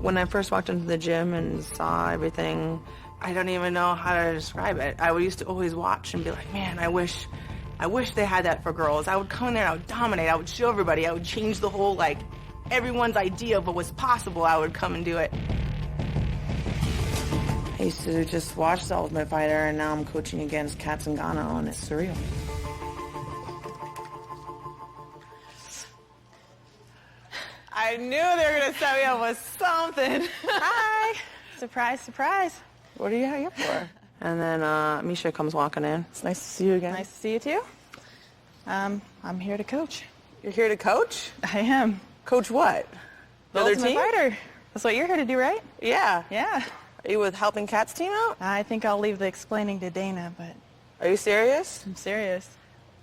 When I first walked into the gym and saw everything, I don't even know how to describe it. I used to always watch and be like, man, I wish they had that for girls. I would come in there and I would dominate. I would show everybody. I would change the whole, like, everyone's idea of what was possible. I would come and do it. I used to just watch The Ultimate Fighter, and now I'm coaching against Kat Zingano, and it's surreal. I knew they were going to set me up with something. Hi. Surprise, surprise. What are you here for? And then Misha comes walking in. It's nice to see you again. Nice to see you, too. I'm here to coach. You're here to coach? I am. Coach what? The other Ultimate team? Fighter. That's what you're here to do, right? Yeah. Yeah. Are you with helping Kat's team out? I think I'll leave the explaining to Dana, but... Are you serious? I'm serious.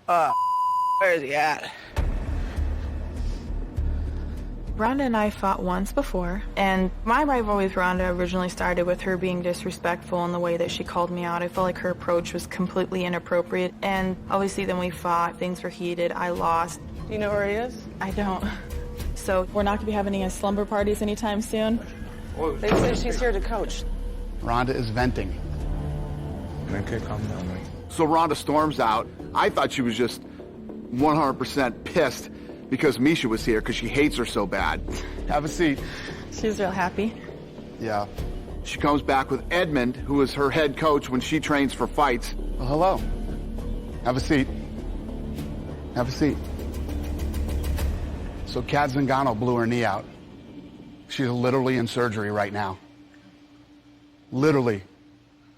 Where is he at? Rhonda and I fought once before, and my rivalry with Rhonda originally started with her being disrespectful in the way that she called me out. I felt like her approach was completely inappropriate, and obviously then we fought, things were heated, I lost. Do you know where he is? I don't. So we're not going to be having any slumber parties anytime soon? They said she's here to coach. Rhonda is venting. Okay, calm down, Mike. So Rhonda storms out. I thought she was just 100% pissed because Misha was here because she hates her so bad. Have a seat. She's real happy. Yeah. She comes back with Edmund, who is her head coach when she trains for fights. Well, hello. Have a seat. Have a seat. So Kat Zingano blew her knee out. She's literally in surgery right now. Literally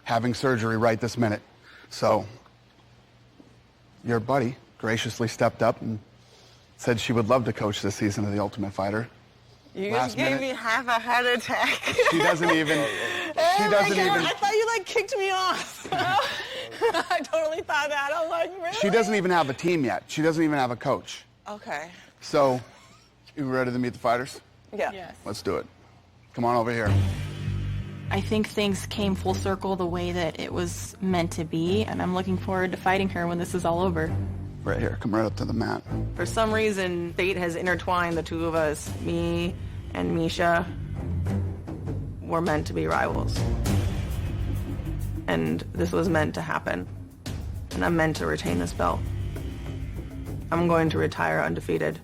having surgery right this minute. So your buddy graciously stepped up and said she would love to coach this season of The Ultimate Fighter. You just gave me half a heart attack. She doesn't even... I thought you, like, kicked me off. I totally thought that. I'm like, really? She doesn't even have a team yet. She doesn't even have a coach. Okay. So, you ready to meet the fighters? Yeah. Yes. Let's do it. Come on over here. I think things came full circle the way that it was meant to be, and I'm looking forward to fighting her when this is all over. Right here. Come right up to the mat. For some reason, fate has intertwined the two of us. Me and Misha were meant to be rivals. And this was meant to happen. And I'm meant to retain this belt. I'm going to retire undefeated.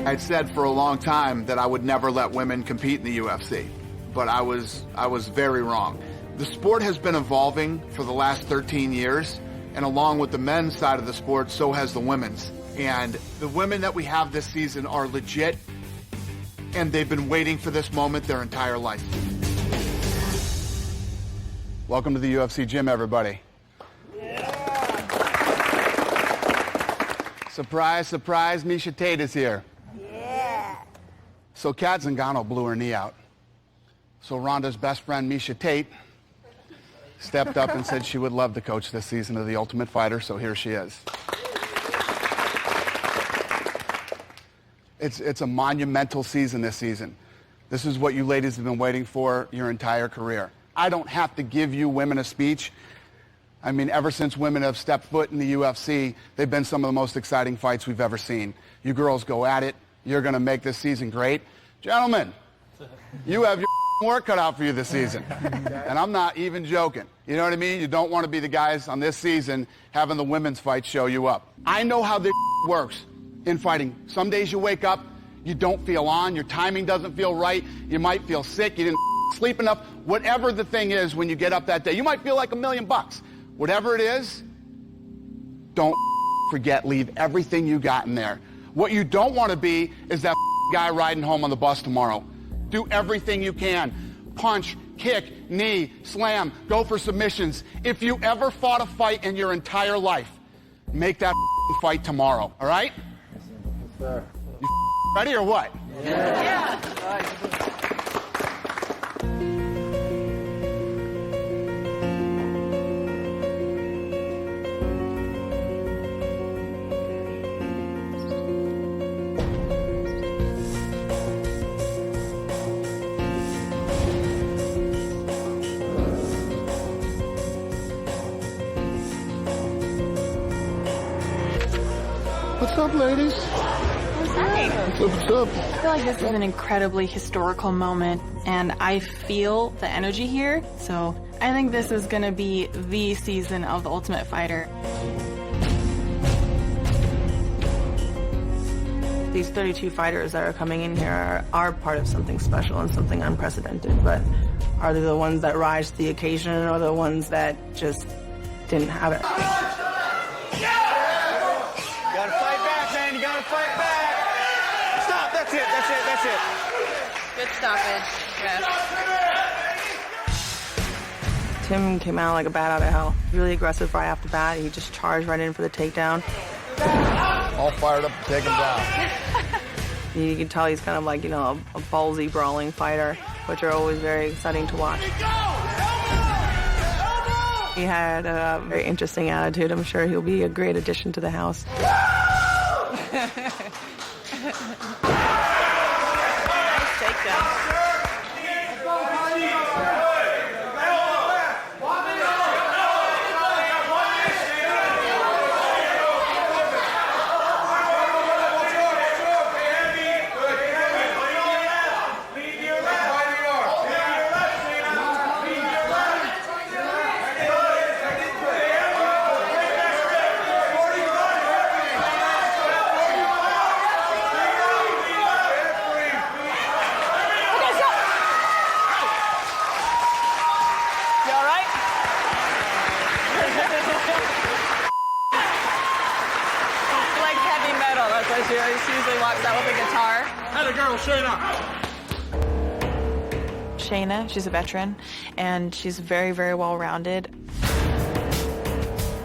I'd said for a long time that I would never let women compete in the UFC, but I was very wrong. The sport has been evolving for the last 13 years, and along with the men's side of the sport, so has the women's. And the women that we have this season are legit, and they've been waiting for this moment their entire life. Welcome to the UFC gym, everybody. Yeah. Surprise, surprise, Misha Tate is here. So Kat Zingano blew her knee out. So Rhonda's best friend, Misha Tate, stepped up and said she would love to coach this season of The Ultimate Fighter, so here she is. It's a monumental season this season. This is what you ladies have been waiting for your entire career. I don't have to give you women a speech. I mean, ever since women have stepped foot in the UFC, they've been some of the most exciting fights we've ever seen. You girls go at it. You're going to make this season great. Gentlemen, you have your work cut out for you this season. And I'm not even joking. You know what I mean? You don't want to be the guys on this season having the women's fight show you up. I know how this works in fighting. Some days you wake up, you don't feel on, your timing doesn't feel right, you might feel sick, you didn't sleep enough. Whatever the thing is when you get up that day, you might feel like $1 million. Whatever it is, don't forget, leave everything you got in there. What you don't want to be is that guy riding home on the bus tomorrow. Do everything you can. Punch, kick, knee, slam, go for submissions. If you ever fought a fight in your entire life, make that fight tomorrow, all right? Yes, sir. You ready or what? Yeah. What's up, ladies? What's up? I feel like this is an incredibly historical moment, and I feel the energy here. So I think this is going to be the season of The Ultimate Fighter. These 32 fighters that are coming in here are part of something special and something unprecedented, but are they the ones that rise to the occasion or the ones that just didn't have it? You gotta fight back, man. You gotta fight back. Stop. That's it. That's it. That's it. Good stoppage. Yes. Tim came out like a bat out of hell. Really aggressive right off the bat. He just charged right in for the takedown. All fired up to take him down. You can tell he's kind of like, you know, a ballsy, brawling fighter, which are always very exciting to watch. He had a very interesting attitude. I'm sure he'll be a great addition to the house. Nice takedown. He usually walks out with a guitar. Had a girl, Shayna. Shayna, she's a veteran, and she's very, very well-rounded.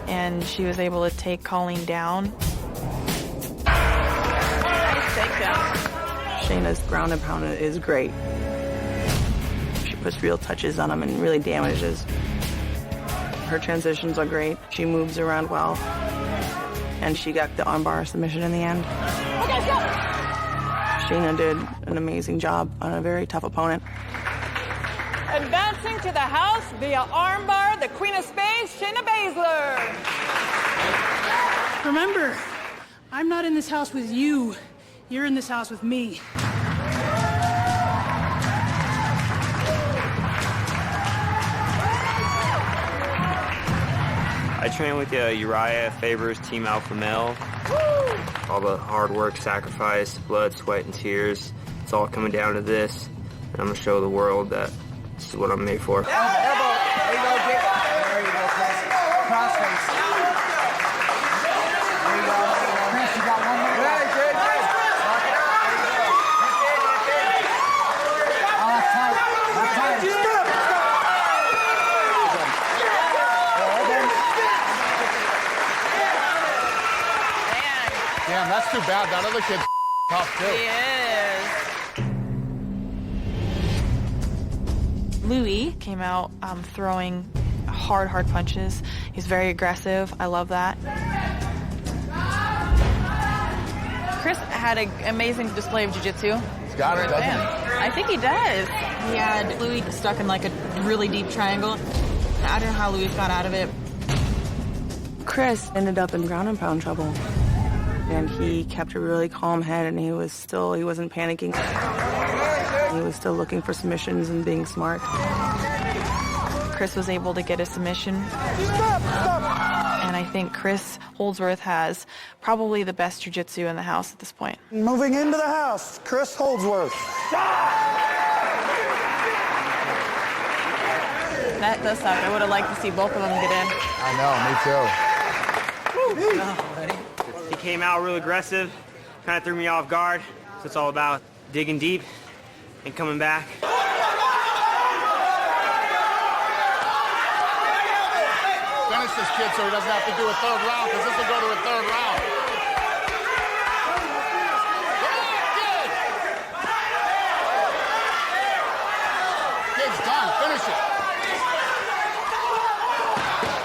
And she was able to take Colleen down. Nice takedown. Shayna's ground and pound is great. She puts real touches on him and really damages. Her transitions are great. She moves around well. And she got the armbar submission in the end. Shayna did an amazing job on a very tough opponent. Advancing to the house via armbar, the Queen of Spades, Shayna Baszler. Remember, I'm not in this house with you. You're in this house with me. I train with Uriah Faber's Team Alpha Male. All the hard work, sacrifice, blood, sweat, and tears. It's all coming down to this. And I'm going to show the world that this is what I'm made for. Elbow. There you go, Dick. There you go, Chris. Crossface. There you go. Chris, you got one more. Good, good, good. Lock it up. There you go. That's it. Oh, that's tight. That's tight. Damn, that's too bad. That other kid's tough, too. He is. Louis came out throwing hard punches. He's very aggressive. I love that. Chris had an amazing display of jiu-jitsu. He's got it, doesn't he? I think he does. He had Louis stuck in like a really deep triangle. I don't know how Louis got out of it. Chris ended up in ground and pound trouble. And he kept a really calm head, and he wasn't panicking. He was still looking for submissions and being smart. Chris was able to get a submission. And I think Chris Holdsworth has probably the best jiu-jitsu in the house at this point. Moving into the house, Chris Holdsworth. That does suck. I would have liked to see both of them get in. I know, me too. He came out real aggressive, kind of threw me off guard. So it's all about digging deep and coming back. Finish this kid so he doesn't have to do a third round, because this will go to a third round. Kid's done. Finish it.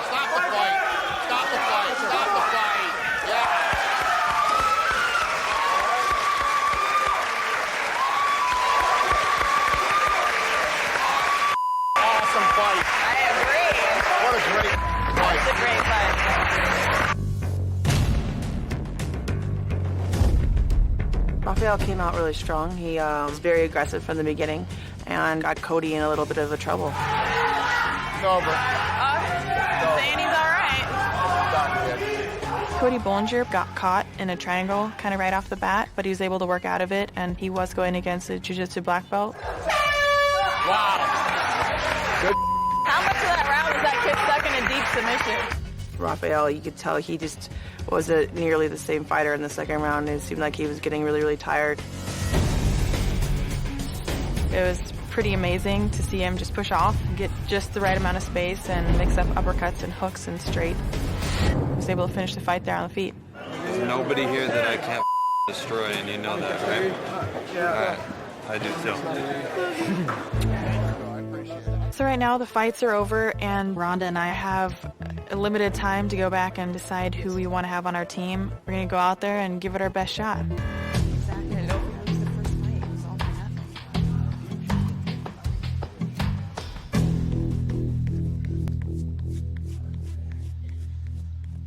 Stop the fight. Stop the fight. Stop the fight. Yeah. Awesome fight. I agree. What a great fight. It's a great fight. Rafael came out really strong. He was very aggressive from the beginning and got Cody in a little bit of a trouble. It's over. Saying he's all right. Cody Bollinger got caught in a triangle kind of right off the bat, but he was able to work out of it, and he was going against a jiu-jitsu black belt. Wow. How much of that round was that kid stuck in a deep submission? Rafael, you could tell he just wasn't nearly the same fighter in the second round. It seemed like he was getting really, really tired. It was pretty amazing to see him just push off, get just the right amount of space, and mix up uppercuts and hooks and straight. He was able to finish the fight there on the feet. There's nobody here that I can't destroy, and you know that, right? Yeah. I do too. So right now the fights are over, and Rhonda and I have a limited time to go back and decide who we want to have on our team. We're going to go out there and give it our best shot.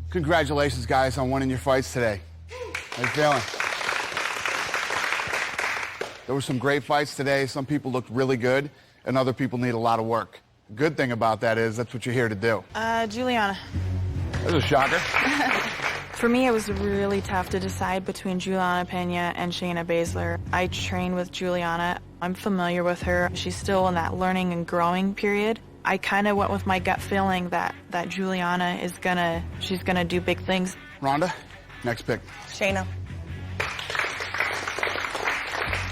Congratulations, guys, on winning your fights today. How you feeling? There were some great fights today. Some people looked really good, and other people need a lot of work. The good thing about that is that's what you're here to do. Juliana. That was a shocker. For me, it was really tough to decide between Juliana Pena and Shayna Baszler. I trained with Juliana. I'm familiar with her. She's still in that learning and growing period. I kind of went with my gut feeling that Juliana she's gonna do big things. Rhonda, next pick. Shayna.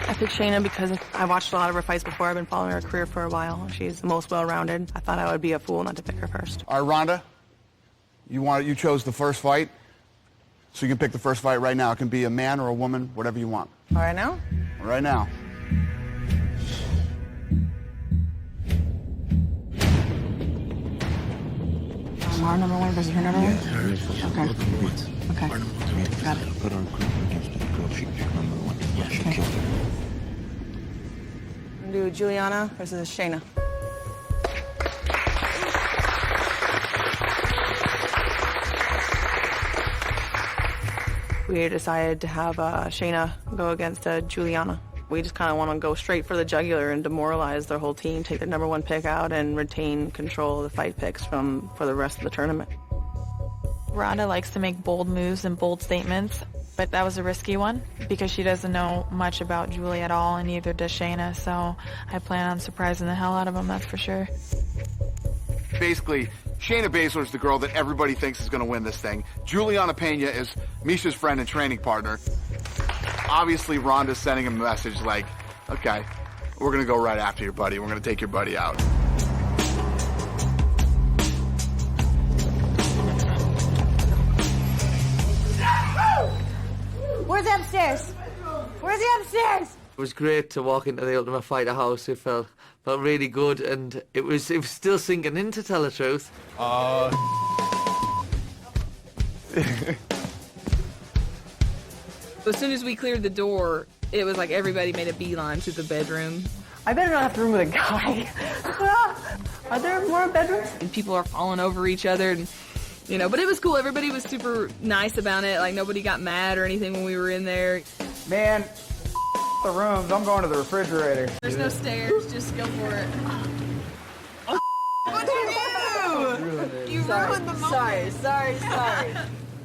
I picked Shayna because I watched a lot of her fights before. I've been following her career for a while. She's the most well-rounded. I thought I would be a fool not to pick her first. All right, Rhonda, you chose the first fight, so you can pick the first fight right now. It can be a man or a woman, whatever you want. All right now? Right now. Our number one versus her number one? Okay. Okay. Got it. Put on against the girl she picked number one. Yeah, she killed her. Do Juliana versus Shayna. We decided to have Shayna go against Juliana. We just kind of want to go straight for the jugular and demoralize their whole team, take their number one pick out, and retain control of the fight picks for the rest of the tournament. Rhonda likes to make bold moves and bold statements, but that was a risky one because she doesn't know much about Julie at all, and neither does Shayna, so I plan on surprising the hell out of them, that's for sure. Basically, Shayna Baszler is the girl that everybody thinks is going to win this thing. Juliana Pena is Misha's friend and training partner. Obviously, Rhonda's sending a message like, okay, we're going to go right after your buddy. We're going to take your buddy out. Where's the upstairs? Where's the upstairs? It was great to walk into the Ultimate Fighter house. It felt really good, and it was still sinking in, to tell the truth. As soon as we cleared the door, it was like everybody made a beeline to the bedroom. I better not have to room with a guy. Are there more bedrooms? And people are falling over each other, and but it was cool. Everybody was super nice about it. Like, nobody got mad or anything when we were in there. Man, the rooms. I'm going to the refrigerator. There's no stairs. Just go for it. What'd you do? You ruined the moment. Sorry.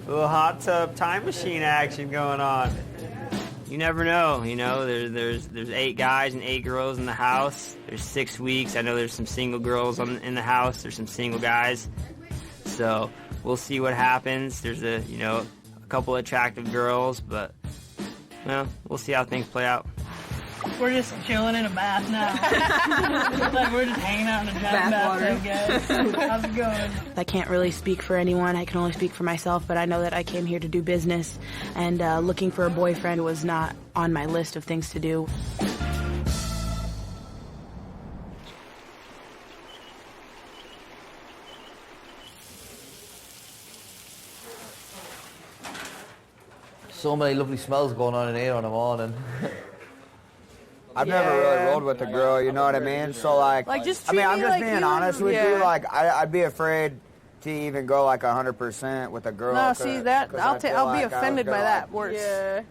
A little hot tub time machine action going on. You never know, there's 8 guys and 8 girls in the house. There's 6 weeks. I know there's some single girls in the house. There's some single guys. So we'll see what happens. There's a couple attractive girls, but we'll see how things play out. We're just chilling in a bath now. Like, we're just hanging out in a giant bathtub, guys. How's it going? I can't really speak for anyone. I can only speak for myself, but I know that I came here to do business, and looking for a boyfriend was not on my list of things to do. So many lovely smells going on in here in the morning. I've never really rolled with a girl, you know what I mean? So I'm just being honest with you. Like, I'd be afraid to even go like 100% with a girl. No, see that I'll be offended by that worse. Yeah.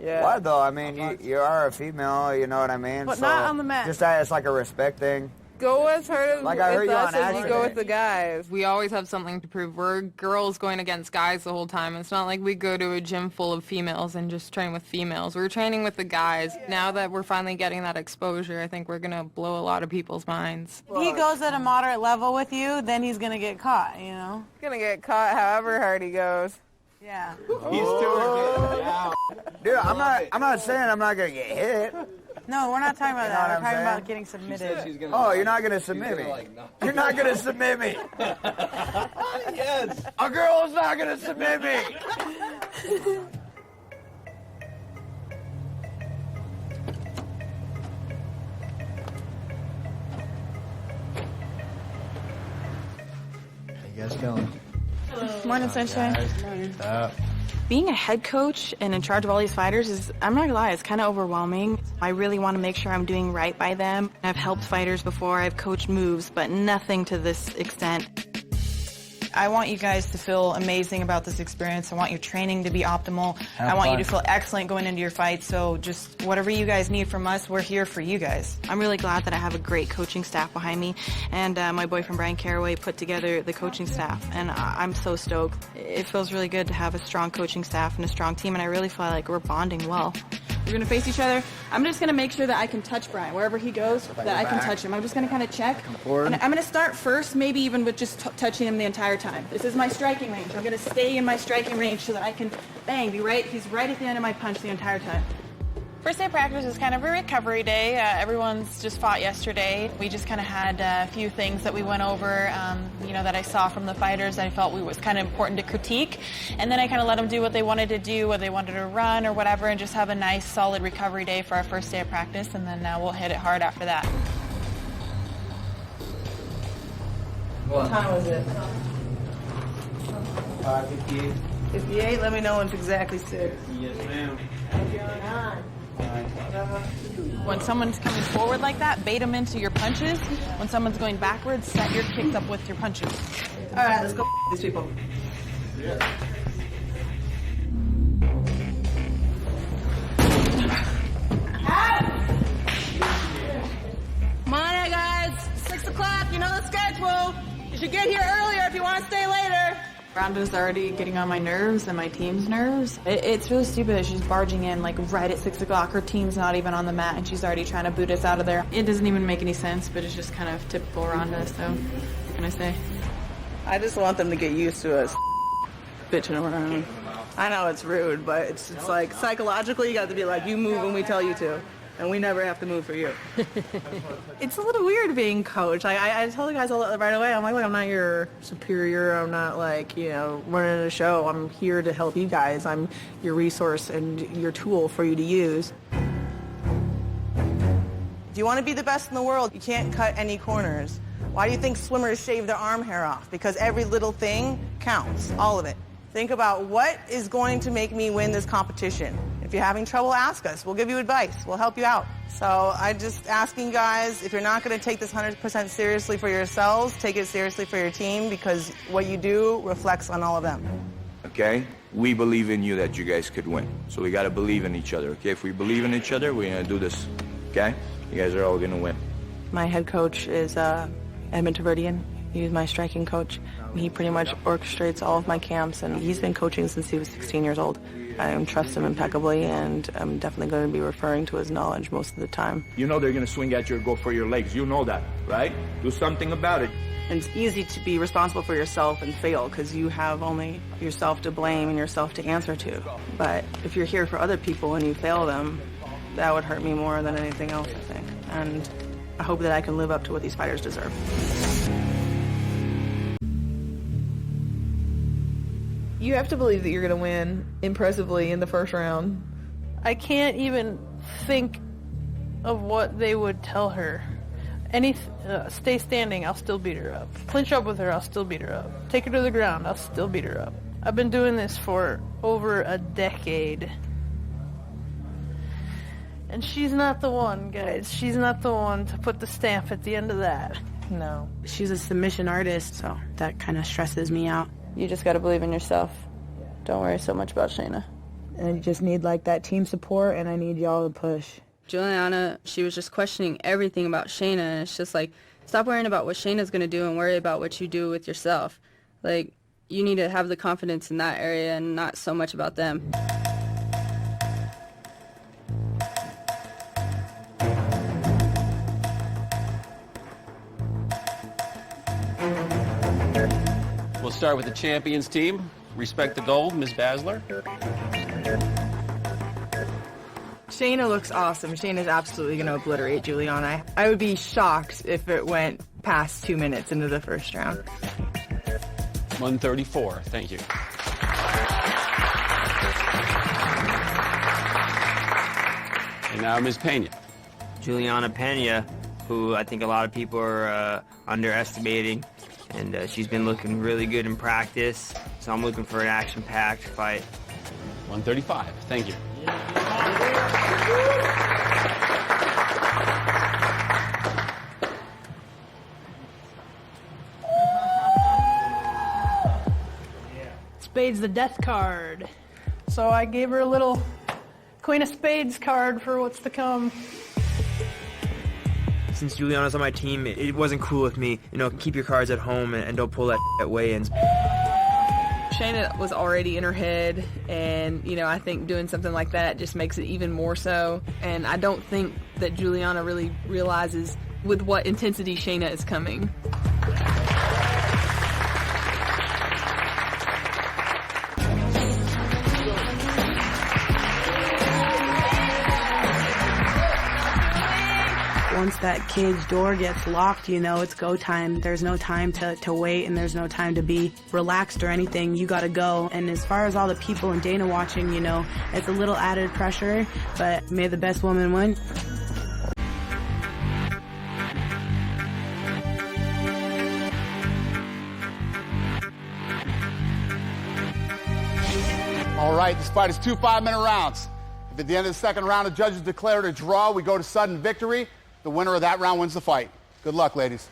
Yeah. Why though? I mean, you are a female, you know what I mean? But so not on the mat. Just that it's like a respect thing. Go as hard as Like I heard with you us on as you go accident. with the guys. We always have something to prove. We're girls going against guys the whole time. It's not like we go to a gym full of females and just train with females. We're training with the guys. Now that we're finally getting that exposure, I think we're going to blow a lot of people's minds. If he goes at a moderate level with you, then he's going to get caught, you know? He's going to get caught however hard he goes. Yeah. Dude, I'm not saying I'm not gonna get hit. No, we're not talking about You know that. what We're I'm talking saying? about getting submitted. Oh, you're not gonna submit me. You're not gonna submit me. Yes. A girl's not gonna submit me. How you guys feeling? Morning, Sunshine. What's up? Being a head coach and in charge of all these fighters is, I'm not gonna lie, it's kind of overwhelming. I really want to make sure I'm doing right by them. I've helped fighters before, I've coached moves, but nothing to this extent. I want you guys to feel amazing about this experience. I want your training to be optimal. I want you to feel excellent going into your fight. So just whatever you guys need from us, we're here for you guys. I'm really glad that I have a great coaching staff behind me, and my boyfriend Brian Caraway put together the coaching staff, and I'm so stoked. It feels really good to have a strong coaching staff and a strong team, and I really feel like we're bonding well. We're gonna face each other. I'm just gonna make sure that I can touch Brian wherever he goes, that I can touch him. I'm just gonna kind of check. And I'm gonna start first, maybe even with just touching him the entire time. This is my striking range. I'm gonna stay in my striking range so that I can, bang, he's right at the end of my punch the entire time. First day of practice is kind of a recovery day. Everyone's just fought yesterday. We just kind of had a few things that we went over, that I saw from the fighters that I felt was kind of important to critique. And then I kind of let them do what they wanted to do, whether they wanted to run or whatever, and just have a nice, solid recovery day for our first day of practice. And then we'll hit it hard after that. What time was it? 5:58. 58? Let me know when it's exactly 6. Yes, ma'am. When someone's coming forward like that, bait them into your punches. When someone's going backwards, set your kicks up with your punches. All right, let's go these people. Come on, guys. 6 o'clock. You know the schedule. You should get here earlier if you want to stay later. Ronda's already getting on my nerves and my team's nerves. It's really stupid that she's barging in like right at 6 o'clock. Her team's not even on the mat and she's already trying to boot us out of there. It doesn't even make any sense, but it's just kind of typical Ronda, so what can I say? I just want them to get used to us bitching around. I know it's rude, but it's like psychologically you got to be like, you move when we tell you to. And we never have to move for you. It's a little weird being coach. I tell the guys right away, I'm like, look, I'm not your superior. I'm not like, running a show. I'm here to help you guys. I'm your resource and your tool for you to use. If you want to be the best in the world, you can't cut any corners. Why do you think swimmers shave their arm hair off? Because every little thing counts, all of it. Think about what is going to make me win this competition. If you're having trouble, ask us. We'll give you advice. We'll help you out. So I'm just asking guys, if you're not going to take this 100% seriously for yourselves, take it seriously for your team because what you do reflects on all of them. Okay? We believe in you that you guys could win. So we got to believe in each other, okay? If we believe in each other, we're going to do this, okay? You guys are all going to win. My head coach is Edmund Taverdian. He's my striking coach. He pretty much orchestrates all of my camps, and he's been coaching since he was 16 years old. I trust him impeccably, and I'm definitely going to be referring to his knowledge most of the time. You know they're going to swing at you or go for your legs. You know that, right? Do something about it. And it's easy to be responsible for yourself and fail because you have only yourself to blame and yourself to answer to. But if you're here for other people and you fail them, that would hurt me more than anything else, I think. And I hope that I can live up to what these fighters deserve. You have to believe that you're going to win impressively in the first round. I can't even think of what they would tell her. Stay standing, I'll still beat her up. Clinch up with her, I'll still beat her up. Take her to the ground, I'll still beat her up. I've been doing this for over a decade. And she's not the one, guys. She's not the one to put the stamp at the end of that. No. She's a submission artist, so that kind of stresses me out. You just got to believe in yourself. Don't worry so much about Shayna. And I just need like that team support, and I need y'all to push. Juliana, she was just questioning everything about Shayna, and it's just like, stop worrying about what Shayna's going to do and worry about what you do with yourself. Like, you need to have the confidence in that area and not so much about them. We'll start with the champions team. Respect the gold, Ms. Basler. Shayna looks awesome. Shayna's absolutely going to obliterate Juliana. I would be shocked if it went past 2 minutes into the first round. 134. Thank you. And now Ms. Pena. Juliana Pena, who I think a lot of people are underestimating, and she's been looking really good in practice, so I'm looking for an action-packed fight. 135. Thank you. Spades the death card. So I gave her a little Queen of Spades card for what's to come. Since Juliana's on my team, it wasn't cool with me. You know, keep your cards at home and don't pull that at weigh-ins. Shayna was already in her head, and, you know, I think doing something like that just makes it even more so. And I don't think that Juliana really realizes with what intensity Shayna is coming. Once that cage door gets locked, you know, it's go time. There's no time to wait, and there's no time to be relaxed or anything. You gotta go. And as far as all the people in Dana watching, you know, it's a little added pressure, but may the best woman win. All right, this fight is 2 5-minute rounds. If at the end of the second round the judges declare it a draw, we go to sudden victory. The winner of that round wins the fight. Good luck, ladies.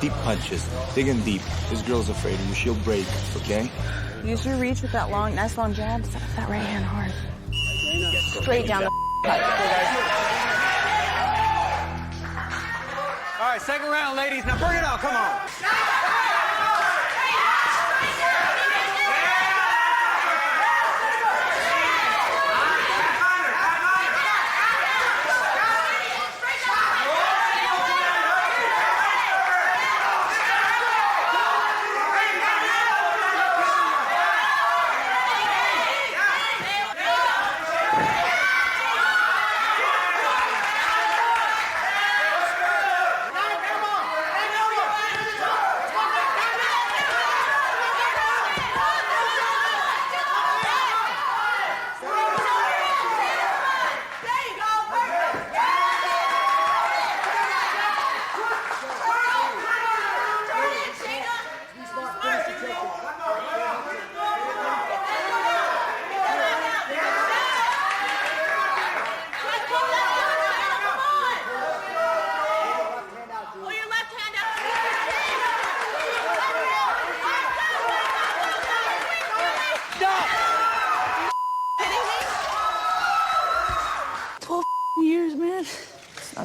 Deep punches. Digging deep. This girl's afraid of you. She'll break, okay? Use your reach with that nice long jab. Set up that right hand hard. Straight down the cut. All right, second round, ladies. Now bring it on. Come on.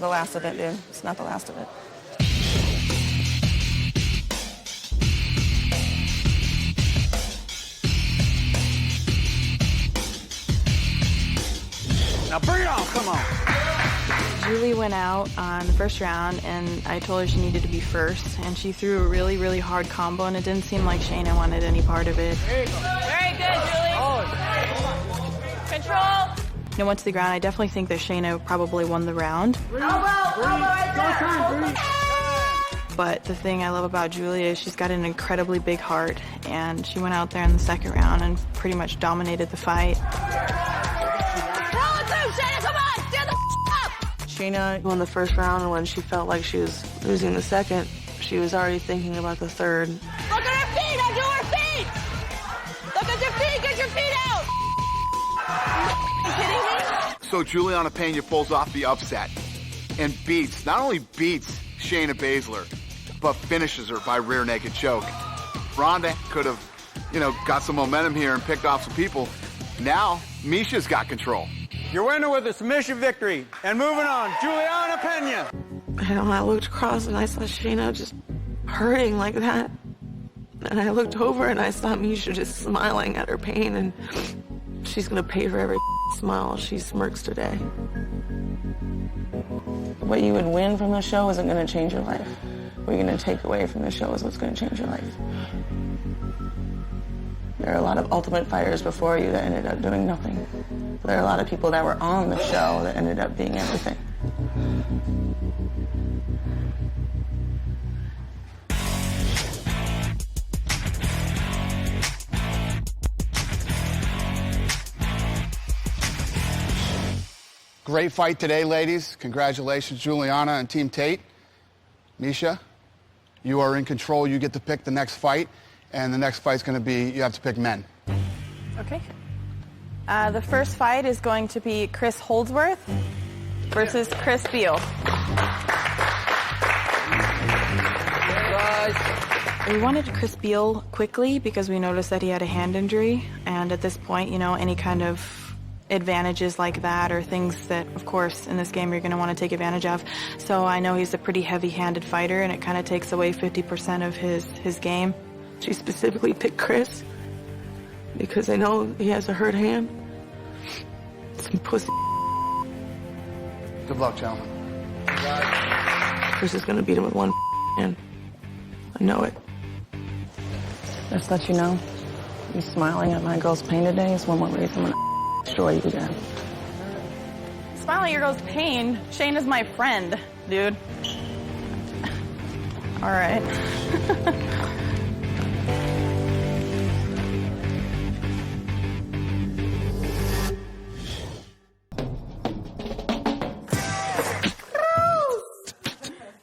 the last of it, dude. It's not the last of it. Now bring it on, come on. Julie went out on the first round, and I told her she needed to be first, and she threw a really, really hard combo, and it didn't seem like Shayna wanted any part of it. Very good, Julie. Control. When it went to the ground, I definitely think that Shayna probably won the round. Elbow right there. But the thing I love about Julie is she's got an incredibly big heart, and she went out there in the second round and pretty much dominated the fight. Shayna won the first round, and when she felt like she was losing the second, she was already thinking about the third. Look at her feet, undo her feet! Look at your feet, get your feet out! Are you kidding me? So Juliana Pena pulls off the upset and not only beats Shayna Baszler, but finishes her by rear naked choke. Ronda could have, got some momentum here and picked off some people. Now, Misha's got control. Your winner with a submission victory. And moving on, Juliana Pena. I looked across and I saw Shayna just hurting like that. And I looked over and I saw Misha just smiling at her pain, and she's gonna pay for every smile she smirks today. What you would win from the show isn't gonna change your life. What you're gonna take away from the show is what's gonna change your life. There are a lot of Ultimate Fighters before you that ended up doing nothing. There are a lot of people that were on the show that ended up being everything. Great fight today, ladies. Congratulations, Juliana and Team Tate. Misha, you are in control. You get to pick the next fight, and the next fight's going to be, you have to pick men. Okay. The first fight is going to be Chris Holdsworth versus Chris Beal. We wanted Chris Beal quickly because we noticed that he had a hand injury, and at this point, any kind of advantages like that or things that, of course, in this game you're going to want to take advantage of. So I know he's a pretty heavy-handed fighter, and it kind of takes away 50% of his game. She specifically picked Chris because I know he has a hurt hand. Some pussy. Good luck, gentlemen. Chris is going to beat him with one hand. I know it. Just let you know, you smiling at my girl's pain today is one more reason I'm going to destroy you again. Smiling at your girl's pain? Shane is my friend, dude. All right.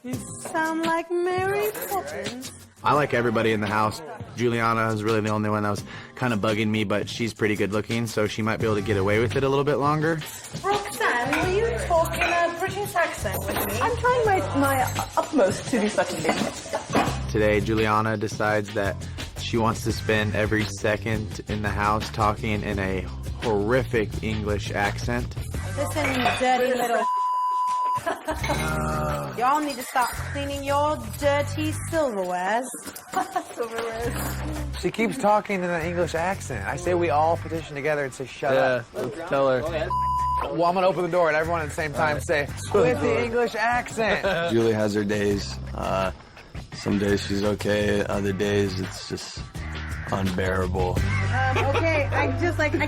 You sound like Mary Poppins. I like everybody in the house. Juliana is really the only one that was kind of bugging me, but she's pretty good looking, so she might be able to get away with it a little bit longer. Roxanne, will you talk in a British accent with me? I'm trying my utmost to do such a thing. Today, Juliana decides that she wants to spend every second in the house talking in a horrific English accent. Listen, you dirty little y'all need to stop cleaning your dirty silverwares. She keeps talking in an English accent. I say we all petition together and say, shut up. Let's tell her. Well, I'm going to open the door and everyone at the same time say, with the English accent. Julie has her days. Some days she's okay. Other days it's just unbearable. Okay, I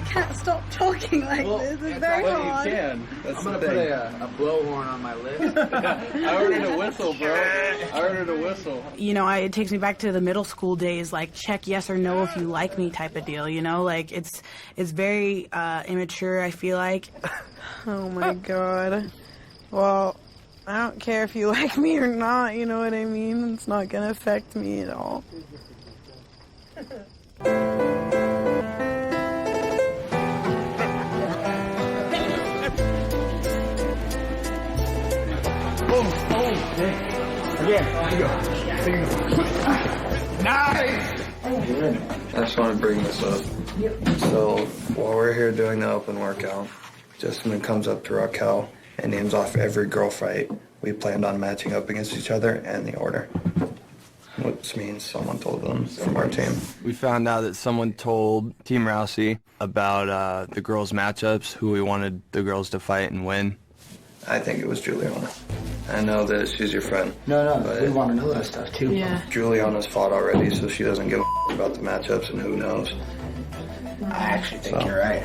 can't stop talking like this. It's very hard. You can. That's I'm going to put a blowhorn on my list. I ordered a whistle, bro. I ordered a whistle. It takes me back to the middle school days, like check yes or no if you like me type of deal, like it's very immature, I feel like. Oh my God. Well, I don't care if you like me or not, you know what I mean? It's not gonna affect me at all. Nice! I just want to bring this up. So, while we're here doing the open workout, Jessamine comes up to Raquel and names off every girl fight we planned on matching up against each other and the order. Which means someone told them from our team. We found out that someone told Team Rousey about the girls' matchups, who we wanted the girls to fight and win. I think it was Juliana. I know that she's your friend. No, we want to know that stuff too. Yeah. Juliana's fought already, so she doesn't give a about the matchups, and who knows. I actually think you're right.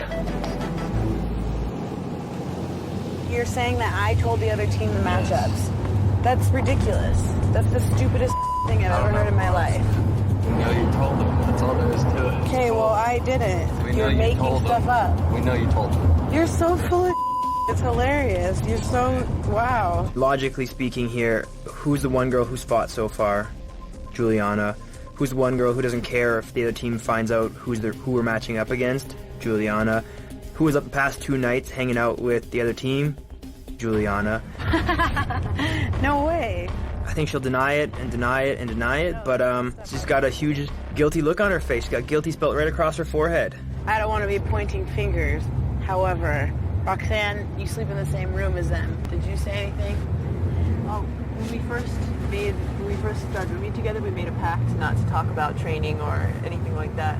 You're saying that I told the other team the matchups. That's ridiculous. That's the stupidest thing I've ever heard in my life. We know you told them. That's all there is to it. Okay, well, I didn't. We know You're you making told stuff them. up. We know you told them. You're so full of It's hilarious. You're so... Wow. Logically speaking here, who's the one girl who's fought so far? Juliana. Who's the one girl who doesn't care if the other team finds out who we're matching up against? Juliana. Who was up the past 2 nights hanging out with the other team? Juliana. No way. I think she'll deny it and deny it and deny it, but she's got a huge guilty look on her face. She's got guilty spelled right across her forehead. I don't want to be pointing fingers. However, Roxanne, you sleep in the same room as them. Did you say anything? When we first started rooming together, we made a pact not to talk about training or anything like that.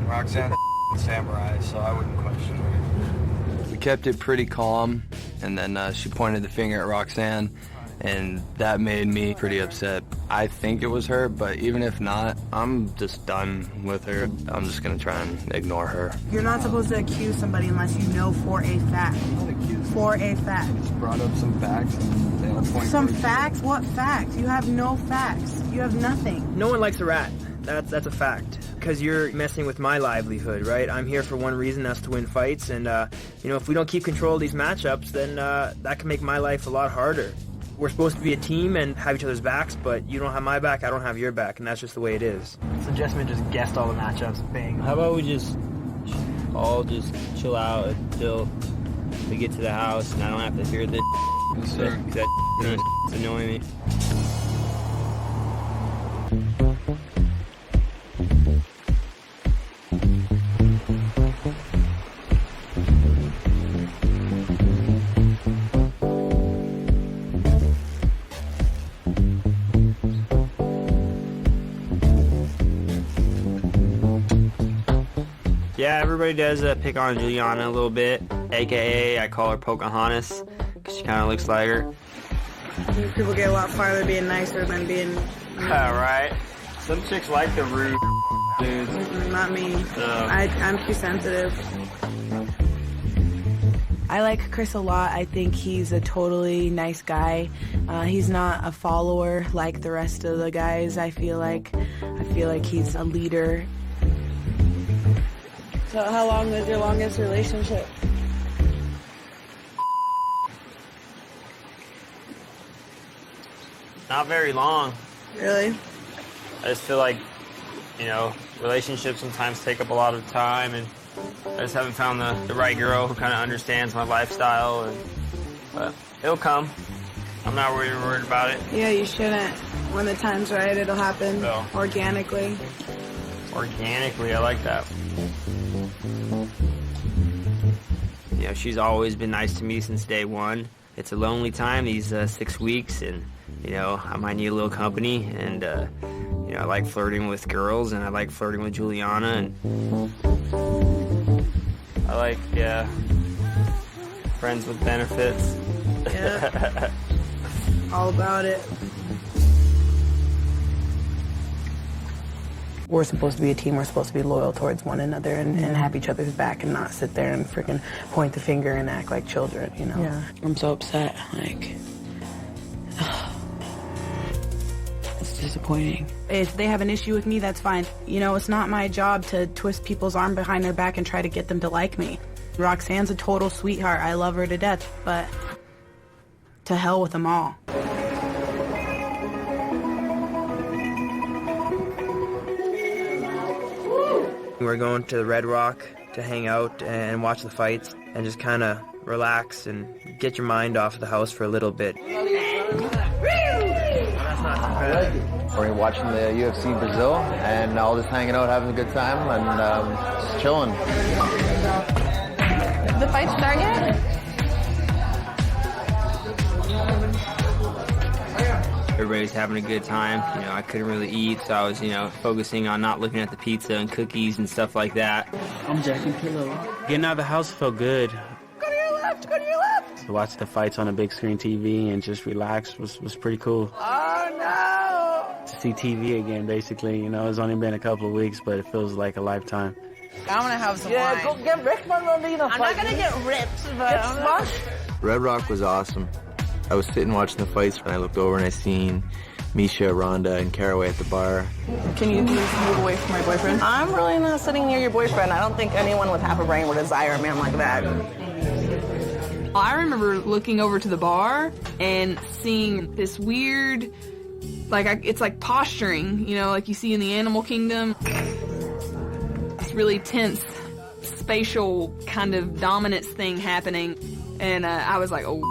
Roxanne's a samurai, so I wouldn't question her. We kept it pretty calm, and then she pointed the finger at Roxanne, and that made me pretty upset. I think it was her, but even if not, I'm just done with her. I'm just gonna try and ignore her. You're not supposed to accuse somebody unless you know for a fact. For a fact. Just brought up some facts. Some facts? What facts? You have no facts. You have nothing. No one likes a rat. That's a fact. Because you're messing with my livelihood, right? I'm here for one reason, that's to win fights, and if we don't keep control of these matchups, then that can make my life a lot harder. We're supposed to be a team and have each other's backs, but you don't have my back, I don't have your back, and that's just the way it is. So Jessamine just guessed all the matchups. Bang. How about we just all just chill out until we get to the house and I don't have to hear this? Yes, sir. It's annoying me. Yeah, everybody does pick on Juliana a little bit, a.k.a. I call her Pocahontas, because she kind of looks like her. People get a lot farther being nicer than being... Right? Some chicks like the rude dudes. Not me. I'm too sensitive. I like Chris a lot. I think he's a totally nice guy. He's not a follower like the rest of the guys. I feel like he's a leader. So how long was your longest relationship? Not very long. Really? I just feel like, relationships sometimes take up a lot of time, and I just haven't found the right girl who kind of understands my lifestyle, but it'll come. I'm not really worried about it. Yeah, you shouldn't. When the time's right, it'll happen So. Organically. Organically, I like that. She's always been nice to me since day one. It's a lonely time, these 6 weeks, and, I might need a little company, and, I like flirting with girls, and I like flirting with Juliana, and I like, friends with benefits. Yeah. All about it. We're supposed to be a team. We're supposed to be loyal towards one another and have each other's back and not sit there and freaking point the finger and act like children, Yeah. I'm so upset. It's disappointing. If they have an issue with me, that's fine. It's not my job to twist people's arm behind their back and try to get them to like me. Roxanne's a total sweetheart. I love her to death, but to hell with them all. We're going to the Red Rock to hang out and watch the fights and just kind of relax and get your mind off of the house for a little bit. We're watching the UFC Brazil and all just hanging out, having a good time, and just chilling. The fight start yet? Everybody's having a good time. You know, I couldn't really eat, so I was, focusing on not looking at the pizza and cookies and stuff like that. I'm Jackie Pillow. Getting out of the house felt good. Go to your left, go to your left. To watch the fights on a big screen TV and just relax was pretty cool. Oh, no. To see TV again, basically. It's only been a couple of weeks, but it feels like a lifetime. I'm going to have some wine. Yeah, go get Rick Marlena. I'm not going to get ripped, but get smushed. Red Rock was awesome. I was sitting watching the fights and I looked over and I seen Misha, Rhonda, and Caraway at the bar. Can you please move away from my boyfriend? I'm really not sitting near your boyfriend. I don't think anyone with half a brain would desire a man like that. I remember looking over to the bar and seeing this weird, it's like posturing, like you see in the animal kingdom. This really tense, spatial kind of dominance thing happening. And I was like, oh,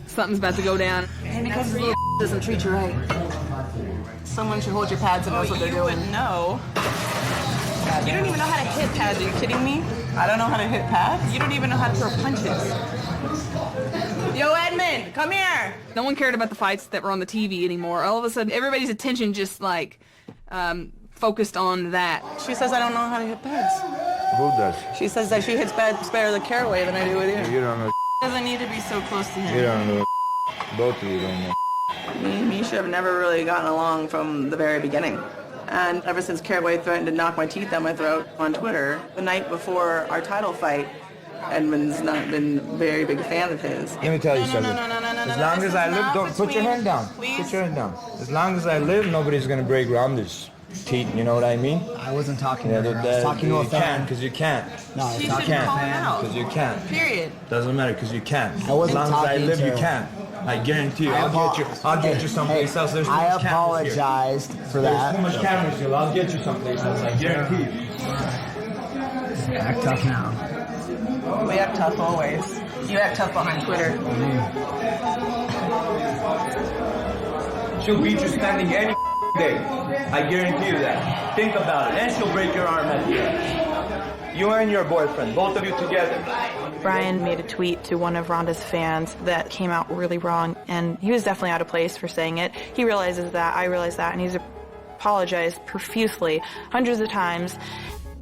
something's about to go down. And because the little doesn't treat you right. Someone should hold your pads and knows what they're doing. No. You don't even know how to hit pads. Are you kidding me? I don't know how to hit pads? You don't even know how to throw punches. Yo, Edmund, come here. No one cared about the fights that were on the TV anymore. All of a sudden, everybody's attention just focused on that. She says I don't know how to hit pads. Who does? She says that she hits pads better with Caraway than I do with you. You don't know. Doesn't need to be so close to him. You don't know. Both of you don't know. Me and Misha have never really gotten along from the very beginning. And ever since Caraway threatened to knock my teeth down my throat on Twitter, the night before our title fight, Edmund's not been a very big fan of his. Let me tell you something. As long as I live, don't put your hand down. Please. Put your hand down. As long as I live, nobody's gonna break Rhonda's teeth. You know what I mean? I wasn't talking to her. I was talking to a fan. Because you can't. No, I was She talking shouldn't to a call him fan. out. Because you can't. Period. Doesn't matter because you can't. I wasn't as long as I talking live, to you her. can't. I guarantee you. I'll get you someplace else. There's too I much cameras here. apologized for There's that. too much cameras here. I'll get you someplace else. I guarantee you. Act tough now. We act tough always. You act tough behind Twitter. She'll beat you standing any day. I guarantee you that. Think about it. And she'll break your arm at the end. You and your boyfriend, both of you together. Brian made a tweet to one of Rhonda's fans that came out really wrong, and he was definitely out of place for saying it. He realizes that, I realize that, and he's apologized profusely hundreds of times.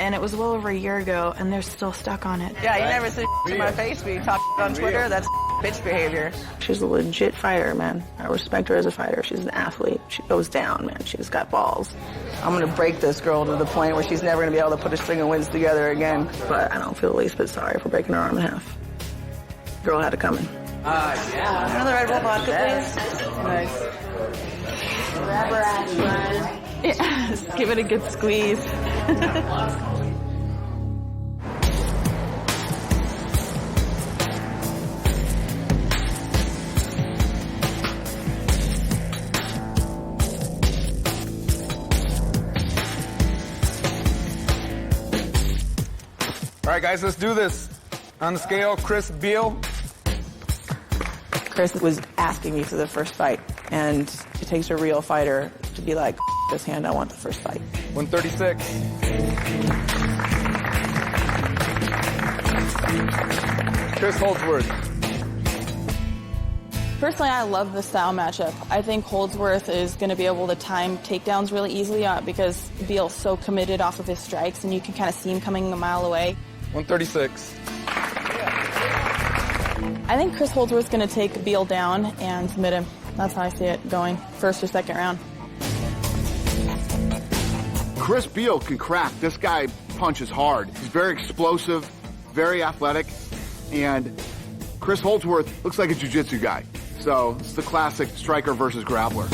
And it was well over a year ago, and they're still stuck on it. Yeah, you never say to my face, but you talk on Twitter. That's bitch behavior. She's a legit fighter, man. I respect her as a fighter. She's an athlete. She goes down, man. She's got balls. I'm gonna break this girl to the point where she's never gonna be able to put a string of wins together again. But I don't feel the least bit sorry for breaking her arm in half. Girl had it coming. Yeah. Another Red Bull vodka, please. Nice. Grab her ass, Brian. Yes, give it a good squeeze. All right, guys, let's do this. On the scale, Chris Beal. Chris was asking me for the first fight, and it takes a real fighter to be like, this hand, I want the first fight. 136. Chris Holdsworth. Personally, I love the style matchup. I think Holdsworth is going to be able to time takedowns really easily because Beal's so committed off of his strikes, and you can kind of see him coming a mile away. 136. I think Chris Holdsworth's going to take Beal down and submit him. That's how I see it going, first or second round. Chris Beal can crack. This guy punches hard. He's very explosive, very athletic, and Chris Holdsworth looks like a jiu-jitsu guy. So it's the classic striker versus grappler.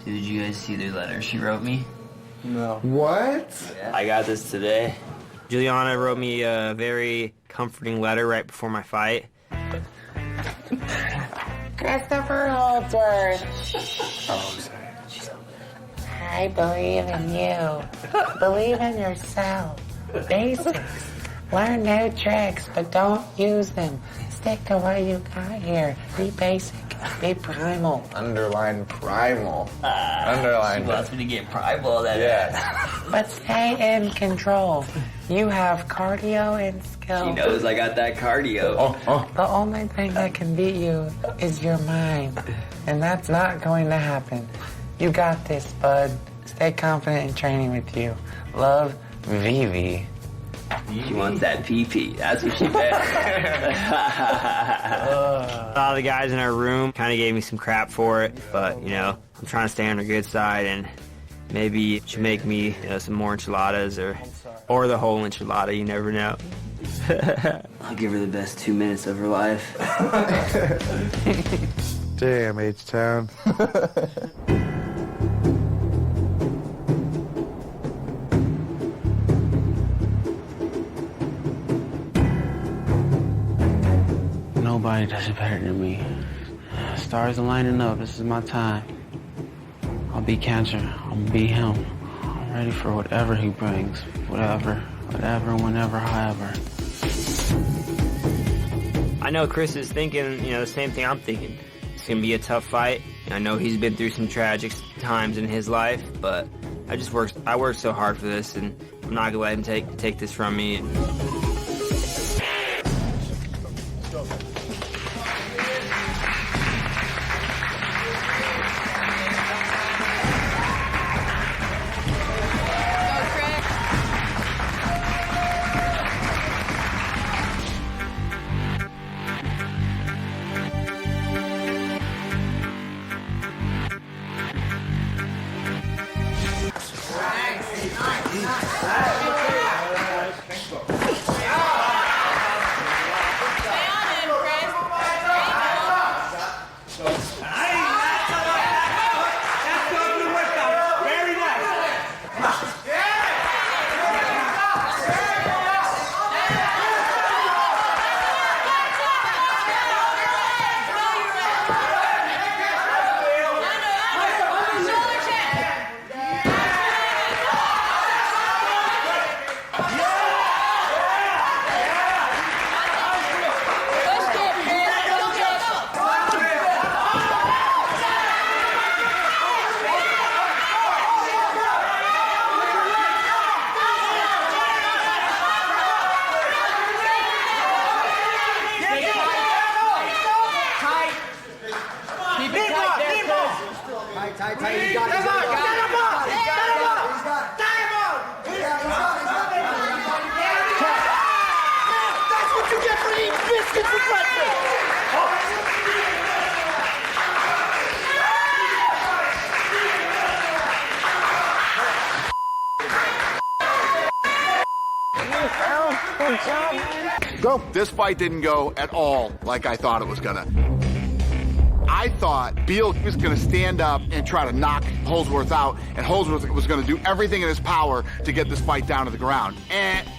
Did you guys see the letter she wrote me? No. What? I got this today. Juliana wrote me a very comforting letter right before my fight. Christopher Holdsworth. Oh, I'm sorry. I believe in you. Believe in yourself. Basics. Learn new tricks, but don't use them. Stick to what you got here. Be basic. Be primal. Underline primal. Underline. She wants me to get primal. But stay in control. You have cardio and skill. She knows I got that cardio. The only thing that can beat you is your mind. And that's not going to happen. You got this, bud. Stay confident in training with you. Love, Vivi. She wants that PP. That's what she meant. All the guys in our room kind of gave me some crap for it, but, you know, I'm trying to stay on her good side, and maybe she'll make me, you know, some more enchiladas or the whole enchilada. You never know. I'll give her the best 2 minutes of her life. Damn, H-Town. Nobody does it better than me. Stars are lining up. This is my time. I'll be Cancer. I'll be him. I'm ready for whatever he brings. Whatever, whenever, however. I know Chris is thinking, you know, the same thing I'm thinking. It's going to be a tough fight. I know he's been through some tragic times in his life, but I worked so hard for this, and I'm not going to let him take this from me. This fight didn't go at all like I thought it was gonna. I thought Beal was gonna stand up and try to knock Holdsworth out, and Holdsworth was gonna do everything in his power to get this fight down to the ground.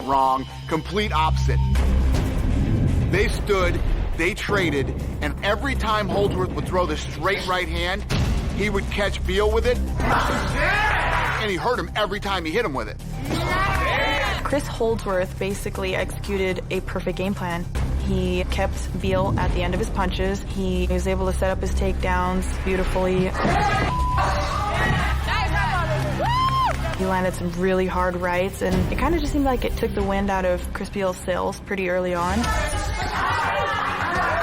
Wrong. Complete opposite. They stood, they traded, and every time Holdsworth would throw the straight right hand, he would catch Beal with it, and he hurt him every time he hit him with it. Chris Holdsworth basically executed a perfect game plan. He kept Beal at the end of his punches. He was able to set up his takedowns beautifully. He landed some really hard rights, and it kind of just seemed like it took the wind out of Chris Beal's sails pretty early on.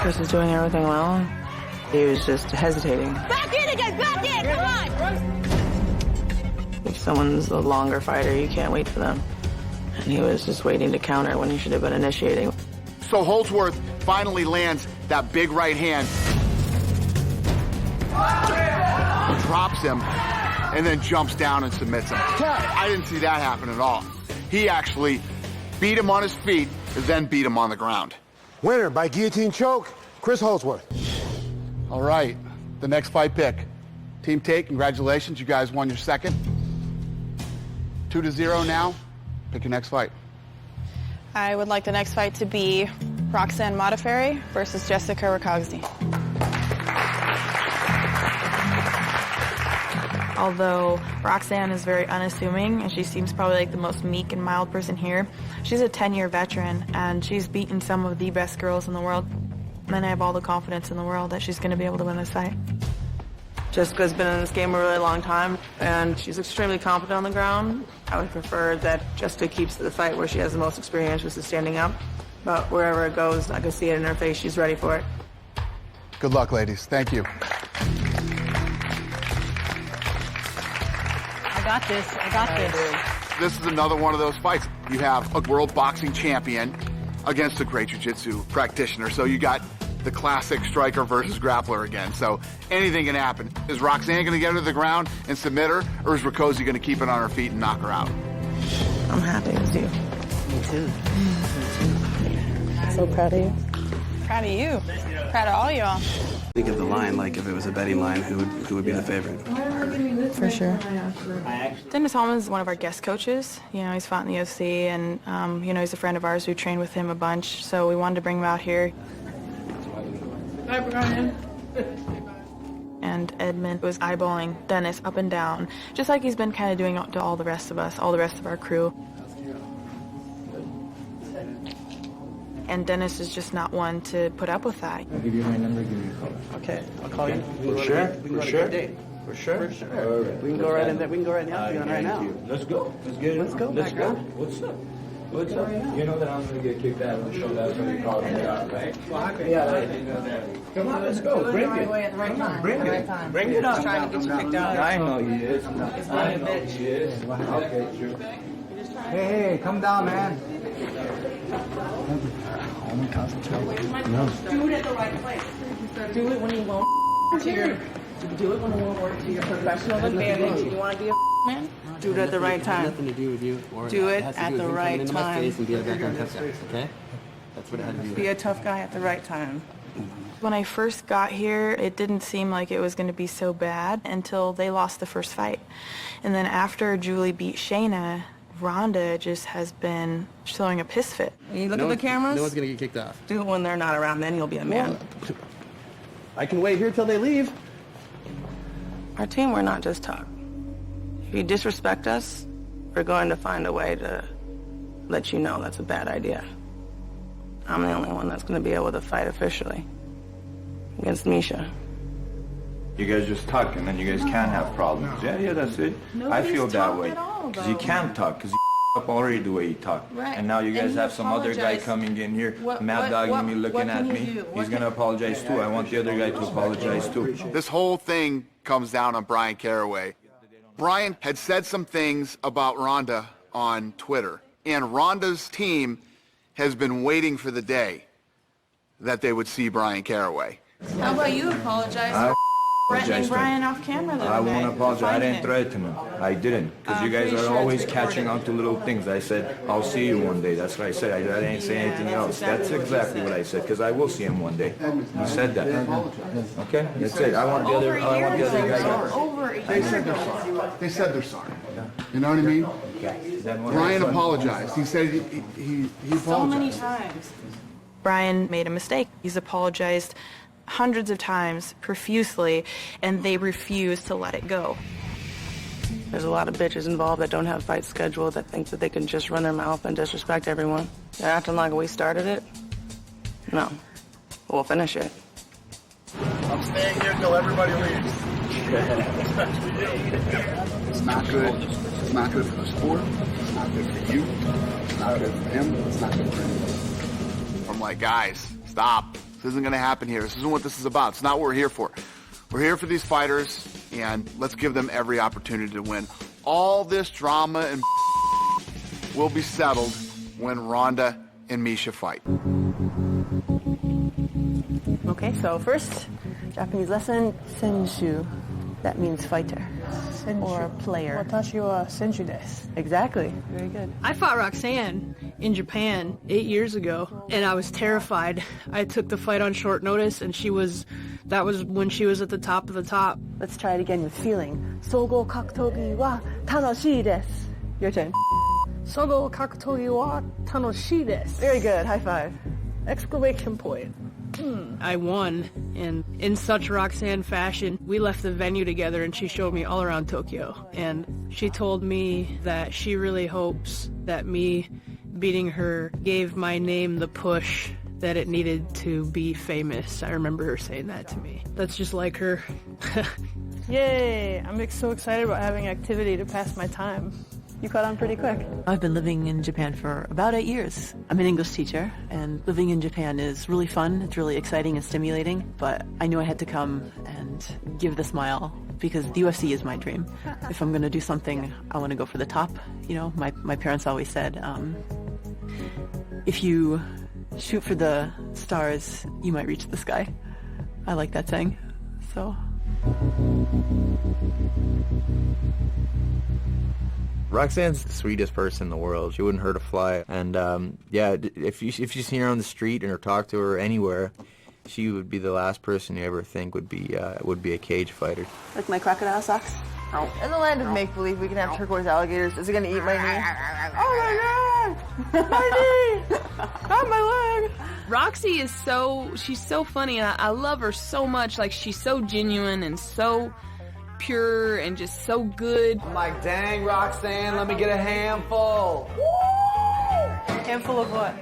Chris was doing everything well. He was just hesitating. Back in again, back in, come on! If someone's a longer fighter, you can't wait for them. And he was just waiting to counter when he should have been initiating. So Holdsworth finally lands that big right hand, drops him, and then jumps down and submits him. I didn't see that happen at all. He actually beat him on his feet, and then beat him on the ground. Winner by guillotine choke, Chris Holdsworth. All right, the next fight pick. Team Tate, congratulations. You guys won your second. 2-0 now. Pick your next fight. I would like the next fight to be Roxanne Modafferi versus Jessica Rakogzi. Although Roxanne is very unassuming and she seems probably like the most meek and mild person here, she's a 10-year veteran and she's beaten some of the best girls in the world. And I have all the confidence in the world that she's going to be able to win this fight. Jessica's been in this game a really long time, and she's extremely competent on the ground. I would prefer that Jessica keeps the fight where she has the most experience, which is standing up. But wherever it goes, I can see it in her face. She's ready for it. Good luck, ladies. Thank you. I got this. I got this. This is another one of those fights. You have a world boxing champion against a great jiu-jitsu practitioner. So you got the classic striker versus grappler again. So anything can happen. Is Roxanne going to get her to the ground and submit her, or is Rakoczy going to keep it on her feet and knock her out? I'm happy with you. Me too. So proud of you. Proud of you. Proud of all y'all. Think of the line, like if it was a betting line, who would be the favorite? For sure. Dennis Hallman is one of our guest coaches. You know, he's fought in the UFC, and you know, he's a friend of ours. We trained with him a bunch, so we wanted to bring him out here. Hi, Brian. And Edmund was eyeballing Dennis up and down, just like he's been kind of doing to all the rest of us, all the rest of our crew. And Dennis is just not one to put up with that. I'll give you my number, give me a call. Okay, I'll call you. For sure? We can go For on a sure? good date. For sure? For sure. All right. We can go right in there. We can go right now. Right now. Let's go. Let's get it. Let's go, Let's my go. girl. What's up? What's up? You know that I'm gonna get kicked out of the show. That's when you call me out, right? Yeah. Come on, let's go. Bring it. Come on, bring it. Bring it up. Trying to get you kicked out. I know he is. I know he is. Okay, sure. Hey, come down, man. Only concentrate. No. Do it at the right place. Do it when you won't to your. Do it when it won't work to your professional advantage. You want to be a man? Do it at the right time. Nothing to do with you. Do it has to at do with the him right coming into my time. face and be a backhand tough guy, okay? That's what it had to do with. Be a tough guy at the right time. When I first got here, it didn't seem like it was going to be so bad until they lost the first fight. And then after Julie beat Shayna, Rhonda just has been throwing a piss fit. You look at the cameras? No one's going to get kicked off. Do it when they're not around, then you'll be a man. Well, I can wait here till they leave. Our team, we're not just talk. If you disrespect us, we're going to find a way to let you know that's a bad idea. I'm the only one that's going to be able to fight officially against Misha. You guys just talk and then you guys can have problems. Yeah, that's it. I feel that way. Because you can't talk, because you up already the way you talk. Right. And now you guys And you have some other guy apologize. coming in here, What- mad what- dogging what- me, what looking can at you me. do? What He's going to apologize too. I want the other guy to apologize too. This whole thing comes down on Brian Caraway. Brian had said some things about Rhonda on Twitter, and Rhonda's team has been waiting for the day that they would see Brian Caraway. How about you apologize I for threatening apologize to him. Brian off camera the I other day? won't apologize. I didn't Fighting. threaten him. I didn't. Because you guys pretty are sure always it's catching recorded. on to little things. I said, I'll see you one day. That's what I said. I didn't say anything else. That's exactly what I said. Because I will see him one day. You said that. Okay? That's it. I want the other guy. Over a They year said they're ago. sorry. They said they're sorry. You know what I mean? Brian apologized. He said he apologized. So many times. Brian made a mistake. He's apologized hundreds of times, profusely, and they refuse to let it go. There's a lot of bitches involved that don't have fights scheduled that think that they can just run their mouth and disrespect everyone. They're acting like we started it. No. We'll finish it. I'm staying here till everybody leaves. It's not good. It's not good for the sport. It's not good for you. It's not good for him. It's not good for anyone. I'm like, guys, stop. This isn't going to happen here. This isn't what this is about. It's not what we're here for. We're here for these fighters, and let's give them every opportunity to win. All this drama and will be settled when Rhonda and Misha fight. Okay, so first, Japanese lesson, senshu. That means fighter. Or player. Watashi wa senshu desu. Exactly. Very good. I fought Roxanne in Japan 8 years ago, and I was terrified. I took the fight on short notice, and that was when she was at the top of the top. Let's try it again with feeling. Sogo kakutogi wa tanoshii desu. Your turn. Sogo kakutogi wa tanoshii desu. Very good. High five. Exclamation point. I won, and in such Roxanne fashion, we left the venue together and she showed me all around Tokyo. And she told me that she really hopes that me beating her gave my name the push that it needed to be famous. I remember her saying that to me. That's just like her. Yay! I'm so excited about having activity to pass my time. You caught on pretty quick. I've been living in Japan for about 8 years. I'm an English teacher, and living in Japan is really fun. It's really exciting and stimulating, but I knew I had to come and give this my all because the UFC is my dream. If I'm going to do something, I want to go for the top. You know, my parents always said, if you shoot for the stars, you might reach the sky. I like that saying, so... Roxanne's the sweetest person in the world. She wouldn't hurt a fly. And yeah, if you seen her on the street or talk to her anywhere, she would be the last person you ever think would be a cage fighter. Like my crocodile socks? In the land of make-believe, we can have turquoise alligators. Is it going to eat my knee? Oh my god! My knee! Not my leg! Roxy is she's so funny, and I love her so much. Like, she's so genuine and so pure and just so good. I'm like, dang, Roxanne, let me get a handful. Handful of what?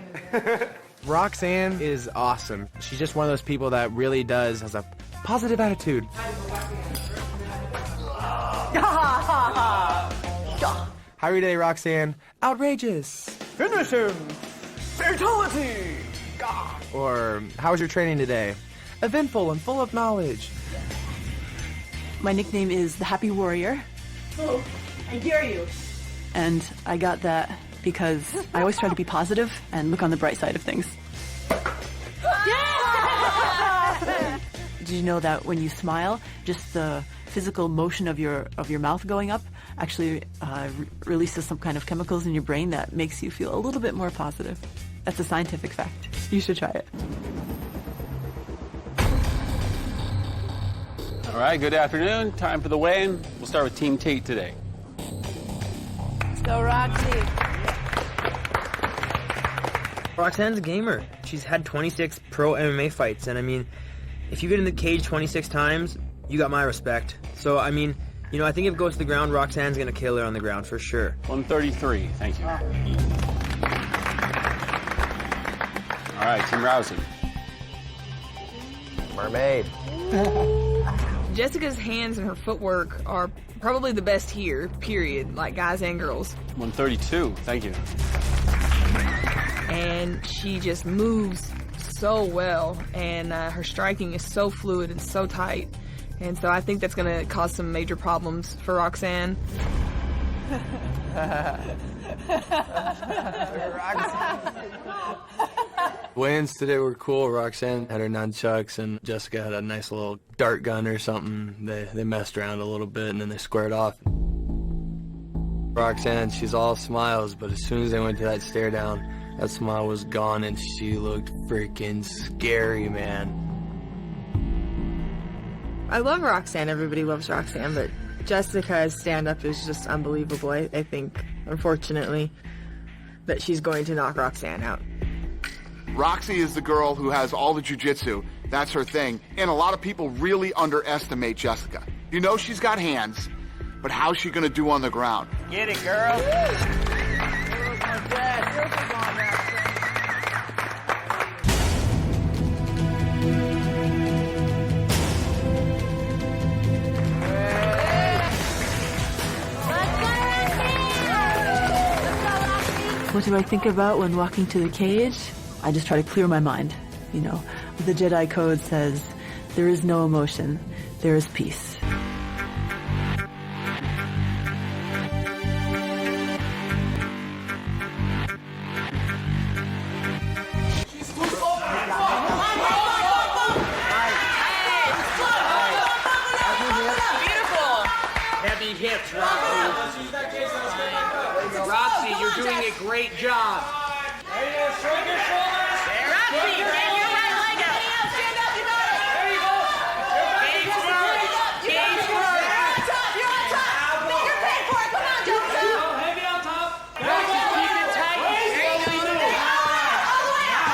Roxanne is awesome. She's just one of those people that really has a positive attitude. How are you today, Roxanne? Outrageous. Finish him. Fatality. Or, how was your training today? Eventful and full of knowledge. My nickname is the Happy Warrior. Oh, I dare you. And I got that because I always try to be positive and look on the bright side of things. Did you know that when you smile, just the physical motion of your mouth going up actually releases some kind of chemicals in your brain that makes you feel a little bit more positive? That's a scientific fact. You should try it. All right, good afternoon. Time for the weigh-in. We'll start with Team Tate today. Let's go, Roxy. Roxanne's a gamer. She's had 26 pro MMA fights, and I mean, if you get in the cage 26 times, you got my respect. So, I mean, you know, I think if it goes to the ground, Roxanne's gonna kill her on the ground for sure. 133, thank you. All right, Team Rousey. Mermaid. Jessica's hands and her footwork are probably the best here, period, like guys and girls. 132, thank you. And she just moves so well, and her striking is so fluid and so tight. And so I think that's going to cause some major problems for Roxanne. Weigh-ins today were cool. Roxanne had her nunchucks, and Jessica had a nice little dart gun or something. They messed around a little bit, and then they squared off. Roxanne, she's all smiles, but as soon as they went to that stare down, that smile was gone, and she looked freaking scary, man. I love Roxanne. Everybody loves Roxanne, but Jessica's stand-up is just unbelievable. I think, unfortunately, that she's going to knock Roxanne out. Roxy is the girl who has all the jiu-jitsu. That's her thing. And a lot of people really underestimate Jessica. You know she's got hands, but how's she going to do on the ground? Get it, girl. What do I think about when walking to the cage? I just try to clear my mind. You know, the Jedi Code says, there is no emotion, there is peace. Heavy hits, Roxy. Roxy, you're doing a great job. Roxy, get your right leg out. Stand up, you got it. There you go. Cage first. Cage first. You're on top. Make your pay for it. Come on, Joe. Heavy on top. Roxy, keep it tight. Slowly move. All the way out.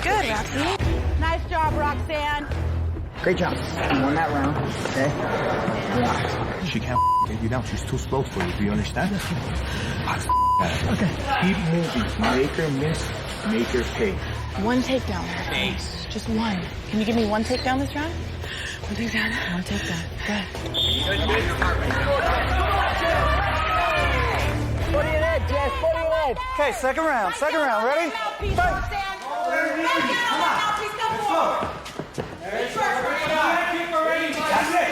really good, Roxy. Nice job, Roxanne. Great job. You won that round, okay? She can't take you down. She's too slow for you. Do you understand? Okay. Keep moving. Make her miss. Make her pay. One takedown. Ace. Just one. Can you give me one takedown this round? One takedown. One takedown. Good. Put it in, Jess. Put it in. Okay, second round. Second round. Ready? Fight. That's it.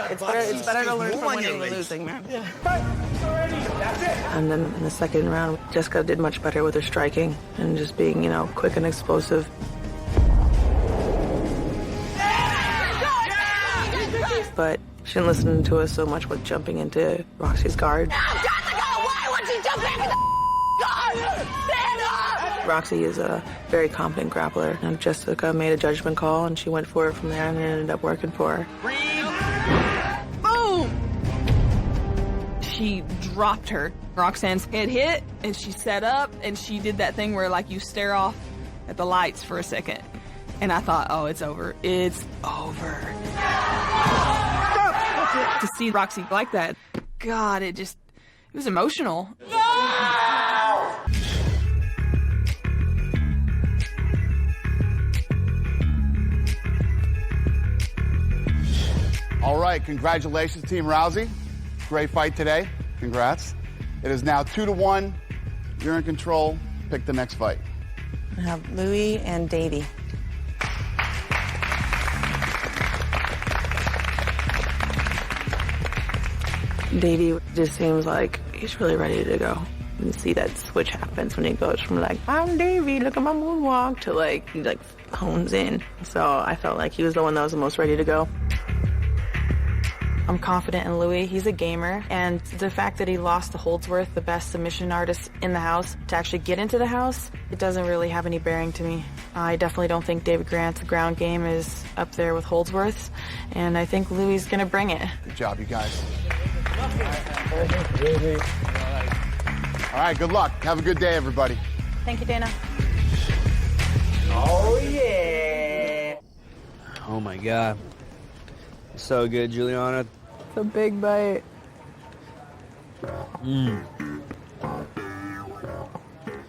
It's better to learn from winning than losing, man. And then in the second round, Jessica did much better with her striking and just being, quick and explosive. But she didn't listen to us so much with jumping into Roxy's guard. Why would she jump back in the guard? Stand up! Roxy is a very competent grappler, and Jessica made a judgment call, and she went for it from there, and it ended up working for her. Boom! She dropped her. Roxanne's head hit, and she set up, and she did that thing where, you stare off at the lights for a second. And I thought, oh, it's over. It's over. To see Roxy like that, God, it was emotional. All right, congratulations, Team Rousey. Great fight today. Congrats. It is now 2-1. You're in control. Pick the next fight. I have Louis and Davey. Davey just seems like he's really ready to go. You see that switch happens when he goes from I'm Davey, look at my moonwalk, to he hones in. So I felt like he was the one that was the most ready to go. I'm confident in Louis. He's a gamer, and the fact that he lost to Holdsworth, the best submission artist in the house, to actually get into the house, it doesn't really have any bearing to me. I definitely don't think David Grant's ground game is up there with Holdsworth's, and I think Louis is going to bring it. Good job, you guys. All right, good luck. Have a good day, everybody. Thank you, Dana. Oh, yeah. Oh, my God. So good, Juliana. It's a big bite.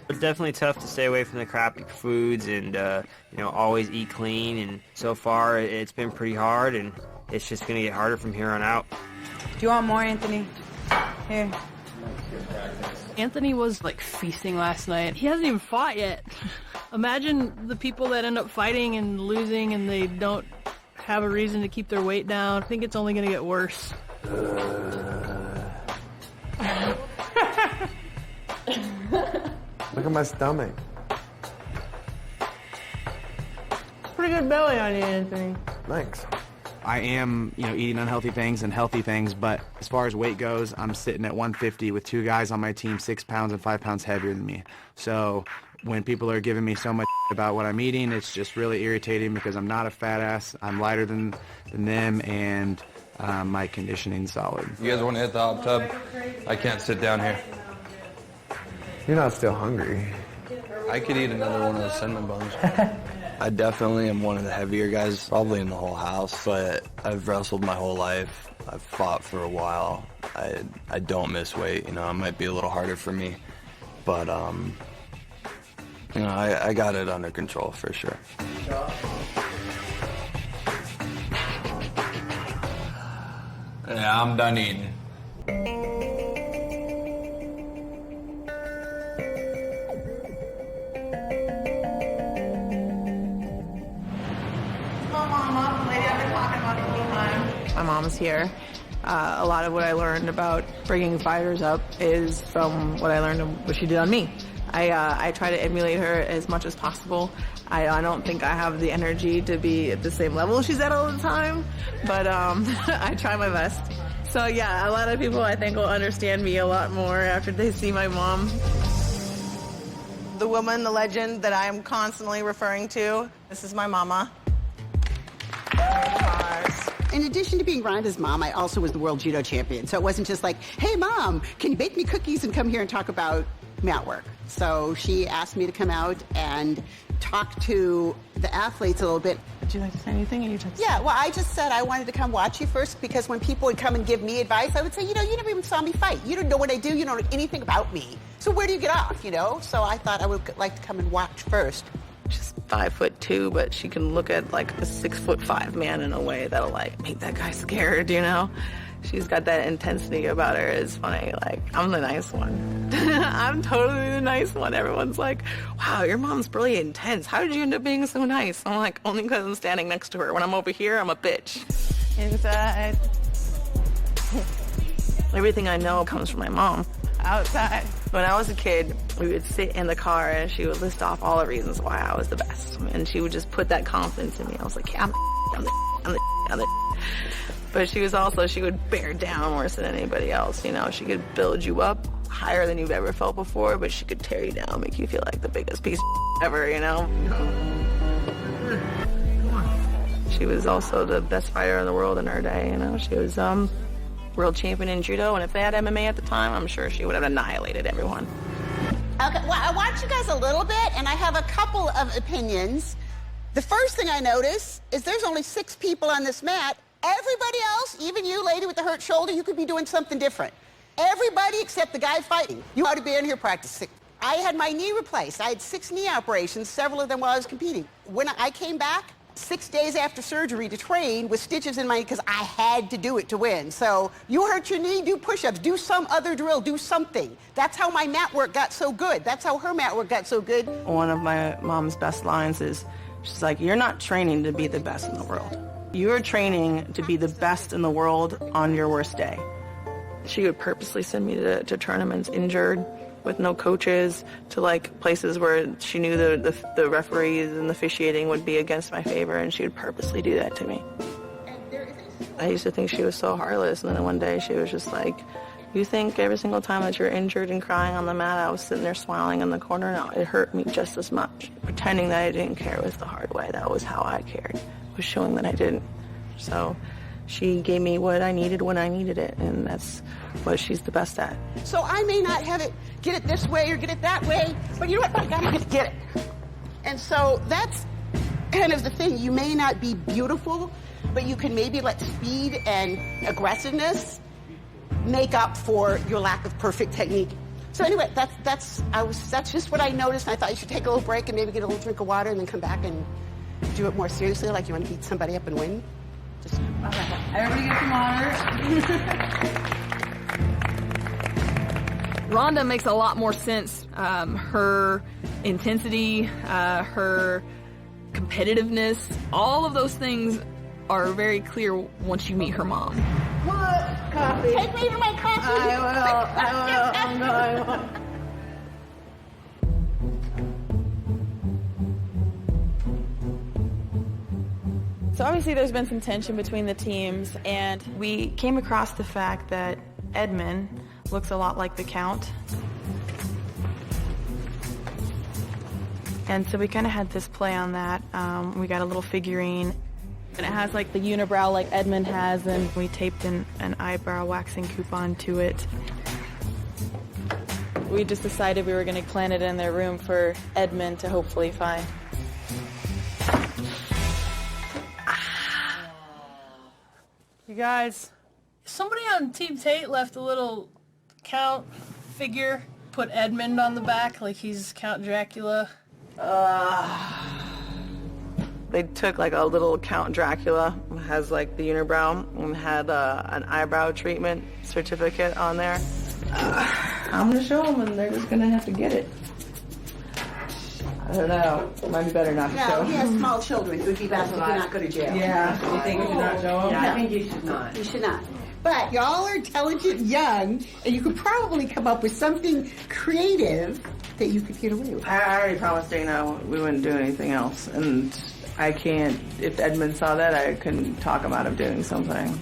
It's definitely tough to stay away from the crappy foods and, always eat clean. And so far, it's been pretty hard, and it's just going to get harder from here on out. Do you want more, Anthony? Here. Anthony was feasting last night. He hasn't even fought yet. Imagine the people that end up fighting and losing and they don't have a reason to keep their weight down. I think it's only going to get worse. Look at my stomach. Pretty good belly on you, Anthony. Thanks. I am, eating unhealthy things and healthy things, but as far as weight goes, I'm sitting at 150 with 2 guys on my team 6 pounds and 5 pounds heavier than me. So when people are giving me so much about what I'm eating, it's just really irritating because I'm not a fat ass. I'm lighter than them, and my conditioning's solid. You guys want to hit the hot tub? I can't sit down here. You're not still hungry. I could eat another one of those cinnamon buns. I definitely am one of the heavier guys, probably in the whole house, but I've wrestled my whole life. I've fought for a while. I don't miss weight. It might be a little harder for me, but I got it under control for sure. Yeah, I'm done eating. My mom's here. A lot of what I learned about bringing fighters up is from what I learned of what she did on me. I try to emulate her as much as possible. I don't think I have the energy to be at the same level she's at all the time, but I try my best. So yeah, a lot of people I think will understand me a lot more after they see my mom. The woman, the legend that I'm constantly referring to, this is my mama. In addition to being Rhonda's mom, I also was the world judo champion. So it wasn't just like, hey, Mom, can you bake me cookies and come here and talk about mat work? So she asked me to come out and talk to the athletes a little bit. Would you like to say anything? Yeah, well, I just said I wanted to come watch you first because when people would come and give me advice, I would say, you never even saw me fight. You don't know what I do. You don't know anything about me. So where do you get off, So I thought I would like to come and watch first. She's 5'2", but she can look at like a 6'5" man in a way that'll like make that guy scared, She's got that intensity about her. It's funny, like, I'm the nice one. I'm totally the nice one. Everyone's like, wow, your mom's really intense. How did you end up being so nice? I'm like, only because I'm standing next to her. When I'm over here, I'm a bitch. Inside. Everything I know comes from my mom. Outside. When I was a kid, we would sit in the car and she would list off all the reasons why I was the best. And she would just put that confidence in me. I was like, yeah, I'm the But she would bear down worse than anybody else, She could build you up higher than you've ever felt before, but she could tear you down, make you feel like the biggest piece of ever, She was also the best fighter in the world in her day, She was, world champion in judo, and if they had MMA at the time, I'm sure she would have annihilated everyone. Okay, well, I watched you guys a little bit, and I have a couple of opinions. The first thing I notice is there's only 6 people on this mat. Everybody else, even you, lady with the hurt shoulder, you could be doing something different. Everybody except the guy fighting. You ought to be in here practicing. I had my knee replaced. I had 6 knee operations, several of them while I was competing. When I came back, 6 days after surgery to train with stitches in my knee because I had to do it to win. So you hurt your knee, do push-ups, do some other drill, do something. That's how my mat work got so good. That's how her mat work got so good. One of my mom's best lines is, she's like, you're not training to be the best in the world. You're training to be the best in the world on your worst day. She would purposely send me to tournaments injured, with no coaches, to like places where she knew the referees and the officiating would be against my favor, and she would purposely do that to me. I used to think she was so heartless, and then one day she was just like, you think every single time that you're injured and crying on the mat, I was sitting there smiling in the corner? No, it hurt me just as much. Pretending that I didn't care was the hard way. That was how I cared, was showing that I didn't. So she gave me what I needed when I needed it, and that's what she's the best at. So I may not get it this way or get it that way, but you know what? I gotta get it. And so that's kind of the thing. You may not be beautiful, but you can maybe let speed and aggressiveness make up for your lack of perfect technique. So anyway, that's just what I noticed, and I thought you should take a little break and maybe get a little drink of water and then come back and do it more seriously, like you want to beat somebody up and win. Just everybody get some water. Rhonda makes a lot more sense. Her intensity, her competitiveness, all of those things are very clear once you meet her mom. What? Coffee. Take me to my coffee. I will. I will. So obviously there's been some tension between the teams, and we came across the fact that Edmund looks a lot like the Count. And so we kind of had this play on that. We got a little figurine, and it has like the unibrow like Edmund has, and we taped an eyebrow waxing coupon to it. We just decided we were going to plant it in their room for Edmund to hopefully find. You guys, somebody on Team Tate left a little Count figure, put Edmund on the back like he's Count Dracula. They took like a little Count Dracula, has like the unibrow, and had an eyebrow treatment certificate on there. I'm gonna show them, and they're just gonna have to get it. I don't know. It might be better not to show. No, he has small children. It would be best if you not go to jail. Yeah. You think we should not show them? No. I think you should not. You should not. But y'all are intelligent, young, and you could probably come up with something creative that you could get away with. I already promised Dana we wouldn't do anything else, and I can't. If Edmund saw that, I couldn't talk him out of doing something.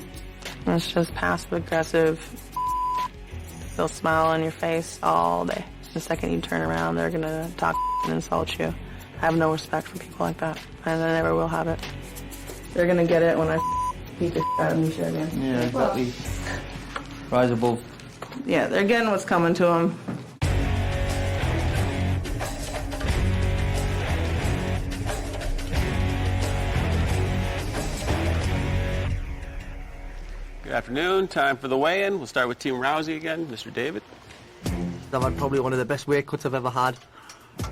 It's just passive aggressive. They'll smile on your face all day. The second you turn around, they're gonna talk and insult you. I have no respect for people like that, and I never will have it. They're gonna get it when I beat the out of Misha again. Yeah, exactly. Rise above. Yeah, they're getting what's coming to them. Good afternoon. Time for the weigh-in. We'll start with Team Rousey again. Mr. David. I've had probably one of the best weight cuts I've ever had.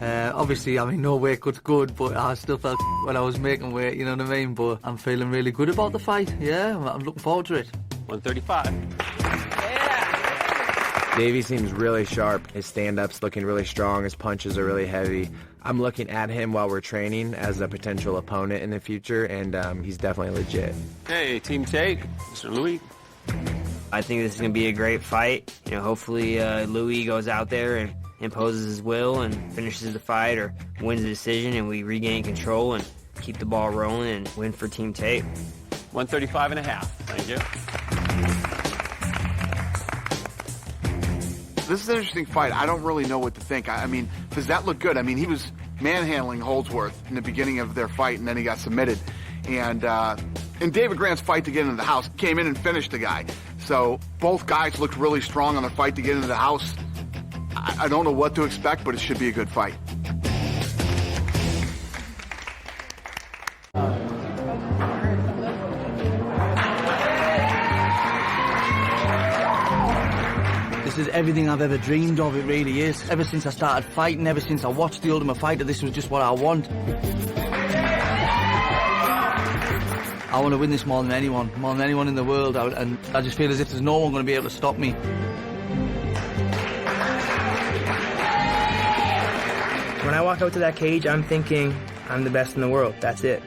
Obviously, I mean, no weight cut's good, but I still felt when I was making weight, you know what I mean? But I'm feeling really good about the fight, yeah. I'm looking forward to it. 135. Davey seems really sharp. His stand-up's looking really strong. His punches are really heavy. I'm looking at him while we're training as a potential opponent in the future, and he's definitely legit. Hey, Team Take. Mr. Louis. I think this is going to be a great fight. You know, hopefully Louis goes out there and imposes his will and finishes the fight or wins the decision, and we regain control and keep the ball rolling and win for Team Tate. 135 and a half. Thank you. This is an interesting fight. I don't really know what to think. I mean, does that look good? I mean, he was manhandling Holdsworth in the beginning of their fight, and then he got submitted. And in David Grant's fight to get into the house, came in and finished the guy. So both guys looked really strong on their fight to get into the house. I don't know what to expect, but it should be a good fight. This is everything I've ever dreamed of, it really is. Ever since I started fighting, ever since I watched The Ultimate Fighter, this was just what I want. I want to win this more than anyone in the world, and I just feel as if there's no one going to be able to stop me. When I walk out to that cage, I'm thinking I'm the best in the world. That's it.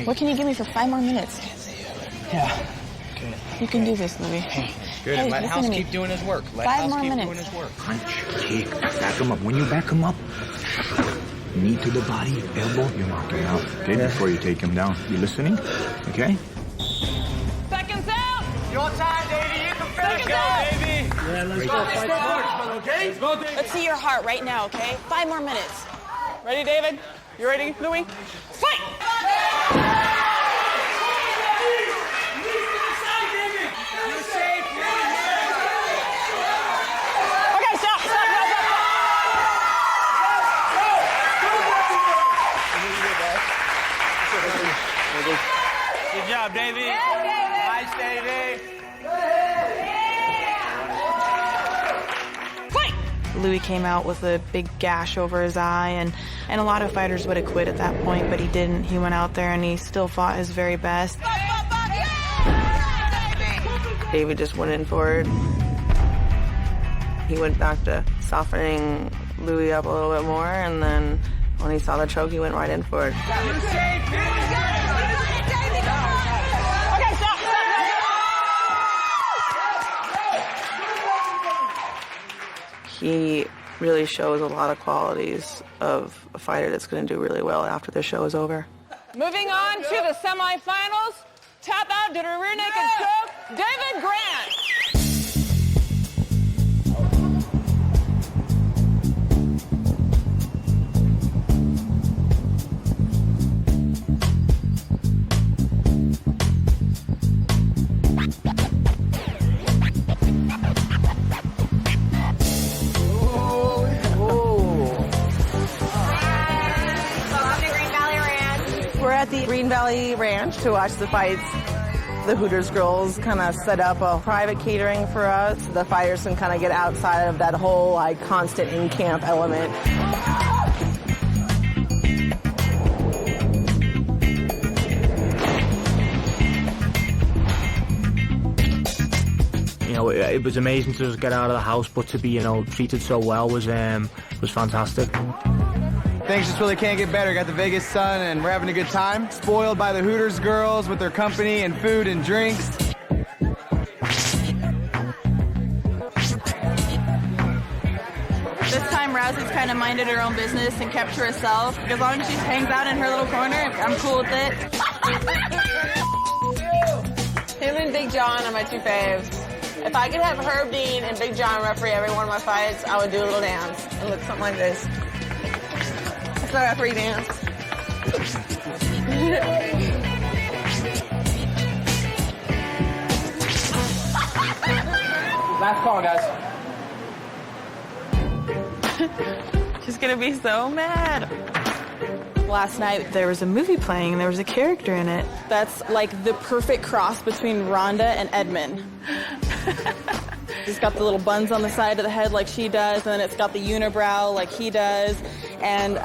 What can you give me for 5 more minutes? Yeah. Okay. You can do this, Louis. Good, Hey, and let listen House to me. keep doing his work. Let 5 House more keep minutes. doing his work. Punch, kick, back him up. When you back him up, Knee to the body, elbow, you knock him out, okay, before you take him down. You listening? Okay? Seconds out! Your time, Davey. You can finish. Seconds out! Davey. Yeah, let's go. Okay? Let's go, Davey. Let's see your heart right now, okay? 5 more minutes. Ready, David? You ready, Louie? Fight! Okay, stop. Good job, Davey. Nice, Davey. Louis came out with a big gash over his eye, and a lot of fighters would have quit at that point, but he didn't. He went out there and he still fought his very best. David just went in for it. He went back to softening Louis up a little bit more, and then when he saw the choke, he went right in for it. He really shows a lot of qualities of a fighter that's going to do really well after the show is over. Moving on to the semifinals. Tap out, did a rear naked choke. David Grant. We're at the Green Valley Ranch to watch the fights. The Hooters girls kind of set up a private catering for us. The fighters can kind of get outside of that whole constant in-camp element. You know, it was amazing to just get out of the house, but to be, treated so well was fantastic. Things just really can't get better. Got the Vegas sun and we're having a good time. Spoiled by the Hooters girls with their company and food and drinks. This time, Rousey's kind of minded her own business and kept to herself. As long as she hangs out in her little corner, I'm cool with it. Him and Big John are my 2 faves. If I could have Herb Dean and Big John referee every one of my fights, I would do a little dance. It looks something like this. That's my referee dance. Last call, guys. She's gonna be so mad. Last night there was a movie playing and there was a character in it. That's like the perfect cross between Rhonda and Edmund. He's got the little buns on the side of the head like she does, and then it's got the unibrow like he does. And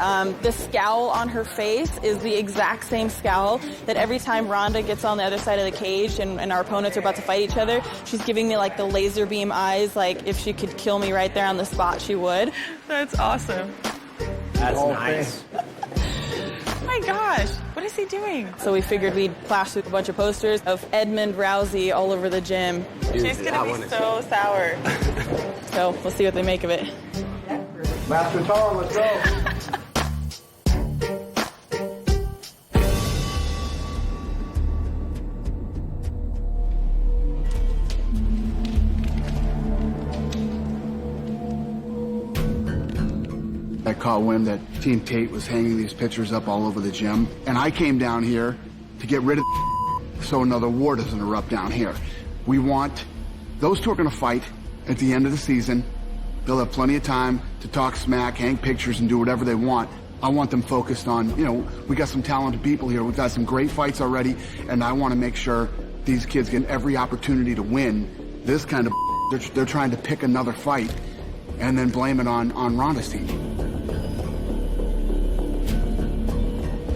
the scowl on her face is the exact same scowl that every time Rhonda gets on the other side of the cage and our opponents are about to fight each other, she's giving me the laser beam eyes, like if she could kill me right there on the spot, she would. That's awesome. That's nice. Oh my gosh, what is he doing? So we figured we'd plaster a bunch of posters of Edmund Rousey all over the gym. She's gonna be so sour. So we'll see what they make of it. Master Tom, let's go. I caught wind that Team Tate was hanging these pictures up all over the gym, and I came down here to get rid of so another war doesn't erupt down here. We want those 2 are going to fight at the end of the season. They'll have plenty of time to talk smack, hang pictures, and do whatever they want. I want them focused on, we got some talented people here. We've got some great fights already, and I want to make sure these kids get every opportunity to win. This kind of they're trying to pick another fight and then blame it on Ronda's team.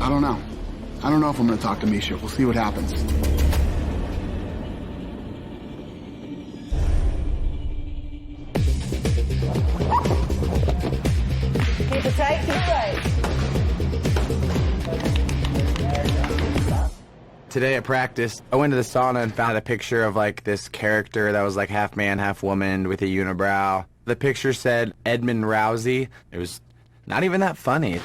I don't know. I don't know if I'm going to talk to Misha. We'll see what happens. Keep it tight, keep it tight. Today at practice, I went to the sauna and found a picture of this character that was half man, half woman with a unibrow. The picture said Edmund Rousey. It was not even that funny.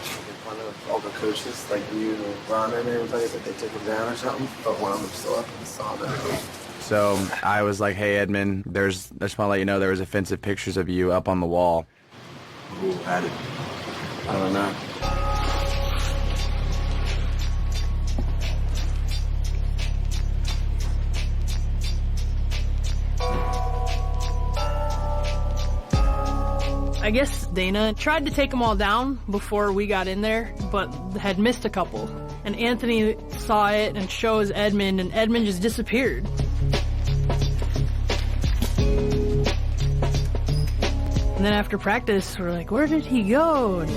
coaches, like you, Rhonda, and everybody, but they took him down or something. But one of them still up and saw that. So I was like, hey, Edmund, I just want to let you know there was offensive pictures of you up on the wall. Who had it? I don't know. I guess Dana tried to take them all down before we got in there, but had missed a couple. And Anthony saw it and shows Edmund, and Edmund just disappeared. And then after practice, we're like, where did he go? And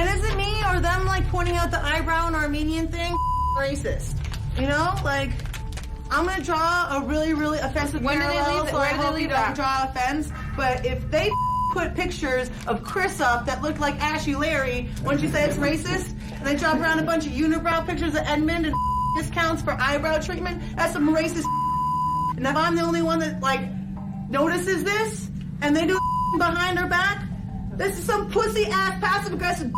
is it me or them like pointing out the eyebrow and Armenian thing? Racist. You know, like, I'm gonna draw a really, really offensive parallel, so I hope you don't draw offense. But if they put pictures of Chris up that look like Ashy Larry, wouldn't you say it's racist? And they drop around a bunch of unibrow pictures of Edmund and discounts for eyebrow treatment, that's some racist. And if I'm the only one that, like, notices this, and they do behind our back, this is some pussy-ass passive-aggressive.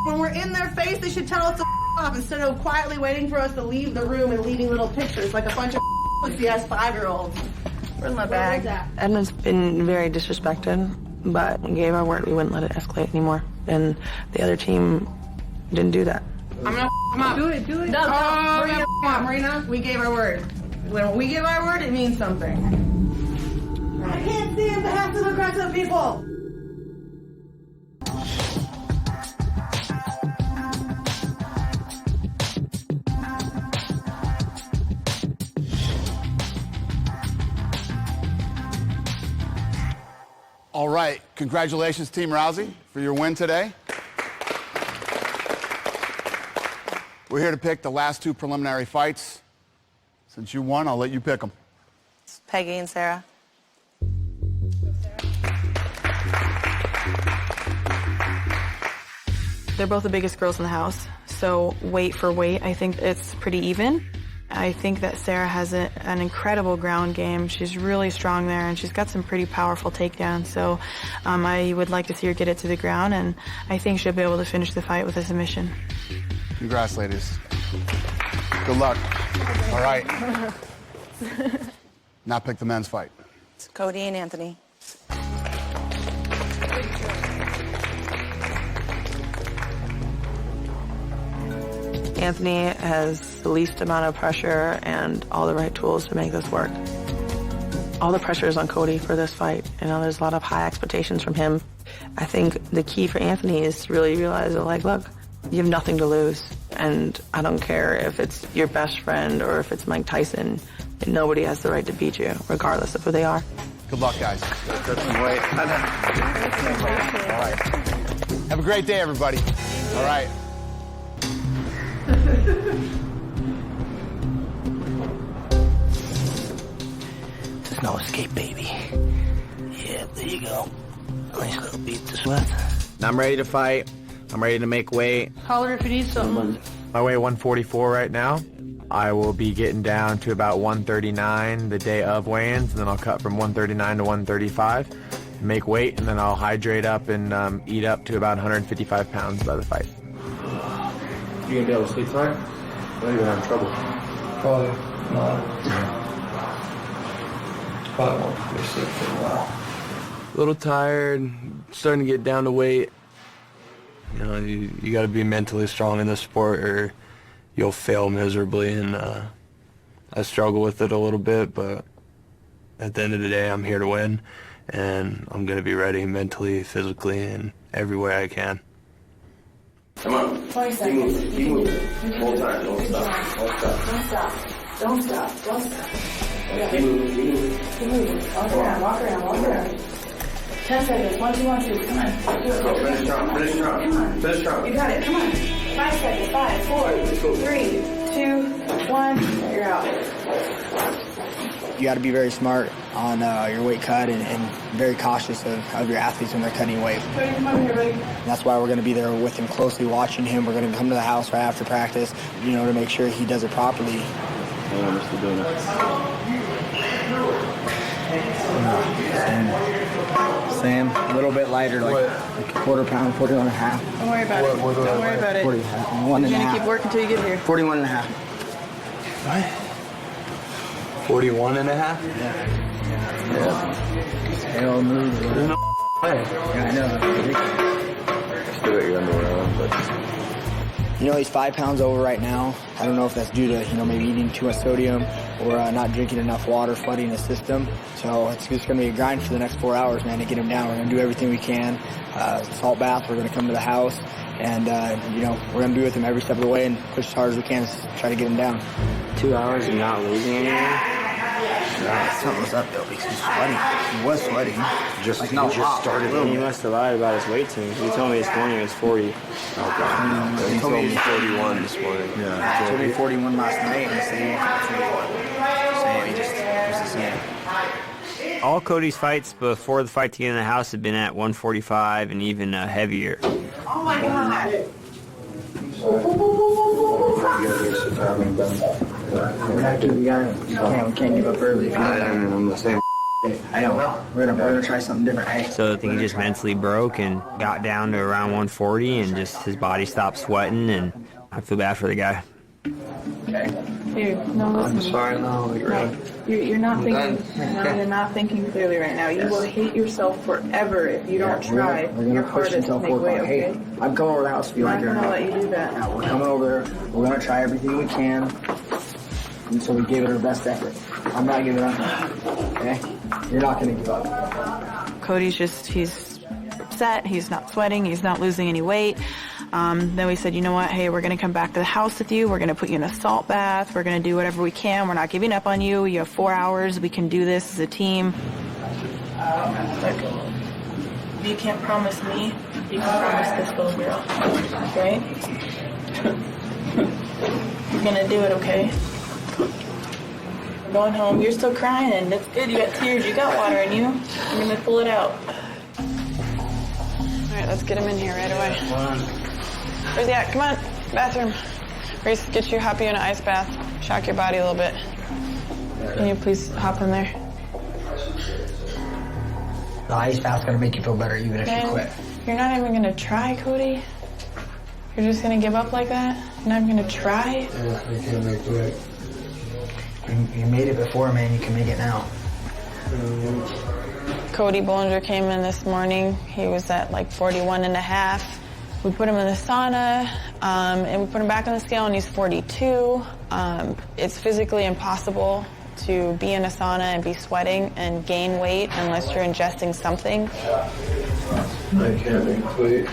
When we're in their face, they should tell us to off instead of quietly waiting for us to leave the room and leaving little pictures like a bunch of pussy-ass 5-year-olds. Where's my bag? Edmund's been very disrespected, but we gave our word we wouldn't let it escalate anymore. And the other team didn't do that. I'm gonna him up. Do it. No, Marina, Marina, we gave our word. When we give our word, it means something. I can't stand the passive-aggressive people. All right, congratulations, Team Rousey, for your win today. We're here to pick the last 2 preliminary fights. Since you won, I'll let you pick them. Peggy and Sarah. They're both the biggest girls in the house, so weight for weight, I think it's pretty even. I think that Sarah has an incredible ground game. She's really strong there, and she's got some pretty powerful takedowns. So I would like to see her get it to the ground, and I think she'll be able to finish the fight with a submission. Congrats, ladies. Good luck. All right. Now pick the men's fight. It's Cody and Anthony. Anthony has the least amount of pressure and all the right tools to make this work. All the pressure is on Cody for this fight. You know, there's a lot of high expectations from him. I think the key for Anthony is to really realize that, like, look, you have nothing to lose. And I don't care if it's your best friend or if it's Mike Tyson. Nobody has the right to beat you, regardless of who they are. Good luck, guys. Cut some weight. All right. Have a great day, everybody. All right. There's no escape, baby. Yeah, there you go. Nice little beat to sweat. I'm ready to fight. I'm ready to make weight. Holler if you need something. I weigh 144 right now. I will be getting down to about 139 the day of weigh-ins, and then I'll cut from 139 to 135, make weight, and then I'll hydrate up and eat up to about 155 pounds by the fight. You gonna be able to sleep tonight? I know you're having trouble. Probably not. Probably won't be sleep for a while. A little tired, starting to get down to weight. You know, you got to be mentally strong in this sport or you'll fail miserably, and I struggle with it a little bit, but at the end of the day, I'm here to win, and I'm going to be ready mentally, physically, and every way I can. Come on. 20 seconds. Keep moving. Whole time. Don't stop. Don't stop. Don't stop. Don't stop. Don't stop. Keep moving. Keep moving. Keep moving. Walk around. Walk around. Walk around. 10 seconds. 1, 2, 1, 2. Come on. Do it. Go. Finish strong. Finish strong. Come on. Finish strong. You got it. Come on. 5 seconds. 5, 4, 3, 2, 1. You're out. You got to be very smart on your weight cut and very cautious of your athletes when they're cutting weight. Come on here, buddy. And that's why we're going to be there with him closely, watching him. We're going to come to the house right after practice, you know, to make sure he does it properly. Yeah, we're still doing it. Same. A little bit lighter, like a quarter pound, 41 and a half. Don't worry about it. Don't worry about it. 41 You're and a gonna half. keep working until you get here. 41 and a half. What? 41 and a half? Yeah. Hell no. There's no way. Yeah, I know. That's ridiculous. Still got your underwear on, but... You know, he's 5 pounds over right now. I don't know if that's due to, you know, maybe eating too much sodium or not drinking enough water, flooding his system. So it's just going to be a grind for the next 4 hours, man, to get him down. We're going to do everything we can. Salt bath, we're going to come to the house. And, you know, we're going to be with him every step of the way and push as hard as we can to try to get him down. 2 hours and not losing anything? Something was up, though, because he was sweating. He was sweating. Just started. He must have lied about his weight to me. He told me this morning it was 40. Okay. He told me 41 this morning. Yeah. He told me 41 last night, and I said he went 41. So he just the same. All Cody's fights before the fight to get in the house have been at 145 and even heavier. Oh my God. We're not doing we can't give up early. I'm the same. I know. We're gonna try something different. Hey. So I think he just mentally broke and got down to around 140 and just his body stopped sweating, and I feel bad for the guy. Here, no, listen. I'm sorry, no, you're right. You're not thinking. No, you're not thinking clearly right now. You will hate yourself forever if you don't try your hardest to make weight. Okay? Hey, I'm coming over to the house if you like it or I'm not not. gonna let you do that. No, we're coming over. We're gonna try everything we can. And so we gave it our best effort. I'm not giving up. Okay? You're not gonna give up. Cody's he's upset. He's not sweating. He's not losing any weight. Then we said, you know what? Hey, we're going to come back to the house with you. We're going to put you in a salt bath. We're going to do whatever we can. We're not giving up on you. You have 4 hours. We can do this as a team. You can't promise me. You can promise this little girl. Okay? You're going to do it, okay? We're going home. You're still crying. That's good. You got tears. You got water in you. I'm going to pull it out. All right, let's get him in here right away. Where's he at? Come on, bathroom. Reese, get you happy in an ice bath. Shock your body a little bit. Can you please hop in there? The ice bath's gonna make you feel better even if you quit. You're not even gonna try, Cody? You're just gonna give up like that? You're not even gonna try? Yeah, I can't make it. You made it before, man. You can make it now. Cody Bollinger came in this morning. He was at like 41 and a half. We put him in the sauna, and we put him back on the scale, and he's 42. It's physically impossible to be in a sauna and be sweating and gain weight unless you're ingesting something. I can't make weight.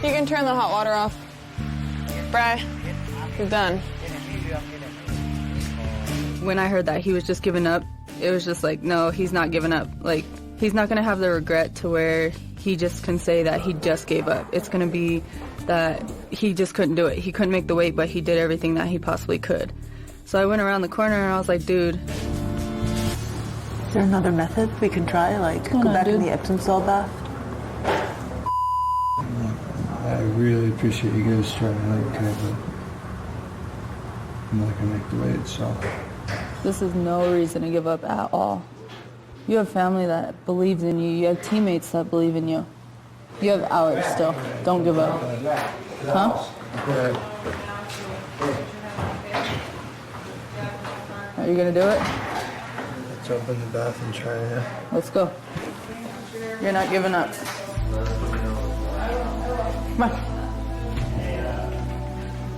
You can turn the hot water off. Bri, you're done. When I heard that he was just giving up, it was just like, no, he's not giving up. Like, he's not going to have the regret to where he just can say that he just gave up. It's going to be that he just couldn't do it. He couldn't make the weight, but he did everything that he possibly could. So I went around the corner and I was like, dude. Is there another method we can try? Like, go back in the Epsom salt bath? I really appreciate you guys trying, like, but I'm not gonna make the weight, so. This is no reason to give up at all. You have family that believes in you. You have teammates that believe in you. You have hours still. Don't give up. Huh? Are you gonna do it? Jump in the bath and try it. Let's go. You're not giving up. Come on.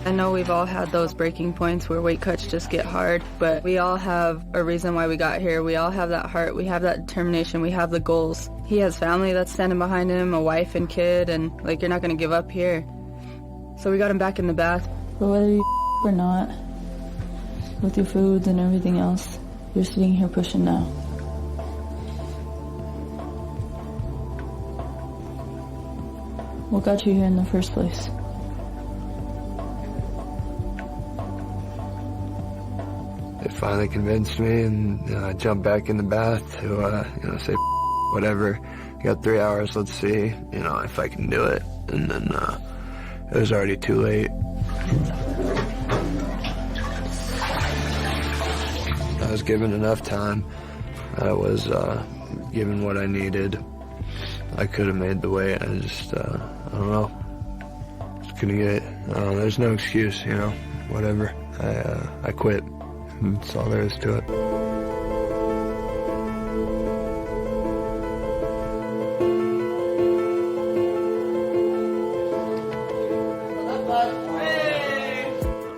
I know we've all had those breaking points where weight cuts just get hard, but we all have a reason why we got here. We all have that heart. We have that determination. We have the goals. He has family that's standing behind him, a wife and kid, and like, you're not going to give up here. So we got him back in the bath. But whether you or not, with your foods and everything else, you're sitting here pushing now. What got you here in the first place? finally convinced me, and I jumped back in the bath to, say whatever. Got 3 hours, let's see, if I can do it. And then it was already too late. I was given enough time. I was given what I needed. I could have made the weight. I just, I don't know. Just couldn't get it. There's no excuse, whatever. I quit. That's all there is to it.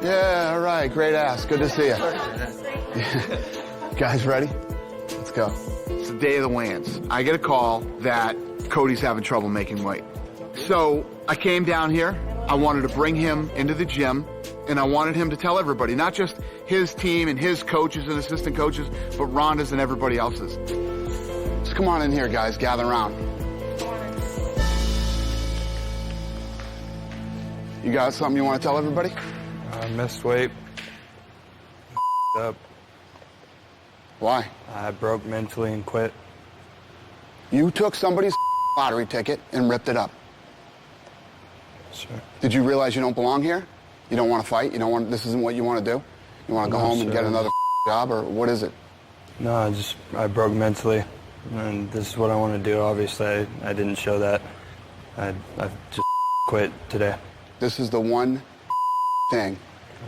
Yeah, all right, great ass. Good to see you. Guys ready? Let's go. It's the day of the weigh-ins. I get a call that Cody's having trouble making weight. So I came down here. I wanted to bring him into the gym, and I wanted him to tell everybody, not just his team and his coaches and assistant coaches, but Rhonda's and everybody else's. Just come on in here, guys. Gather around. You got something you want to tell everybody? I missed weight. Up. Why? I broke mentally and quit. You took somebody's lottery ticket and ripped it up. Sure. Did you realize you don't belong here? You don't want to fight? This isn't what you want to do? You want to go home and get another job, or what is it? No, I broke mentally, and this is what I want to do. Obviously, I didn't show that. I've just quit today. This is the one thing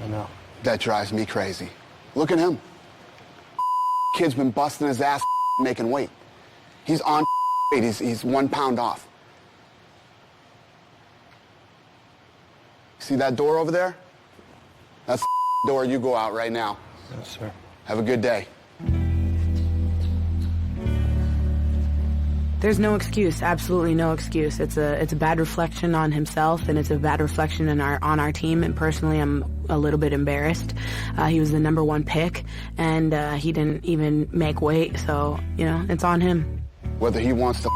I know that drives me crazy. Look at him. Kid's been busting his ass making weight. He's on weight. He's 1 pound off. See that door over there? That's the door. You go out right now. Yes, sir. Have a good day. There's no excuse, absolutely no excuse. It's a bad reflection on himself, and it's a bad reflection on our team. And personally, I'm a little bit embarrassed. He was the #1 pick, and he didn't even make weight. So it's on him. Whether he wants to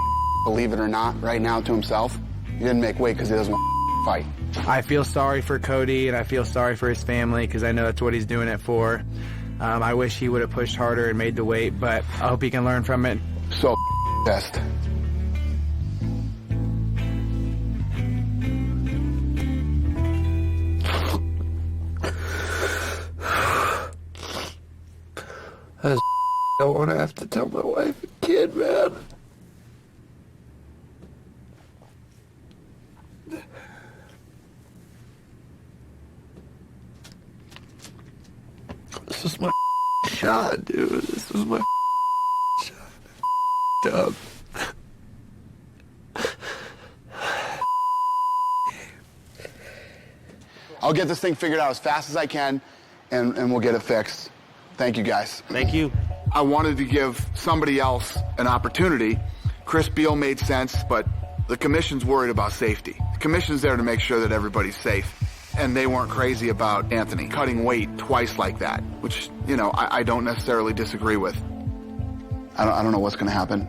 believe it or not, right now to himself, he didn't make weight because he doesn't want to fight. I feel sorry for Cody, and I feel sorry for his family because I know that's what he's doing it for. I wish he would have pushed harder and made the weight, but I hope he can learn from it. So best. I don't want to have to tell my wife and kid, man. This was my shot, dude. This was my shot. Up. I'll get this thing figured out as fast as I can, and we'll get it fixed. Thank you, guys. Thank you. I wanted to give somebody else an opportunity. Chris Beal made sense, but the commission's worried about safety. The commission's there to make sure that everybody's safe. And they weren't crazy about Anthony cutting weight twice like that, which, I don't necessarily disagree with. I don't know what's going to happen,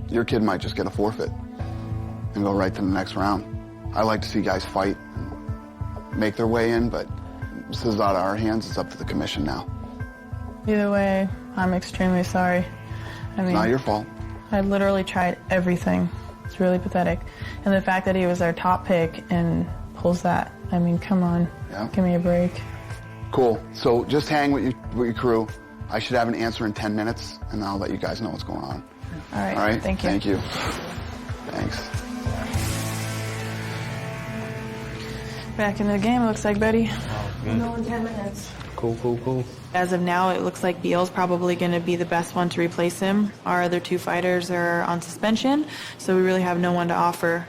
Your kid might just get a forfeit and go right to the next round. I like to see guys fight and make their way in, but this is out of our hands. It's up to the commission now. Either way, I'm extremely sorry. It's not your fault. I literally tried everything. It's really pathetic. And the fact that he was our top pick and pulls that, come on. Yeah. Give me a break. Cool. So just hang with your crew. I should have an answer in 10 minutes, and I'll let you guys know what's going on. All right. All right? Thank you. Thank you. Thanks. Back in the game, it looks like, Betty. No, in 10 minutes. Cool. As of now, it looks like Beal's probably going to be the best one to replace him. Our other 2 fighters are on suspension, so we really have no one to offer.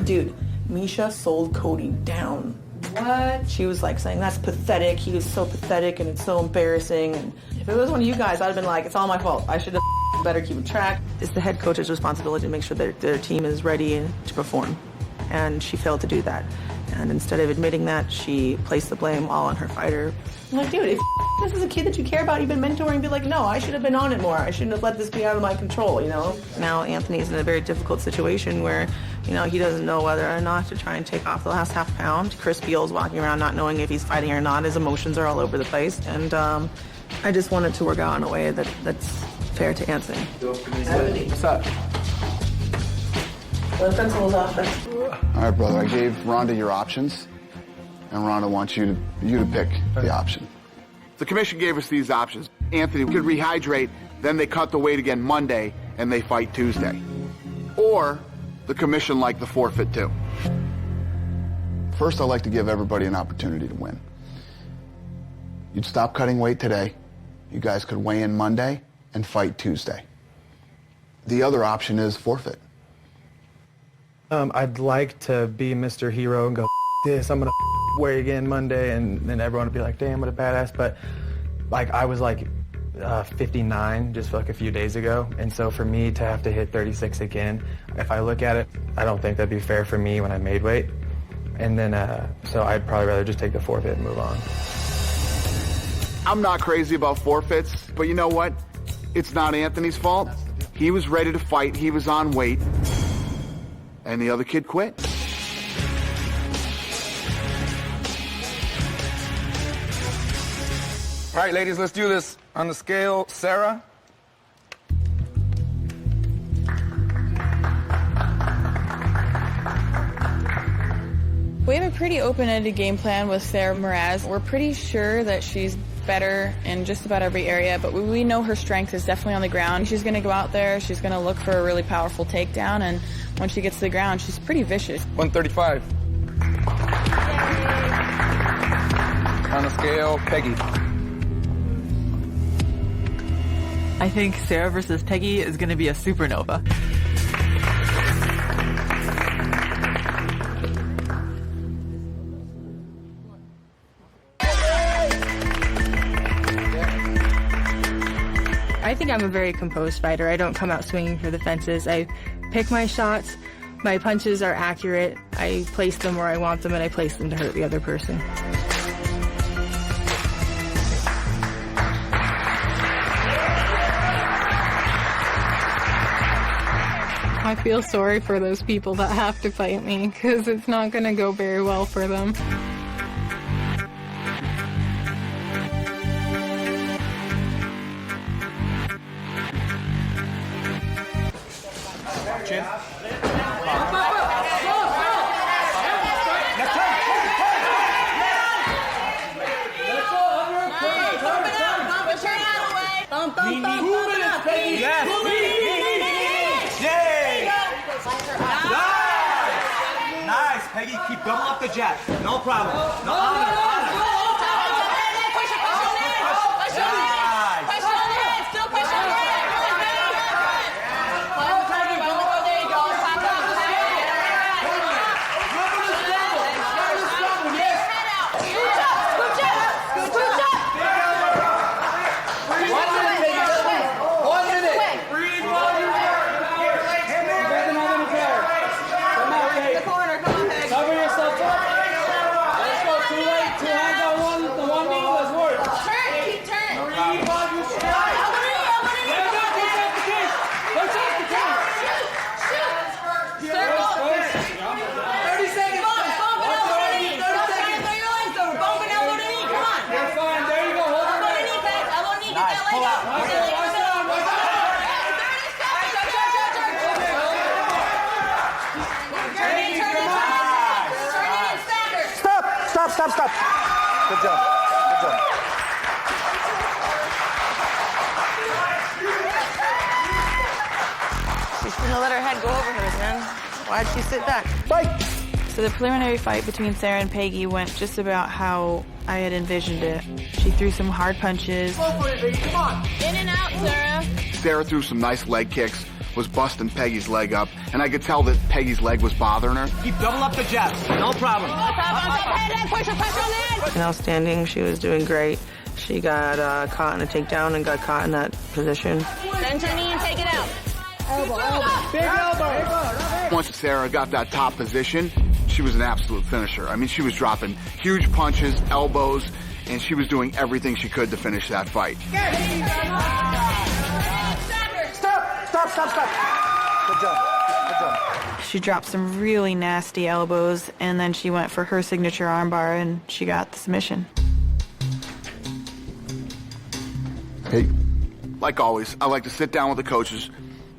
Dude, Misha sold Cody down. What? She was saying, that's pathetic. He was so pathetic and it's so embarrassing. And if it was one of you guys, I'd have been like, it's all my fault. I should have better keep track. It's the head coach's responsibility to make sure that their team is ready to perform. and she failed to do that. And instead of admitting that, she placed the blame all on her fighter. I'm like, dude, if this is a kid that you care about, you've been mentoring, be like, no, I should have been on it more. I shouldn't have let this be out of my control, you know? Now Anthony's in a very difficult situation where, you know, he doesn't know whether or not to try and take off the last half pound. Chris Beal's walking around not knowing if he's fighting or not. His emotions are all over the place. And I just want it to work out in a way that's fair to Anthony. What's up? The principal's office. All right, brother, I gave Rhonda your options, and Rhonda wants you to pick the option. The commission gave us these options. Anthony could rehydrate, then they cut the weight again Monday, and they fight Tuesday. Or the commission liked the forfeit too. First, I'd like to give everybody an opportunity to win. You'd stop cutting weight today. You guys could weigh in Monday and fight Tuesday. The other option is forfeit. I'd like to be Mr. Hero and go, this, I'm going to weigh again Monday, and then everyone would be like, damn, what a badass. But like I was like 59 just like a few days ago, and so for me to have to hit 36 again, if I look at it, I don't think that'd be fair for me when I made weight. And then, so I'd probably rather just take the forfeit and move on. I'm not crazy about forfeits, but you know what? It's not Anthony's fault. He was ready to fight, he was on weight, and the other kid quit. All right, ladies, let's do this. On the scale, Sarah. We have a pretty open-ended game plan with Sarah Mraz. We're pretty sure that she's better in just about every area, but we know her strength is definitely on the ground. She's going to go out there, she's going to look for a really powerful takedown, and when she gets to the ground, she's pretty vicious. 135. On the scale, Peggy. I think Sarah versus Peggy is going to be a supernova. I think I'm a very composed fighter. I don't come out swinging for the fences. I pick my shots. My punches are accurate. I place them where I want them, and I place them to hurt the other person. I feel sorry for those people that have to fight me, because it's not going to go very well for them. Nice, Peggy. Keep double up the jab. No problem. No, on it. Stop. Good job. She shouldn't have let her head go over hers, man. Why'd she sit back? Fight! So the preliminary fight between Sarah and Peggy went just about how I had envisioned it. She threw some hard punches. Go for it, baby. Come on. In and out, Sarah. Sarah threw some nice leg kicks, was busting Peggy's leg up, and I could tell that Peggy's leg was bothering her. Keep double up the jab. No problem. Push her on in. Outstanding. She was doing great. She got caught in a takedown and got caught in that position. Bend her knee and take it out. Elbow. Big elbow. once Sarah got that top position, she was an absolute finisher. I mean, she was dropping huge punches, elbows, and she was doing everything she could to finish that fight. Stop. Good job. She dropped some really nasty elbows, and then she went for her signature armbar, and she got the submission. Hey. Like always, I like to sit down with the coaches,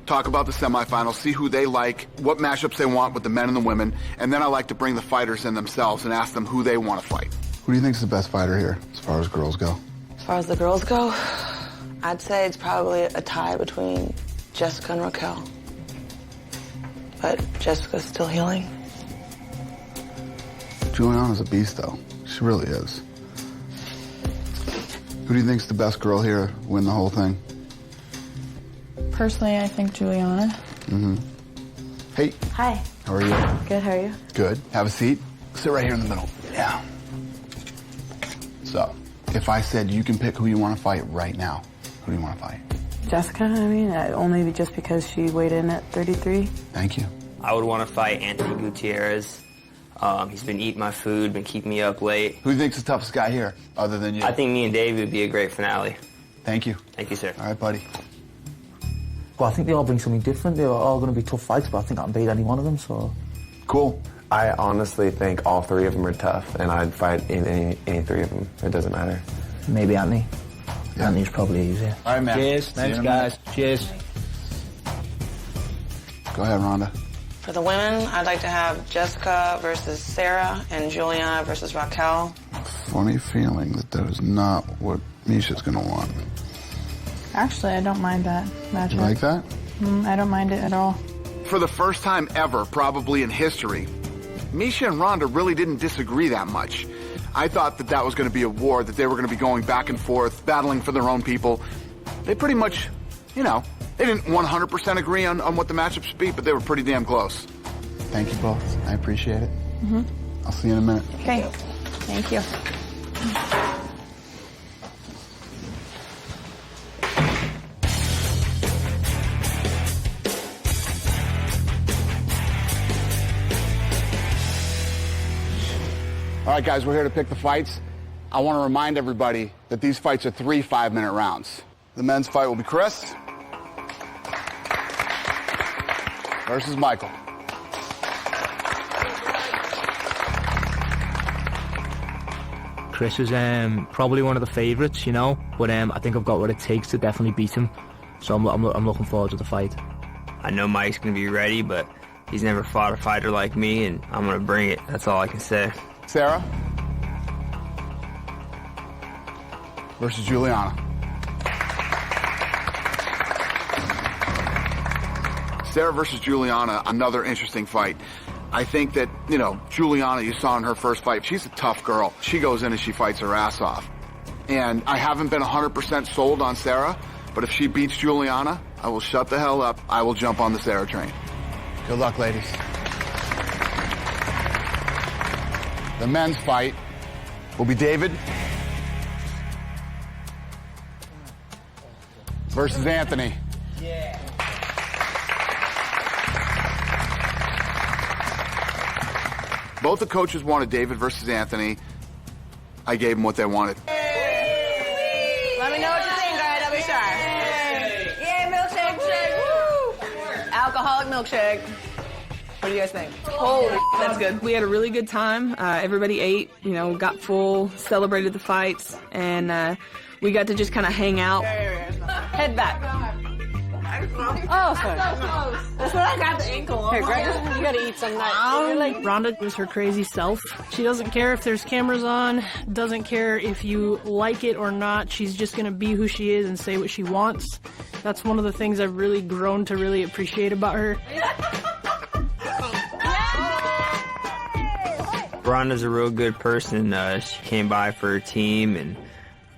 talk about the semifinals, see who they like, what matchups they want with the men and the women, and then I like to bring the fighters in themselves and ask them who they want to fight. Who do you think is the best fighter here, as far as girls go? As far as the girls go, I'd say it's probably a tie between Jessica and Raquel. But Jessica's still healing. Juliana's a beast, though. She really is. Who do you think's the best girl here, win the whole thing? Personally, I think Juliana. Mm-hmm. Hey. Hi. How are you? Good, how are you? Good. Have a seat. Sit right here in the middle. Yeah. So, if I said you can pick who you want to fight right now, who do you want to fight? Jessica, I mean, only just because she weighed in at 33. Thank you. I would want to fight Anthony Gutierrez. He's been eating my food, been keeping me up late. Who do you think's the toughest guy here, other than you? I think me and Dave would be a great finale. Thank you. Thank you, sir. All right, buddy. Well, I think they all bring something different. They're all going to be tough fights, but I think I can beat any one of them, so... Cool. I honestly think all three of them are tough, and I'd fight any three of them. It doesn't matter. Maybe Anthony. Yeah. Anthony's probably easier. All right, man. Cheers. Thanks, guys. Cheers. Go ahead, Rhonda. For the women, I'd like to have Jessica versus Sarah and Juliana versus Raquel. Funny feeling that is not what Misha's going to want. Actually, I don't mind that matchup. You like that? I don't mind it at all. For the first time ever, probably in history, Misha and Rhonda really didn't disagree that much. I thought that was going to be a war, that they were going to be going back and forth, battling for their own people. They pretty much, they didn't 100% agree on what the matchup should be, but they were pretty damn close. Thank you both. I appreciate it. I'll see you in a minute. Okay. Thank you. All right, guys, we're here to pick the fights. I want to remind everybody that these fights are 3 5-minute rounds. The men's fight will be Chris versus Michael. Chris is probably one of the favourites, but I think I've got what it takes to definitely beat him. So I'm looking forward to the fight. I know Mike's going to be ready, but he's never fought a fighter like me, and I'm going to bring it. That's all I can say. Sarah versus Juliana. Sarah versus Juliana, another interesting fight. I think that, Juliana, you saw in her first fight, she's a tough girl. She goes in and she fights her ass off. And I haven't been 100% sold on Sarah, but if she beats Juliana, I will shut the hell up. I will jump on the Sarah train. Good luck, ladies. The men's fight will be David versus Anthony. Yeah. Both the coaches wanted David versus Anthony. I gave them what they wanted. Let me know what you think, all right? Don't be shy. Yeah, milkshake. Woo! Alcoholic milkshake. What do you guys think? Holy, that's good. We had a really good time. Everybody ate, got full, celebrated the fights, and we got to just kind of hang out. Head back. Oh, sorry. That's what I got the ankle on. Here, Greg, you gotta eat some night. Rhonda was her crazy self. She doesn't care if there's cameras on, doesn't care if you like it or not. She's just gonna be who she is and say what she wants. That's one of the things I've really grown to really appreciate about her. Rhonda's a real good person. She came by for her team,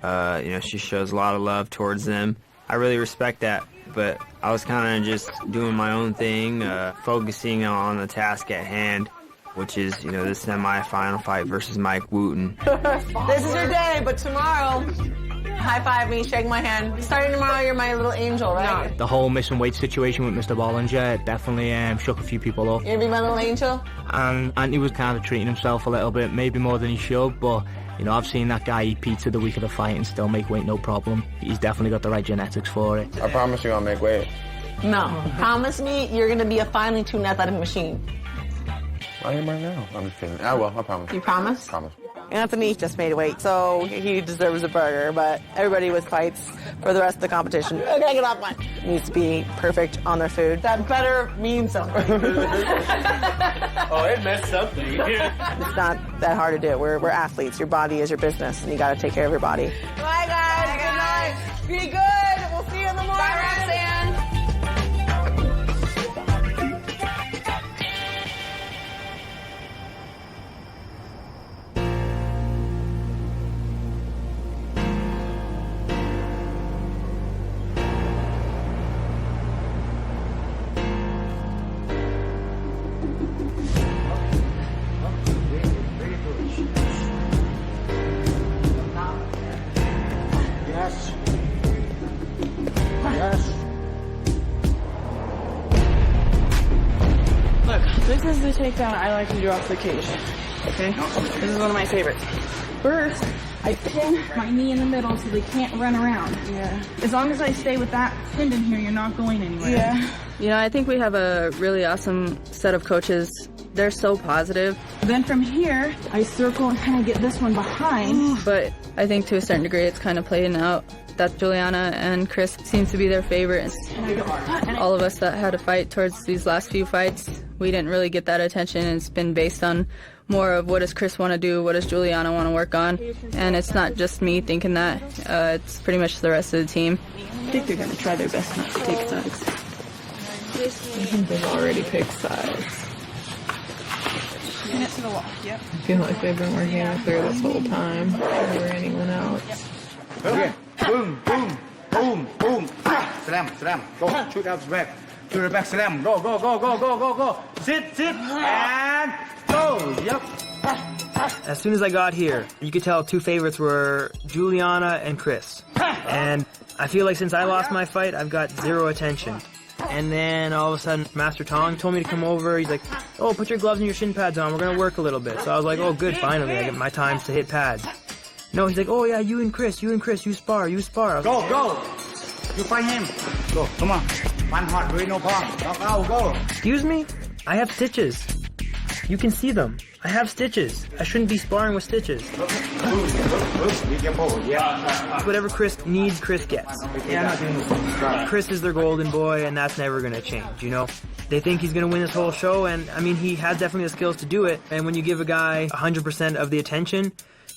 and she shows a lot of love towards them. I really respect that, but I was kind of just doing my own thing, focusing on the task at hand, which is, this semi-final fight versus Mike Wooten. This is your day, but tomorrow, High five me, shake my hand. Starting tomorrow, you're my little angel, right? The whole missing weight situation with Mr. Bollinger definitely shook a few people up. You're gonna be my little angel? And he was kind of treating himself a little bit, maybe more than he should, but you know, I've seen that guy eat pizza the week of the fight and still make weight no problem. He's definitely got the right genetics for it. I promise you I'll make weight. No. Promise me you're gonna be a finely tuned athletic machine. I am right now. I'm just kidding. I will, I promise. You promise? Promise. Anthony just made weight, so he deserves a burger, but everybody with fights for the rest of the competition, I gotta get off mine, needs to be perfect on their food. That better mean something. Oh, it meant something. It's not that hard to do. We're athletes. Your body is your business, and you gotta take care of your body. Bye, guys. Good night. Be good. We'll see you in the morning. Bye, Roxanne. Yes. Yes. Look, this is the takedown I like to do off the cage. Okay? This is one of my favorites. First, I pin my knee in the middle so they can't run around. Yeah. As long as I stay with that pinned in here, you're not going anywhere. Yeah. You know, I think we have a really awesome set of coaches. They're so positive. Then from here, I circle and kind of get this one behind. But I think to a certain degree it's kind of playing out that Juliana and Chris seems to be their favorites. All of us that had a fight towards these last few fights, we didn't really get that attention. It's been based on more of what does Chris want to do, what does Juliana want to work on. And it's not just me thinking that, it's pretty much the rest of the team. I think they're going to try their best not to take sides. I think they've already picked sides. Pin it to the wall. Yep. I feel like they've been working with her this whole time over anyone else. Okay. Boom, boom, boom, boom. Slam, slam. Go. Shoot out the back. To the back, slam. Go, go, go, go, go, go, go. Sit, and go. Yep. As soon as I got here, you could tell two favorites were Juliana and Chris. And I feel like since I lost my fight, I've got zero attention. And then all of a sudden, Master Tong told me to come over. He's like, oh, put your gloves and your shin pads on. We're going to work a little bit. So I was like, oh, good, finally. I get my times to hit pads. No, he's like, oh, yeah, you and Chris, you spar, you spar. Go, go. You fight him. Go, come on. One hot, really no problem. Go. Excuse me? I have stitches. You can see them. I have stitches. I shouldn't be sparring with stitches. Whatever Chris needs, Chris gets. Chris is their golden boy, and that's never going to change, you know? They think he's going to win this whole show, and, I mean, he has definitely the skills to do it. And when you give a guy 100% of the attention,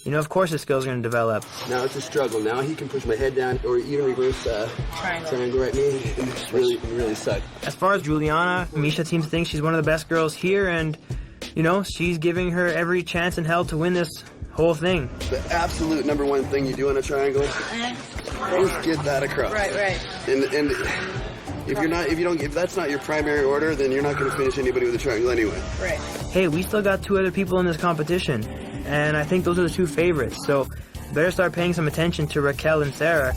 you know, of course his skills are going to develop. Now it's a struggle. Now he can push my head down or even reverse triangle right knee. It really sucked. As far as Juliana, Misha seems to think she's one of the best girls here, and, you know, she's giving her every chance in hell to win this whole thing. The absolute number one thing you do in a triangle is get that across. Right. And if that's not your primary order, then you're not going to finish anybody with a triangle anyway. Right. Hey, we still got two other people in this competition, and I think those are the two favorites, so better start paying some attention to Raquel and Sarah.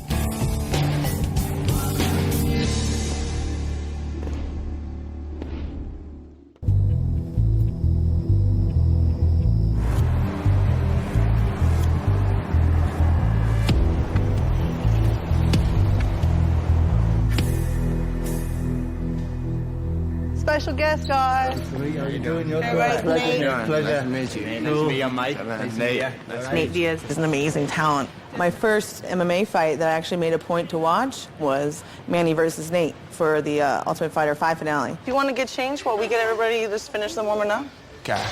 Special guest, guys. How are you doing? Everybody's Nate. Pleasure to meet you. Nice to meet you, Mike. Nice to meet you. Nate Diaz is an amazing talent. My first MMA fight that I actually made a point to watch was Manny versus Nate for the Ultimate Fighter 5 finale. Do you want to get changed while we get everybody just finish them warming up? Okay.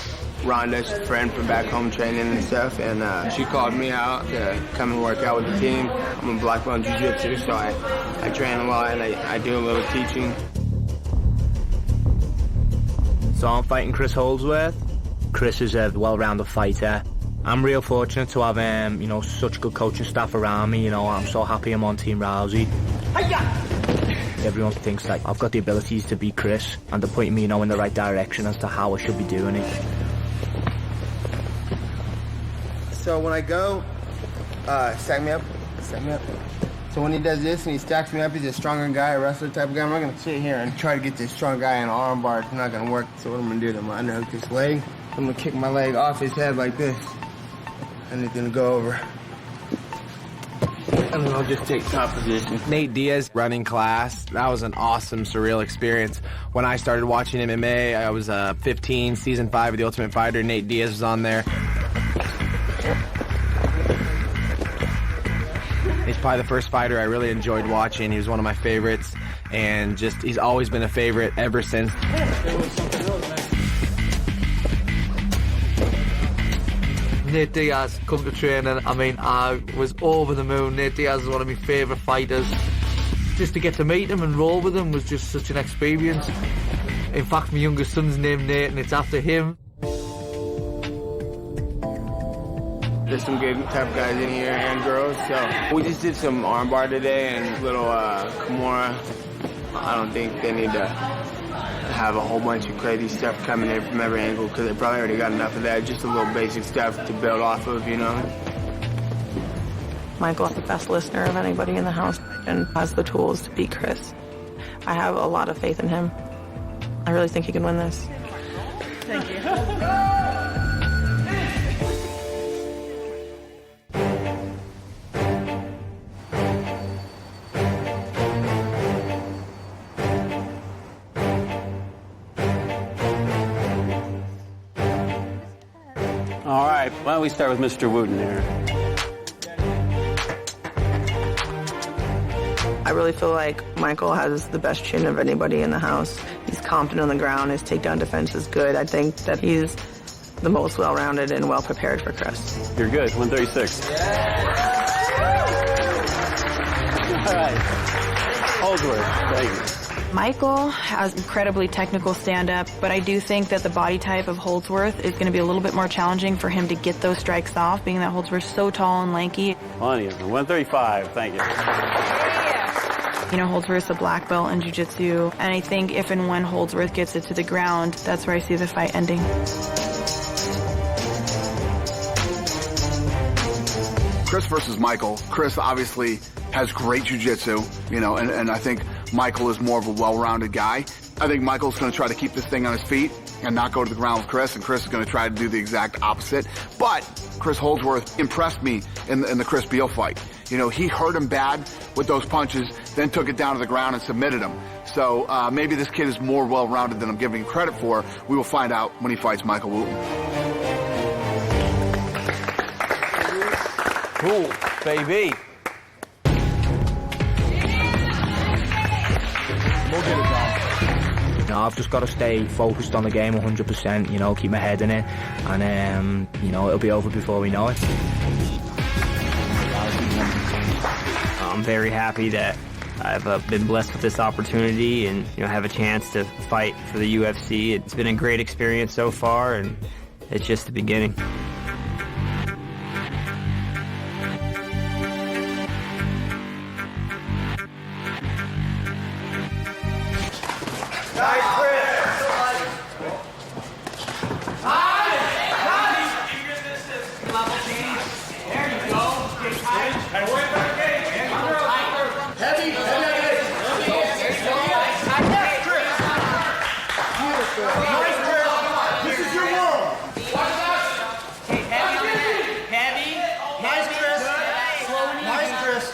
Rhonda's a friend from back home training and stuff, and she called me out to come and work out with the team. I'm a black belt in jiu-jitsu, so I train a lot and I do a little teaching. So I'm fighting Chris Holdsworth. Chris is a well-rounded fighter. I'm real fortunate to have, you know, such good coaching staff around me. You know, I'm so happy I'm on Team Rousey. Everyone thinks that I've got the abilities to beat Chris, and they're pointing me, you know, in the right direction as to how I should be doing it. So when I go, sag me up. Set me up. So when he does this and he stacks me up, he's a stronger guy, a wrestler type of guy. I'm not gonna sit here and try to get this strong guy in an arm bar. It's not gonna work. So what I'm gonna do is I'm gonna underhook this leg. I'm gonna kick my leg off his head like this. And it's gonna go over. And then I'll just take top position. Nate Diaz running class. That was an awesome, surreal experience. When I started watching MMA, I was 15, season 5 of The Ultimate Fighter. Nate Diaz was on there. He's probably the first fighter I really enjoyed watching. He was one of my favorites, and just he's always been a favorite ever since. Nate Diaz come to training. I mean, I was over the moon. Nate Diaz is one of my favourite fighters. Just to get to meet him and roll with him was just such an experience. In fact, my youngest son's named Nate, and it's after him. There's some good tough guys in here and girls, so we just did some armbar today and little Kimura. I don't think they need to have a whole bunch of crazy stuff coming in from every angle because they probably already got enough of that. Just a little basic stuff to build off of, you know. Michael's the best listener of anybody in the house and has the tools to beat Chris. I have a lot of faith in him. I really think he can win this. Thank you. All right, why don't we start with Mr. Wooten here? I really feel like Michael has the best chin of anybody in the house. He's confident on the ground. His takedown defense is good. I think that he's the most well-rounded and well-prepared for Chris. You're good, 136. All right, Holdsworth, thank you. Michael has incredibly technical stand-up, but I do think that the body type of Holdsworth is going to be a little bit more challenging for him to get those strikes off, being that Holdsworth's so tall and lanky. Plenty of them. 135, thank you. You know, Holdsworth's a black belt in jiu-jitsu, and I think if and when Holdsworth gets it to the ground, that's where I see the fight ending. Chris versus Michael. Chris obviously has great jiu-jitsu, you know, and I think Michael is more of a well-rounded guy. I think Michael's going to try to keep this thing on his feet and not go to the ground with Chris, and Chris is going to try to do the exact opposite. But Chris Holdsworth impressed me in the Chris Beal fight. You know, he hurt him bad with those punches, then took it down to the ground and submitted him. So maybe this kid is more well-rounded than I'm giving him credit for. We will find out when he fights Michael Wooten. Cool, baby. You know, I've just got to stay focused on the game 100%, you know, keep my head in it, and, you know, it'll be over before we know it. I'm very happy that I've been blessed with this opportunity and, you know, have a chance to fight for the UFC. It's been a great experience so far, and it's just the beginning.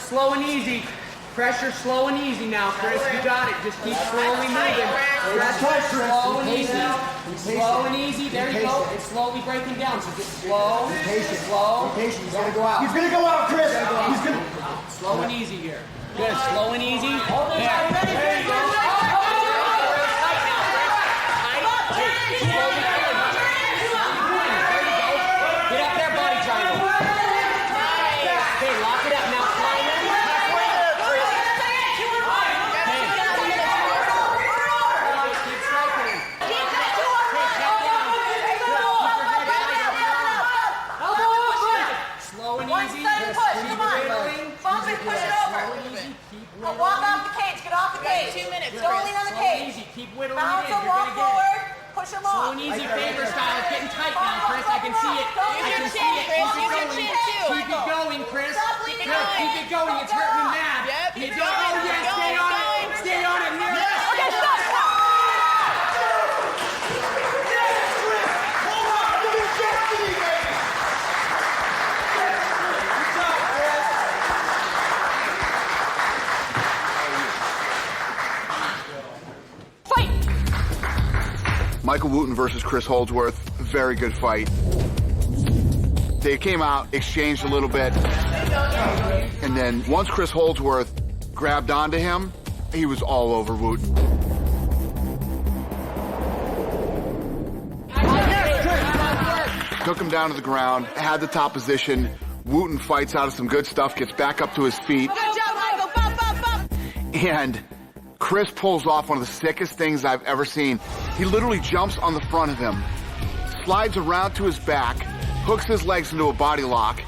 Slow and easy. Pressure slow and easy now, Chris. You got it. Just keep slowly moving. Pressure slow and easy. Slow and easy. There you go. It's slowly breaking down. So just slow. Slow. He's gonna go out. He's gonna go out, Chris. He's gonna. Slow and easy here. Good. Slow and easy. There you go. Walk off the cage. Get off the cage. 2 minutes. Don't lean on the cage. Keep whittling Bounce it in. or walk forward. Push Push him off. Slow and easy favor style. It's getting tight now, Chris. I can see it. Use your chin, Chris. Use your chin, too. Keep it going, Chris. Keep it going. Keep it going. It's hurting him mad. Yep, You keep don't. going. Oh, yes. Stay on it. Stay on it here. Okay, stop. Michael Wooten versus Chris Holdsworth, very good fight. They came out, exchanged a little bit, and then once Chris Holdsworth grabbed onto him, he was all over Wooten. Took him down to the ground, had the top position. Wooten fights out of some good stuff, gets back up to his feet. Good job, Michael. Bump, bump, bump. And Chris pulls off one of the sickest things I've ever seen. He literally jumps on the front of him, slides around to his back, hooks his legs into a body lock,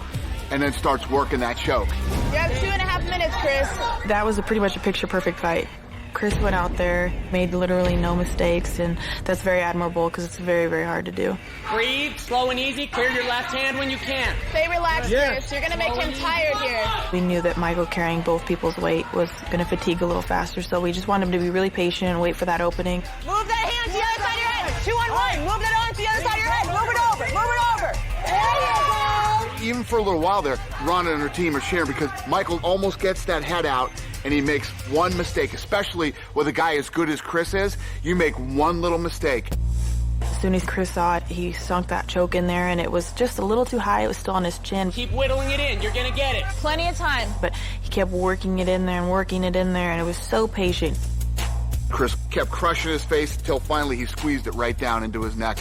and then starts working that choke. You have 2.5 minutes, Chris. That was pretty much a picture-perfect fight. Chris went out there, made literally no mistakes, and that's very admirable because it's very, very hard to do. Breathe, slow and easy. Clear your left hand when you can. Stay relaxed, Chris. You're going to make him tired here. We knew that Michael carrying both people's weight was going to fatigue a little faster, so we just wanted him to be really patient and wait for that opening. Move that hand to the other side of your head. 2 on 1. Move that arm to the other side of your head. Move it over. Move it over. There you go. Even for a little while there, Rhonda and her team are cheering because Michael almost gets that head out and he makes one mistake, especially with a guy as good as Chris is. You make one little mistake. As soon as Chris saw it, he sunk that choke in there, and it was just a little too high. It was still on his chin. Keep whittling it in. You're going to get it. Plenty of time. But he kept working it in there and working it in there, and it was so patient. Chris kept crushing his face until finally he squeezed it right down into his neck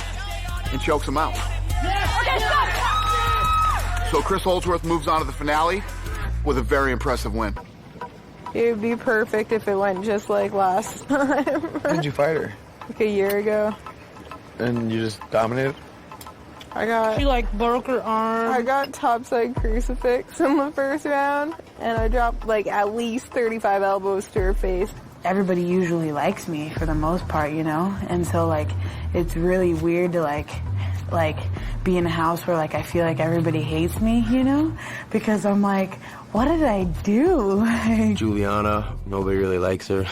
and chokes him out. Okay, stop. So Chris Holdsworth moves on to the finale with a very impressive win. It would be perfect if it went just like last time. When did you fight her? Like a year ago. And you just dominated? She like broke her arm. I got topside crucifix in the first round, and I dropped like at least 35 elbows to her face. Everybody usually likes me for the most part, you know? And so like, it's really weird to like be in a house where like I feel like everybody hates me, you know? Because I'm like, what did I do? Juliana, nobody really likes her,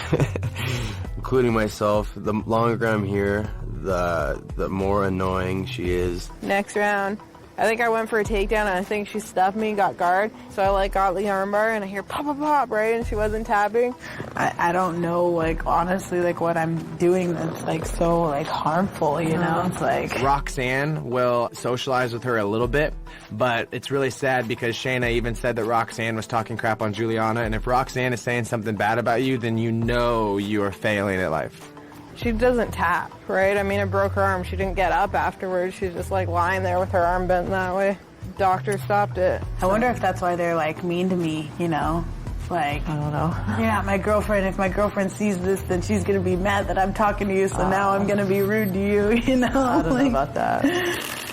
including myself. The longer I'm here, the more annoying she is. Next round, I think I went for a takedown, and I think she stuffed me, got guard. So I like got the armbar, and I hear pop, pop, pop, right? And she wasn't tapping. I don't know, like, honestly, like, what I'm doing that's, like, so, like, harmful, you know? It's like... Roxanne will socialize with her a little bit, but it's really sad because Shayna even said that Roxanne was talking crap on Juliana, and if Roxanne is saying something bad about you, then you know you are failing at life. She doesn't tap, right? I mean, it broke her arm. She didn't get up afterwards. She's just, like, lying there with her arm bent that way. Doctor stopped it. I wonder if that's why they're, like, mean to me, you know? Like, I don't know. You're not my girlfriend. If my girlfriend sees this, then she's going to be mad that I'm talking to you, so now I'm going to be rude to you, you know? I don't know about that.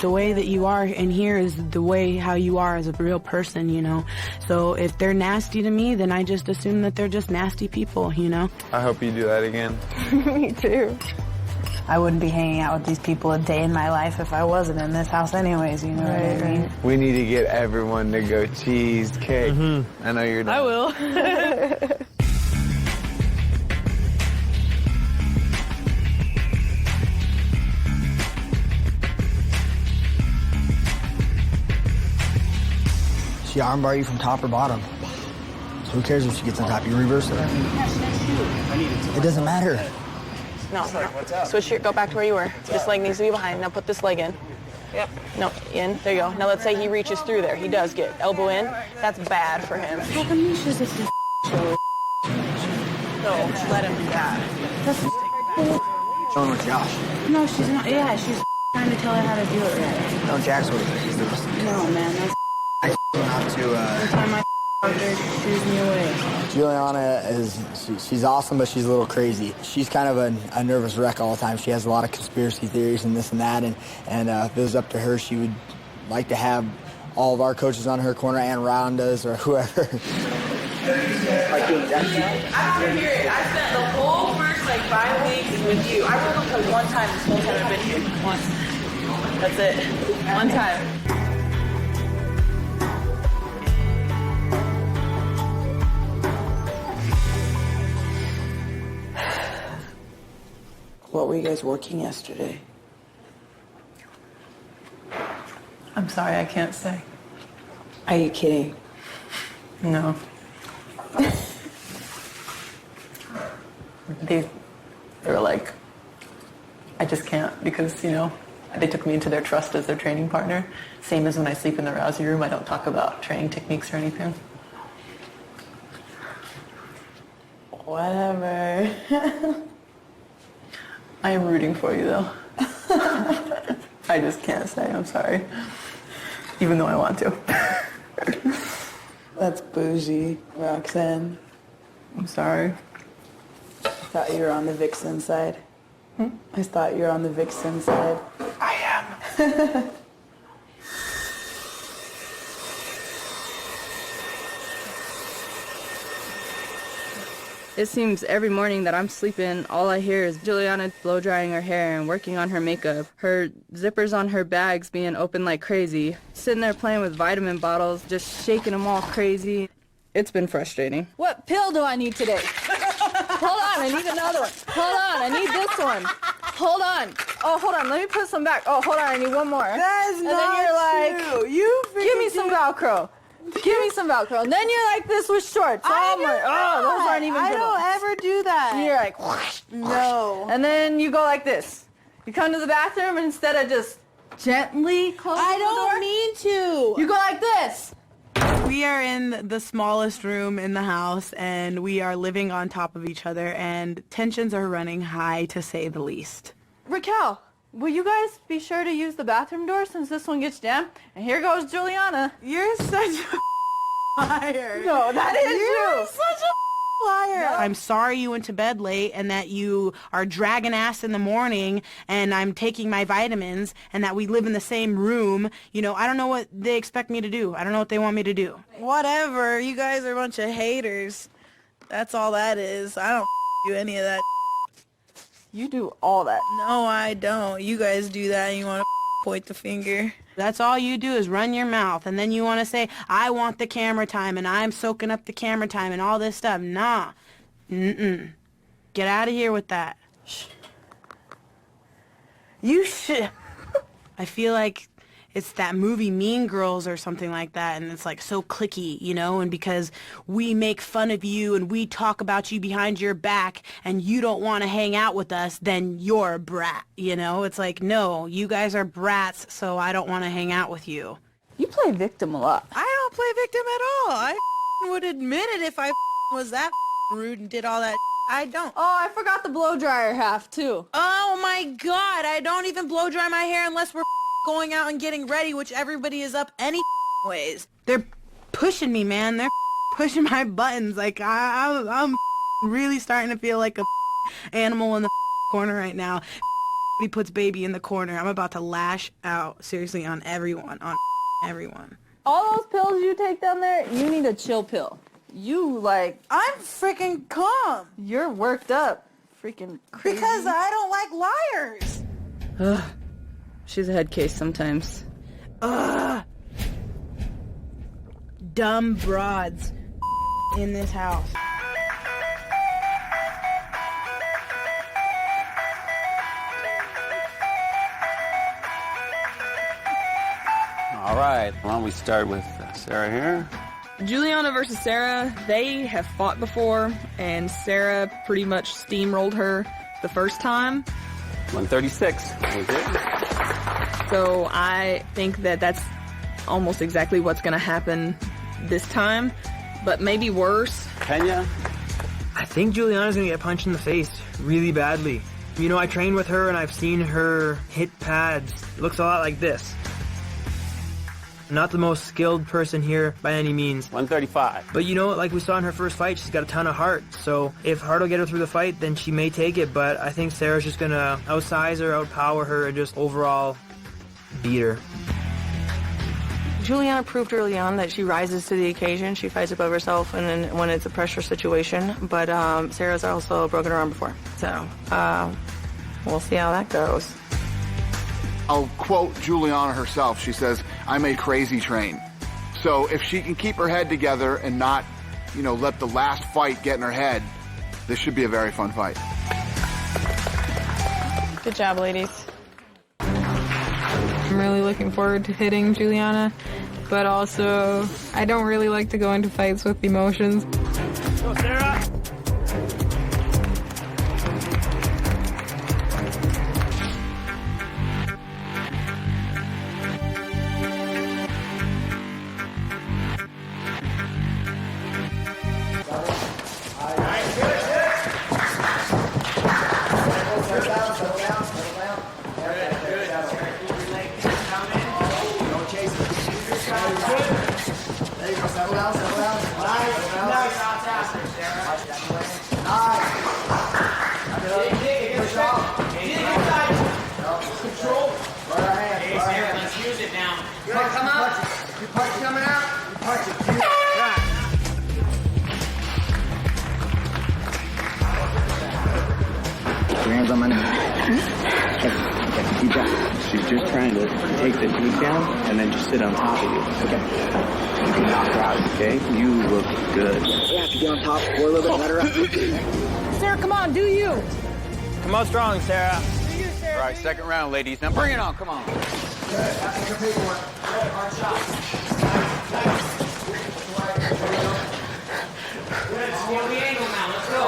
The way that you are in here is the way how you are as a real person, you know? So if they're nasty to me, then I just assume that they're just nasty people, you know? I hope you do that again. Me too. I wouldn't be hanging out with these people a day in my life if I wasn't in this house anyways, you know what I mean? We need to get everyone to go cheesecake. I know you're done. I will. She armbar you from top or bottom. So who cares if she gets on top? You reverse it. It doesn't matter. No, switch your, go back to where you were. This leg needs to be behind. Now put this leg in. Yep. No, in. There you go. Now let's say he reaches through there. He does get elbow in. That's bad for him. No, let him do that. Showing with Josh. No, she's not. Yeah, she's trying to tell her how to do it right. No, Jack's what it is. No, man, that's Not to, every time my shooes me away. Juliana she's awesome, but she's a little crazy. She's kind of a nervous wreck all the time. She has a lot of conspiracy theories and this and that, and if it was up to her, she would like to have all of our coaches on her corner and Rhonda's or whoever. I don't want to hear it. I spent the whole first 5 weeks with you. I rolled up like once time this whole time I've been here. Once. That's it. One time. What were you guys working yesterday? I'm sorry, I can't say. Are you kidding? No. They were like, I just can't because, you know, they took me into their trust as their training partner. Same as when I sleep in the rousey room, I don't talk about training techniques or anything. Whatever. I am rooting for you, though. I just can't say, I'm sorry. Even though I want to. That's bougie, Roxanne. I'm sorry. I thought you were on the Vixen side. I thought you were on the Vixen side. I am. It seems every morning that I'm sleeping, all I hear is Juliana blow drying her hair and working on her makeup. Her zippers on her bags being open like crazy. Sitting there playing with vitamin bottles, just shaking them all crazy. It's been frustrating. What pill do I need today? Hold on, I need another one. Hold on, I need this one. Hold on. Oh, hold on, let me put some back. Oh, hold on, I need one more. That is and not then you're like, You give me some Velcro. Give me some Velcro. And then you're like this with shorts. Oh, those aren't even good. I don't ever do that. And you're like, whoosh, no. And then you go like this. You come to the bathroom and instead of just gently closing the door, I don't mean to. you go like this. We are in the smallest room in the house, and we are living on top of each other, and tensions are running high, to say the least. Raquel, will you guys be sure to use the bathroom door since this one gets jammed? And here goes Juliana. You're such a liar. No, that is You're you. such a liar. I'm sorry you went to bed late and that you are dragging ass in the morning and I'm taking my vitamins and that we live in the same room. You know, I don't know what they expect me to do. I don't know what they want me to do. Whatever. You guys are a bunch of haters. That's all that is. I don't do any of that. You do all that. No, I don't. You guys do that and you want to point the finger. That's all you do is run your mouth, and then you want to say, I want the camera time, and I'm soaking up the camera time, and all this stuff. Nah. Mm-mm. Get out of here with that. Shh. You should. I feel like it's that movie Mean Girls or something like that, and it's like so cliquey, you know, and because we make fun of you and we talk about you behind your back and you don't want to hang out with us, then you're a brat, you know? It's like, no, you guys are brats, so I don't want to hang out with you. You play victim a lot. I don't play victim at all. I would admit it if I was that rude and did all that. I don't. Oh, I forgot the blow dryer half, too. Oh, my God. I don't even blow dry my hair unless we're going out and getting ready, which everybody is up any ways. They're pushing me, man. They're pushing my buttons. Like, I'm really starting to feel like a animal in the corner right now. He puts baby in the corner. I'm about to lash out, seriously, on everyone. On everyone. All those pills you take down there, you need a chill pill. You, like... I'm freaking calm. You're worked up. Freaking crazy. Because I don't like liars. Ugh. She's a head case sometimes. Ugh. Dumb broads in this house. All right, why don't we start with Sarah here? Juliana versus Sarah, they have fought before, and Sarah pretty much steamrolled her the first time. 136. That was it. So I think that that's almost exactly what's going to happen this time, but maybe worse. Pena? I think Juliana's going to get punched in the face really badly. You know, I trained with her and I've seen her hit pads. It looks a lot like this. Not the most skilled person here by any means. 135. But you know, like we saw in her first fight, she's got a ton of heart. So if heart will get her through the fight, then she may take it. But I think Sarah's just going to outsize her, outpower her, and just overall beat her. Juliana proved early on that she rises to the occasion. She fights above herself and then when it's a pressure situation. But Sarah's also broken her arm before. So we'll see how that goes. I'll quote Juliana herself. She says, "I'm a crazy train." So if she can keep her head together and not, let the last fight get in her head, this should be a very fun fight. Good job, ladies. I'm really looking forward to hitting Juliana, but also I don't really like to go into fights with emotions. Go, Sarah! Hands on my neck. Okay, keep that. She's just trying to take the teeth down and then just sit on top of you. Okay. You can knock her out, okay? You look good. Yeah, if you get on top, or a little bit, let her up. Sarah, come on, do you. Come on strong, Sarah. Do you, Sarah. All right, second round, ladies. Now bring it on. Come on. Good. That's a big one. Good. Hard shot. Nice. Good. Steal the angle now. Let's go.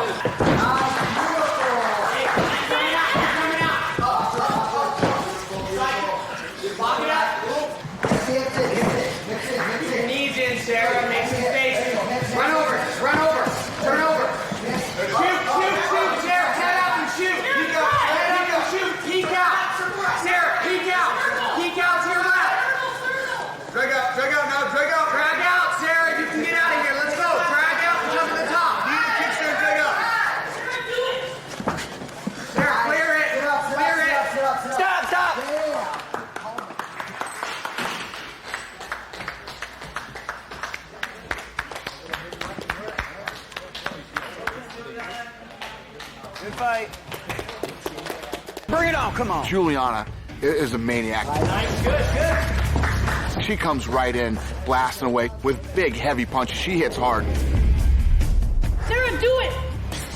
Sarah, make some space. Run over, turn over. Shoot, Sarah, head out and shoot. Peek out, head up and shoot. Peek out. Sarah, peek out to your left. Drag out, Sarah, you can get out of here. Let's go. Drag out and jump to the top. You can kick Sarah, drag out. Sarah, clear it. Stop. Good fight. Bring it on, come on. Juliana is a maniac. Nice, good. She comes right in, blasting away with big, heavy punches. She hits hard. Sarah, do it.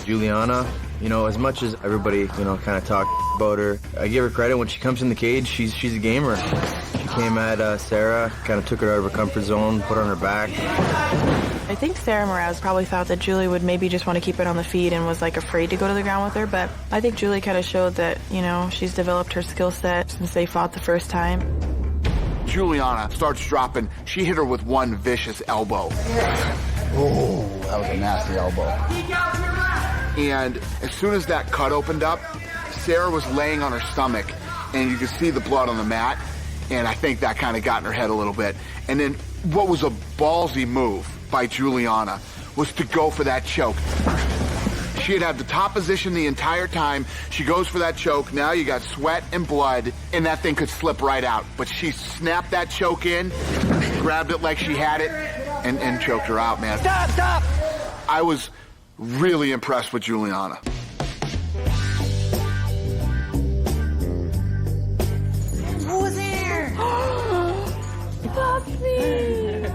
Juliana, as much as everybody, kind of talk about her, I give her credit. When she comes in the cage, she's a gamer. She came at Sarah, kind of took her out of her comfort zone, put her on her back. I think Sarah Mraz probably thought that Julie would maybe just want to keep it on the feet and was afraid to go to the ground with her, but I think Julie kind of showed that, she's developed her skill set since they fought the first time. Juliana starts dropping. She hit her with one vicious elbow. Oh, that was a nasty elbow. And as soon as that cut opened up, Sarah was laying on her stomach, and you could see the blood on the mat, and I think that kind of got in her head a little bit. And then what was a ballsy move by Juliana was to go for that choke. She had the top position the entire time. She goes for that choke. Now you got sweat and blood, and that thing could slip right out. But she snapped that choke in, grabbed it like she had it, and choked her out, man. Stop! I was really impressed with Juliana. Who's here? Puppy.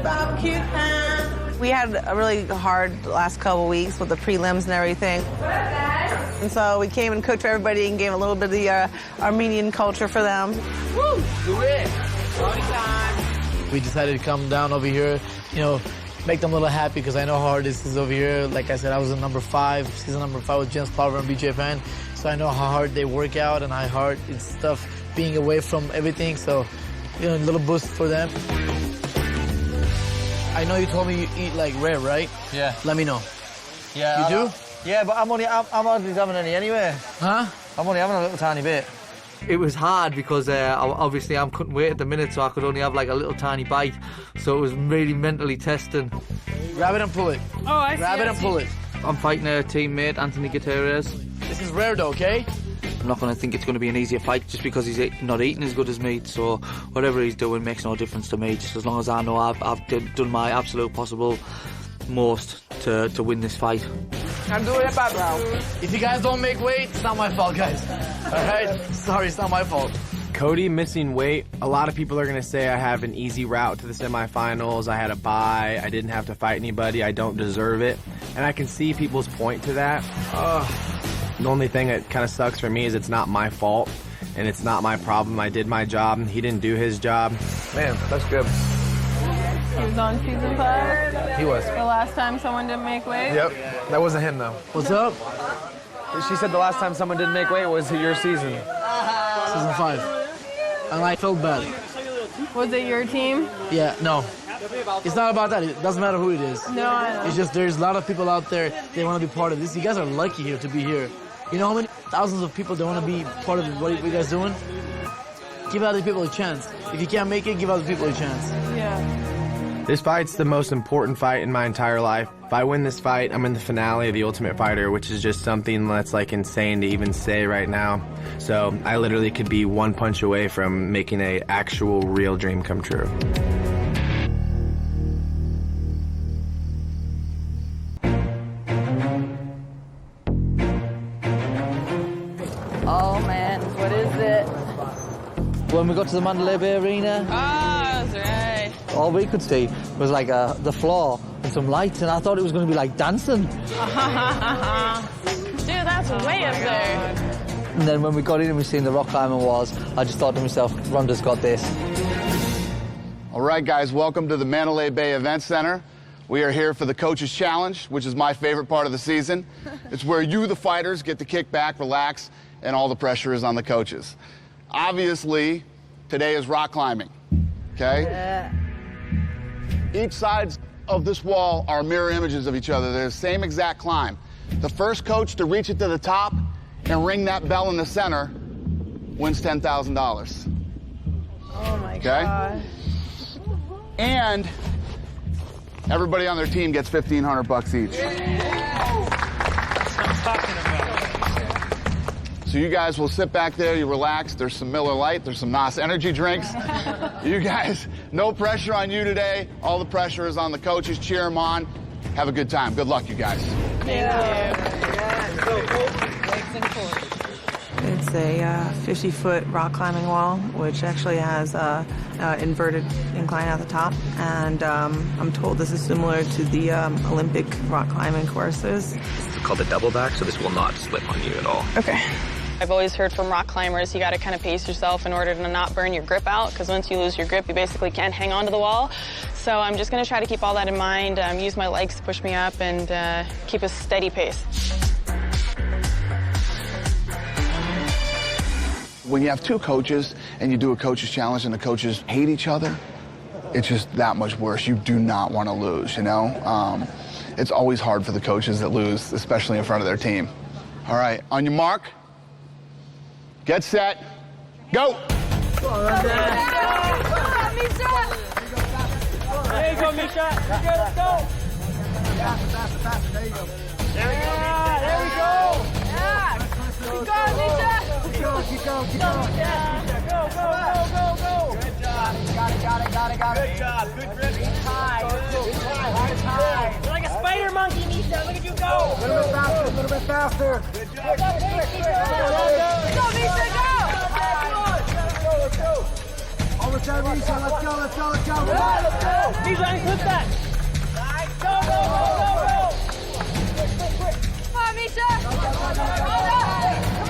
Barbecue time. We had a really hard last couple weeks with the prelims and everything. And so we came and cooked for everybody and gave a little bit of the Armenian culture for them. Woo! Do it! Party time! We decided to come down over here, make them a little happy because I know how hard this is over here. Like I said, I was in season number 5 with James Plover and BJ Penn. So I know how hard they work out and how hard it's tough being away from everything. So, a little boost for them. I know you told me you eat rare, right? Yeah. Let me know. Yeah. You do? Yeah, but I'm hardly having any anyway. Huh? I'm only having a little tiny bit. It was hard because obviously I'm cutting weight at the minute, so I could only have a little tiny bite. So it was really mentally testing. Grab it and pull it. Oh, I see. Grab it and pull it. I'm fighting a teammate, Anthony Gutierrez. This is rare though, okay? I'm not going to think it's going to be an easier fight just because he's not eating as good as me. So whatever he's doing makes no difference to me. Just as long as I know I've done my absolute possible most to win this fight. I'm doing it, bro. If you guys don't make weight, it's not my fault, guys. All right? Sorry, it's not my fault. Cody missing weight, a lot of people are going to say I have an easy route to the semifinals. I had a bye. I didn't have to fight anybody. I don't deserve it. And I can see people's point to that. The only thing that kind of sucks for me is it's not my fault, and it's not my problem. I did my job, and he didn't do his job. Man, that's good. He was on season 5? He was. The last time someone didn't make weight? Yep. That wasn't him, though. What's up? She said the last time someone didn't make weight was your season. Season 5. And I felt bad. Was it your team? Yeah, no. It's not about that. It doesn't matter who it is. No, I know. It's just there's a lot of people out there, they want to be part of this. You guys are lucky here to be here. You know how many thousands of people that want to be part of what you guys doing? Give other people a chance. If you can't make it, give other people a chance. Yeah. This fight's the most important fight in my entire life. If I win this fight, I'm in the finale of The Ultimate Fighter, which is just something that's like insane to even say right now. So I literally could be one punch away from making a actual real dream come true. Oh man, what is it? When we got to the Mandalay Bay Arena, Oh, that's right. all we could see was like the floor and some lights, and I thought it was going to be like dancing. Dude, that's way up there. And then when we got in and we seen the rock climbing walls, I just thought to myself, Ronda's got this. All right, guys, welcome to the Mandalay Bay Event Center. We are here for the Coaches Challenge, which is my favorite part of the season. It's where you, the fighters, get to kick back, relax, and all the pressure is on the coaches. Obviously, today is rock climbing, okay? Yeah. Each sides of this wall are mirror images of each other. They're the same exact climb. The first coach to reach it to the top and ring that bell in the center wins $10,000. Oh my Okay? God. And everybody on their team gets $1,500 each. So you guys will sit back there, you relax. There's some Miller Lite, there's some NOS energy drinks. You guys, no pressure on you today. All the pressure is on the coaches. Cheer them on. Have a good time. Good luck, you guys. It's a 50-foot rock climbing wall, which actually has a inverted incline at the top. And I'm told this is similar to the Olympic rock climbing courses. It's called the double back, so this will not slip on you at all. Okay. I've always heard from rock climbers, you got to kind of pace yourself in order to not burn your grip out, because once you lose your grip, you basically can't hang on to the wall. So I'm just going to try to keep all that in mind, use my legs to push me up, and keep a steady pace. When you have two coaches and you do a coaches challenge and the coaches hate each other, it's just that much worse. You do not want to lose, you know? It's always hard for the coaches that lose, especially in front of their team. All right, on your mark, get set, go! There you go, Misha. Let's go. Faster. There you go. There we go. Yeah. Keep going, Misha. Keep going. Yeah. Go. Good job. Got it. Good job. Good grip. High. You're like a spider monkey, Misha. Look at you go. A little bit faster. Good job. Go, Misha, go. Let's go. Almost there, Misha. Let's go. Let's go. Misha, unclip that. Go. Quick. Come on, Misha. Come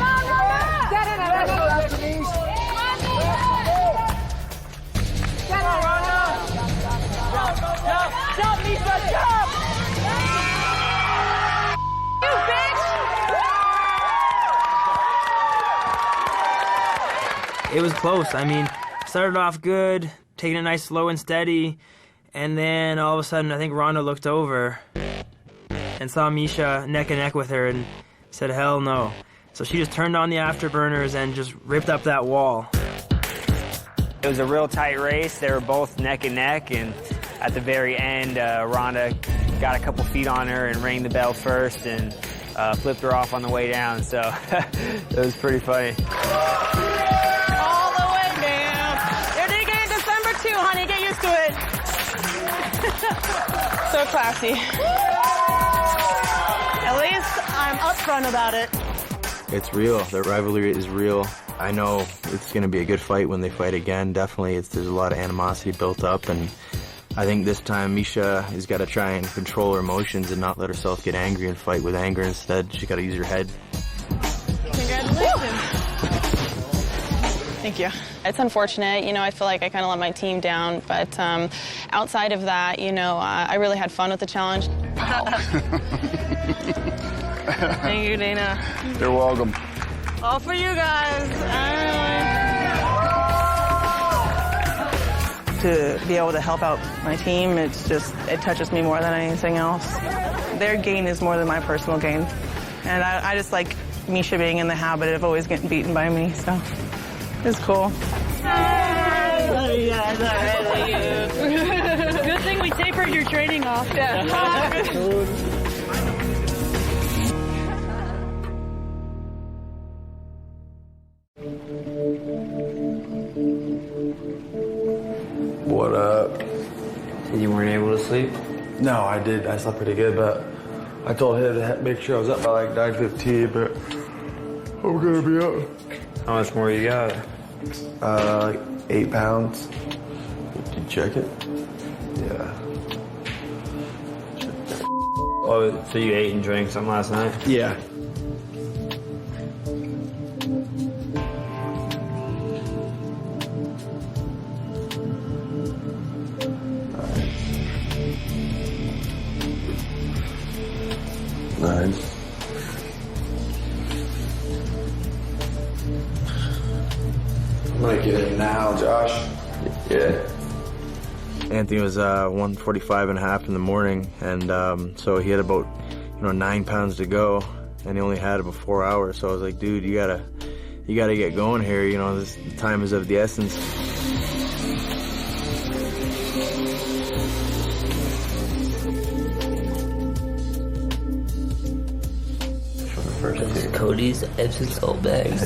on, Roma. Get it. Come on, Misha. Get it, Roma. Jump, Misha, jump. You bitch. It was close. I mean, started off good, taking it nice, slow and steady, and then all of a sudden, I think Ronda looked over and saw Misha neck and neck with her and said, hell no. So she just turned on the afterburners and just ripped up that wall. It was a real tight race. They were both neck and neck, and at the very end, Ronda got a couple feet on her and rang the bell first and flipped her off on the way down, so it was pretty funny. All the way down. They're digging in December 2, honey. Get used to it. So classy. At least I'm upfront about it. It's real. The rivalry is real. I know it's going to be a good fight when they fight again. Definitely, there's a lot of animosity built up, and I think this time Misha has got to try and control her emotions and not let herself get angry and fight with anger instead. She's got to use her head. Congratulations. Thank you. It's unfortunate, I feel like I kind of let my team down, but outside of that, I really had fun with the challenge. Thank you, Dana. You're welcome. All for you guys. To be able to help out my team, it touches me more than anything else. Their gain is more than my personal gain. And I just like Misha being in the habit of always getting beaten by me, so it's cool. I love you guys. I love you. Good thing we tapered your training off. Yeah. What up? You weren't able to sleep? No, I did. I slept pretty good, but I told him to make sure I was up by like 9:15, but I'm gonna be up. How much more you got? Like 8 pounds. Did you check it? Yeah. Oh, so you ate and drank something last night? Yeah. Nice. I'm gonna get in now, Josh. Yeah. Anthony was 145 and a half in the morning, and so he had about 9 pounds to go, and he only had about 4 hours. So I was like, dude, you gotta get going here. This time is of the essence. Cody's Epsom salt bags.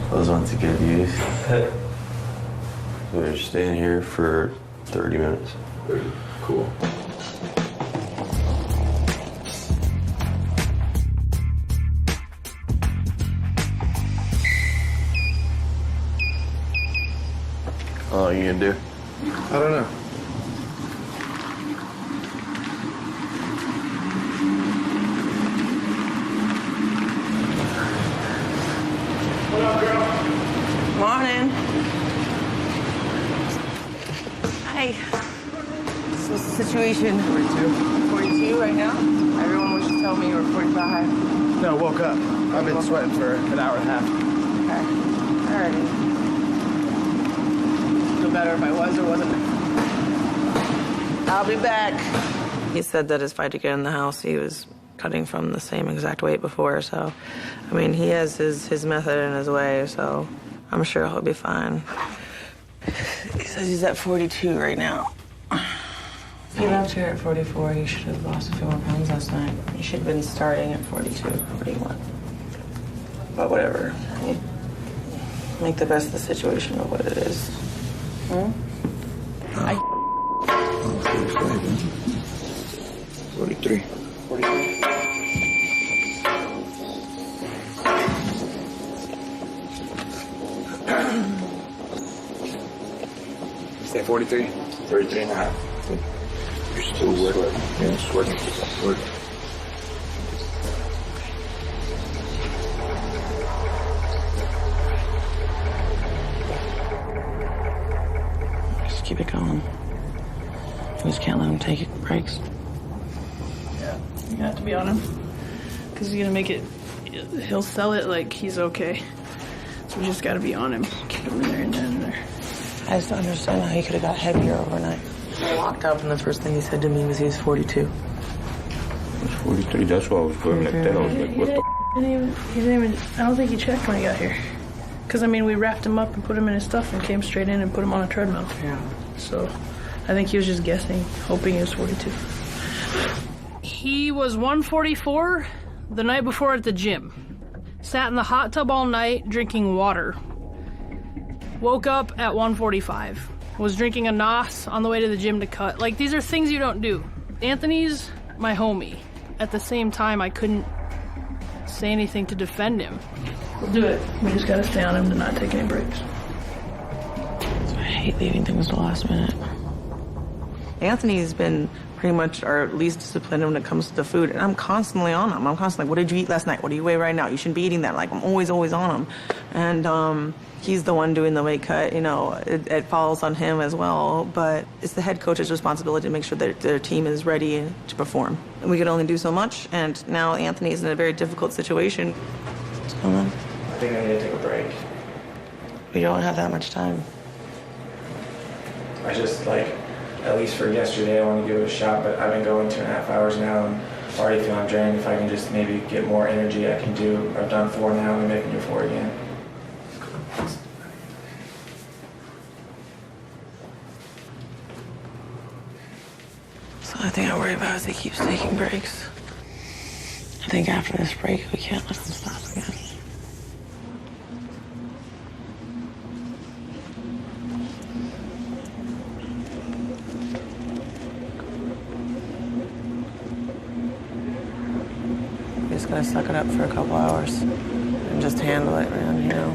Those ones are good use. We're staying here for 30 minutes. Cool. How long are you gonna do? I don't know. Morning. Hi. So what's the situation? 42. 42 right now? Everyone wishes to tell me you were 45. No, woke up. I've been sweating for an hour and a half. Okay. Alrighty. Feel better if I was or wasn't. I'll be back. He said that his fight to get in the house, he was cutting from the same exact weight before, so he has his method and his way, so I'm sure he'll be fine. He says he's at 42 right now. If he left here at 44, he should have lost a few more pounds last night. He should have been starting at 42, 41. But whatever. You make the best of the situation of what it is. 43. 43. Say 43. 33 and a half. You're still sweating. Yeah, sweating. Just keep it going. We just can't let him take breaks. Yeah, you have to be on him. Because he's going to make it, he'll sell it like he's okay. So we just got to be on him. Keep him in there and in there. I just don't understand how he could have got heavier overnight. I walked up and the first thing he said to me was he was 42. I was 43, that's why I was going like that. I was like, what the He didn't even, I don't think he checked when he got here. Because, we wrapped him up and put him in his stuff and came straight in and put him on a treadmill. Yeah. So, I think he was just guessing, hoping he was 42. He was 144 the night before at the gym. Sat in the hot tub all night drinking water. Woke up at 145. Was drinking a NOS on the way to the gym to cut. These are things you don't do. Anthony's my homie. At the same time, I couldn't say anything to defend him. We'll do it. We just gotta stay on him to not take any breaks. I hate leaving things to the last minute. Anthony's been pretty much our least disciplined when it comes to the food, and I'm constantly on him. I'm constantly like, what did you eat last night? What do you weigh right now? You shouldn't be eating that. Like, I'm always on him. And he's the one doing the weight cut. You know, it falls on him as well, but it's the head coach's responsibility to make sure that their team is ready to perform. And we could only do so much, and now Anthony's in a very difficult situation. What's going on? I think I need to take a break. We don't have that much time. I just, at least for yesterday, I want to give it a shot, but I've been going 2.5 hours now and already feeling drained. If I can just maybe get more energy, I can do. I've done 4 now, maybe I can do 4 again. So the thing I worry about is he keeps taking breaks. I think after this break, we can't let him stop again. Just gotta suck it up for a couple hours and just handle it, man, you know.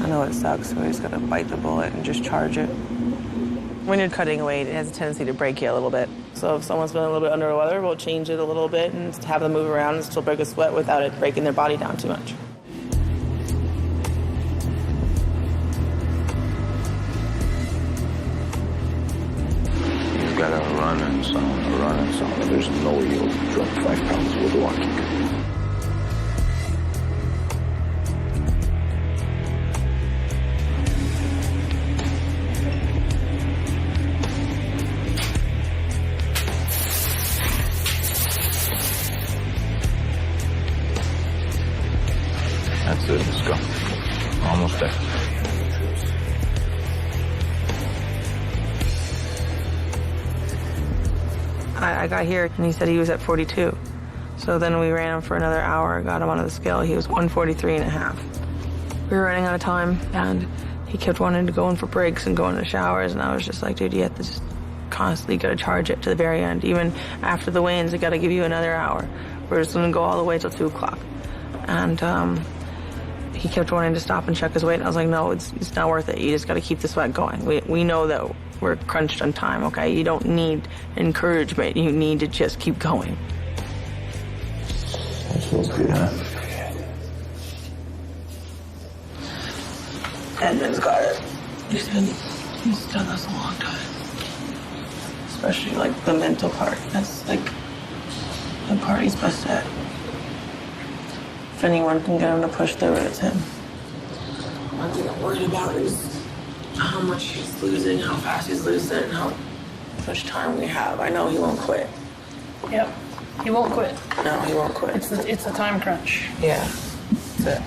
I know it sucks, so we just gotta bite the bullet and just charge it. When you're cutting weight, it has a tendency to break you a little bit. So if someone's feeling a little bit under the weather, we'll change it a little bit and have them move around and still break a sweat without it breaking their body down too much. You've got to run and sound. There's no way you'll drop 5 pounds with walking. That's it, let's go. Almost there. I got here and he said he was at 42. So then we ran him for another hour, got him onto the scale. He was 143.5. We were running out of time and he kept wanting to go in for breaks and go in the showers. And I was just like, dude, you have to just constantly got to charge it to the very end. Even after the weigh-ins, they got to give you another hour. We're just going to go all the way till 2 o'clock. And he kept wanting to stop and check his weight. And I was like, no, it's not worth it. You just got to keep the sweat going. We know that we're crunched on time, okay? You don't need encouragement. You need to just keep going. That feels good, huh? Edmund's got it. He's done this a long time. Especially, like, the mental part. That's, like, the part he's best at. If anyone can get him to push through it, it's him. One thing I'm worried about is how much he's losing, how fast he's losing, and how much time we have. I know he won't quit. Yep, he won't quit. No, he won't quit. It's the time crunch. Yeah, that's it.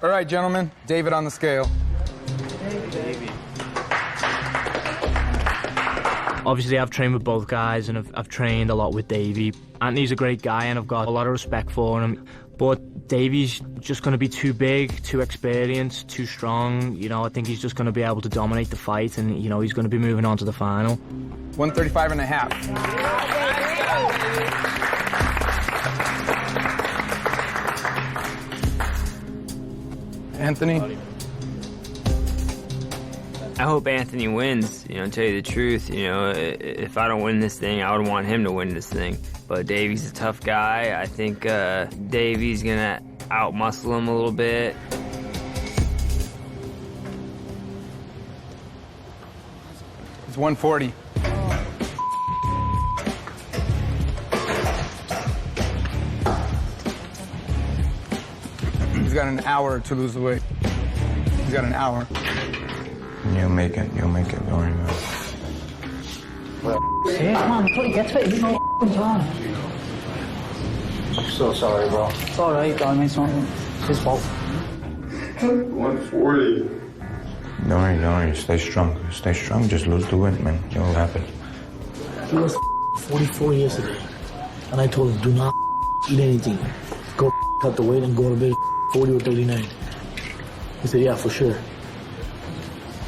All right, gentlemen, David on the scale. Obviously, I've trained with both guys, and I've trained a lot with Davey. Anthony's a great guy, and I've got a lot of respect for him. But Davey's just going to be too big, too experienced, too strong. You know, I think he's just going to be able to dominate the fight, and, you know, he's going to be moving on to the final. 135.5. Anthony? I hope Anthony wins, you know, to tell you the truth. You know, if I don't win this thing, I would want him to win this thing. But Davey's a tough guy. I think Davey's going to out-muscle him a little bit. It's 140. He's got an hour to lose the weight. He's got an hour. You'll make it, don't worry about it. Hey, come on, get to it, you know time. I'm so sorry, bro. It's alright, I mean, it's not his fault. 140. Don't worry, stay strong, just lose the weight, man. It will happen. He was 44 yesterday. And I told him, do not eat anything. Go cut the weight and go to bed 40 or 39. He said, yeah, for sure.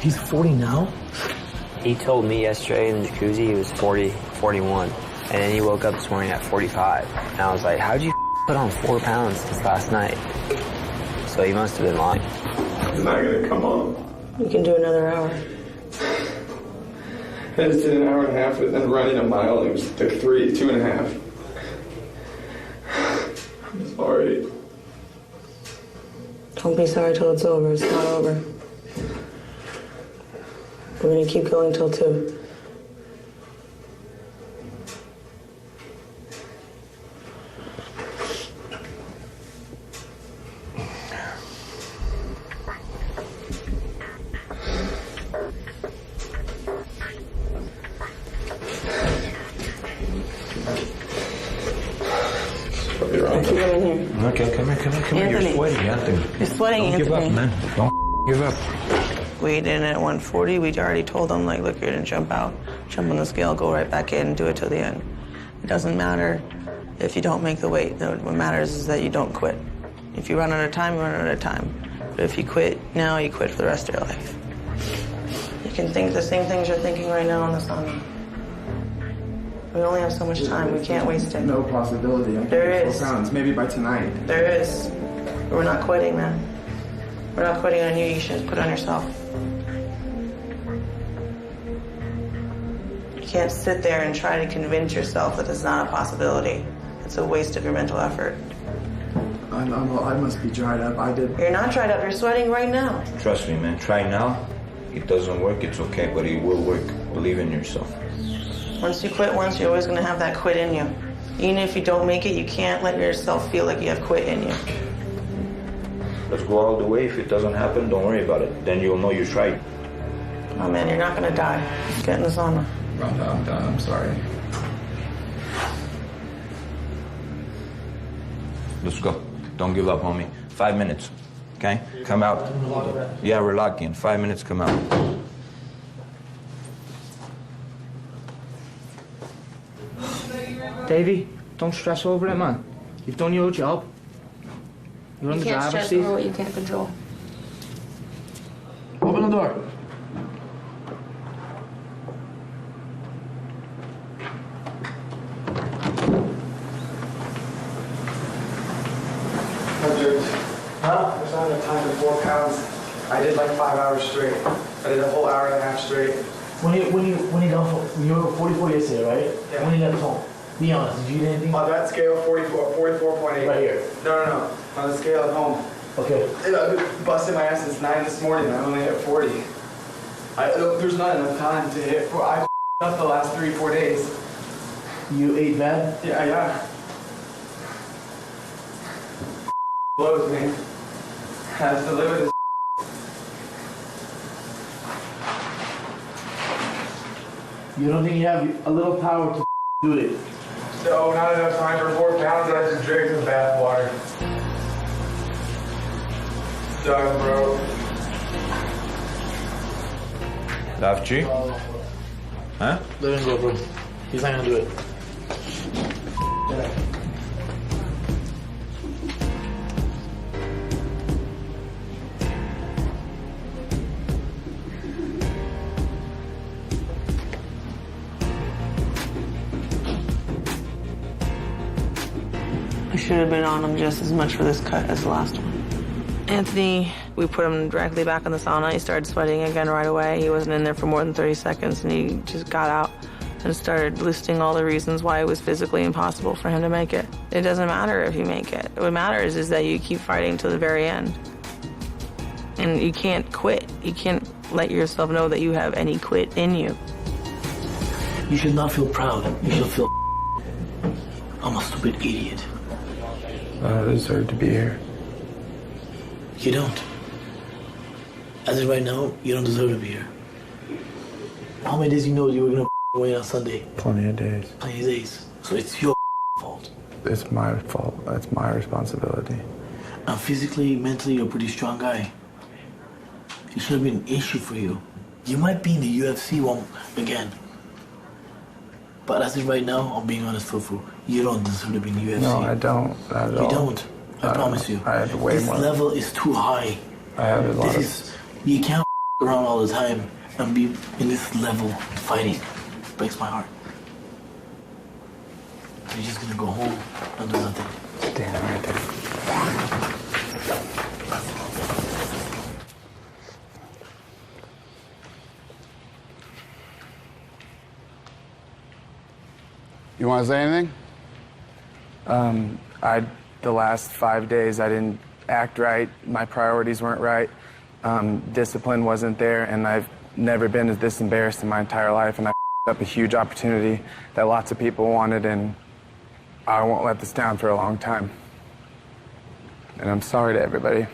He's 40 now? He told me yesterday in the jacuzzi he was 40, 41. And then he woke up this morning at 45. And I was like, how'd you put on 4 pounds since last night? So he must have been lying. It's not gonna come on. You can do another hour. I just did an hour and a half and then running a mile. It was like 2.5. I'm sorry. Don't be sorry till it's over. It's not over. We're gonna keep going till 2. Okay, come here. You're sweating, Anthony. You're sweating, Don't Anthony. give up, man. Don't give up. Weighed in at 140. We already told them, like, look, you're gonna jump out, jump on the scale, go right back in, and do it till the end. It doesn't matter if you don't make the weight. What matters is that you don't quit. If you run out of time, you run out of time. But if you quit now, you quit for the rest of your life. You can think the same things you're thinking right now in the sauna. We only have so much time. We can't waste it. No possibility. There is. 4 pounds, maybe by tonight. There is. But we're not quitting, man. We're not quitting on you. You should quit on yourself. You can't sit there and try to convince yourself that it's not a possibility. It's a waste of your mental effort. I must be dried up. You're not dried up. You're sweating right now. Trust me, man. Try now. It doesn't work, it's okay, but it will work. Believe in yourself. Once you quit once, you're always going to have that quit in you. Even if you don't make it, you can't let yourself feel like you have quit in you. Let's go all the way. If it doesn't happen, don't worry about it. Then you'll know you tried. Oh man, you're not going to die. Get in the sauna. I'm done. I'm sorry. Let's go. Don't give up, homie. 5 minutes, okay? Come out. Yeah, we're locked in. 5 minutes, come out. Davey, don't stress over it, man. You've done your job. You're on the driver's seat. what you can't control. Open the door. Huh? There's not enough time for 4 pounds. I did like 5 hours straight. I did a whole hour and a half straight. When you got you were 44 yesterday, right? Yeah. When you left home, be honest, did you eat anything? On that scale, 44.8. Right here. No. On the scale at home. Okay. I've been busting my ass since 9 this morning. I only hit 40. There's not enough time to hit. I up the last 3-4 days. You ate bad? Yeah. Blows me. I have to live with this. You don't think you have a little power to do it? No, not enough time for 4 pounds. I just drank some bath water. Done, bro. Love G? Huh? Let him go, bro. He's not gonna do it. I should have been on him just as much for this cut as the last one. Anthony, we put him directly back in the sauna. He started sweating again right away. He wasn't in there for more than 30 seconds, and he just got out and started listing all the reasons why it was physically impossible for him to make it. It doesn't matter if you make it. What matters is that you keep fighting to the very end. And you can't quit. You can't let yourself know that you have any quit in you. You should not feel proud. You should feel I'm a stupid idiot. I deserve to be here. You don't. As of right now, you don't deserve to be here. How many days you know you were gonna away on Sunday? Plenty of days. Plenty of days. So it's your fault. It's my fault. It's my responsibility. And physically, mentally, you're a pretty strong guy. It should have been an issue for you. You might be in the UFC one again. But as of right now, I'm being honest, Fufu, you don't deserve to be in the UFC. No, I don't. Not at all. You don't. I promise you. I have way more. This level is too high. I have a lot You can't around all the time and be in this level fighting. It breaks my heart. You're just gonna go home and do nothing. Damn right there. You want to say anything? The last 5 days, I didn't act right. My priorities weren't right. Discipline wasn't there, and I've never been this embarrassed in my entire life, and I up a huge opportunity that lots of people wanted, and I won't let this down for a long time. And I'm sorry to everybody.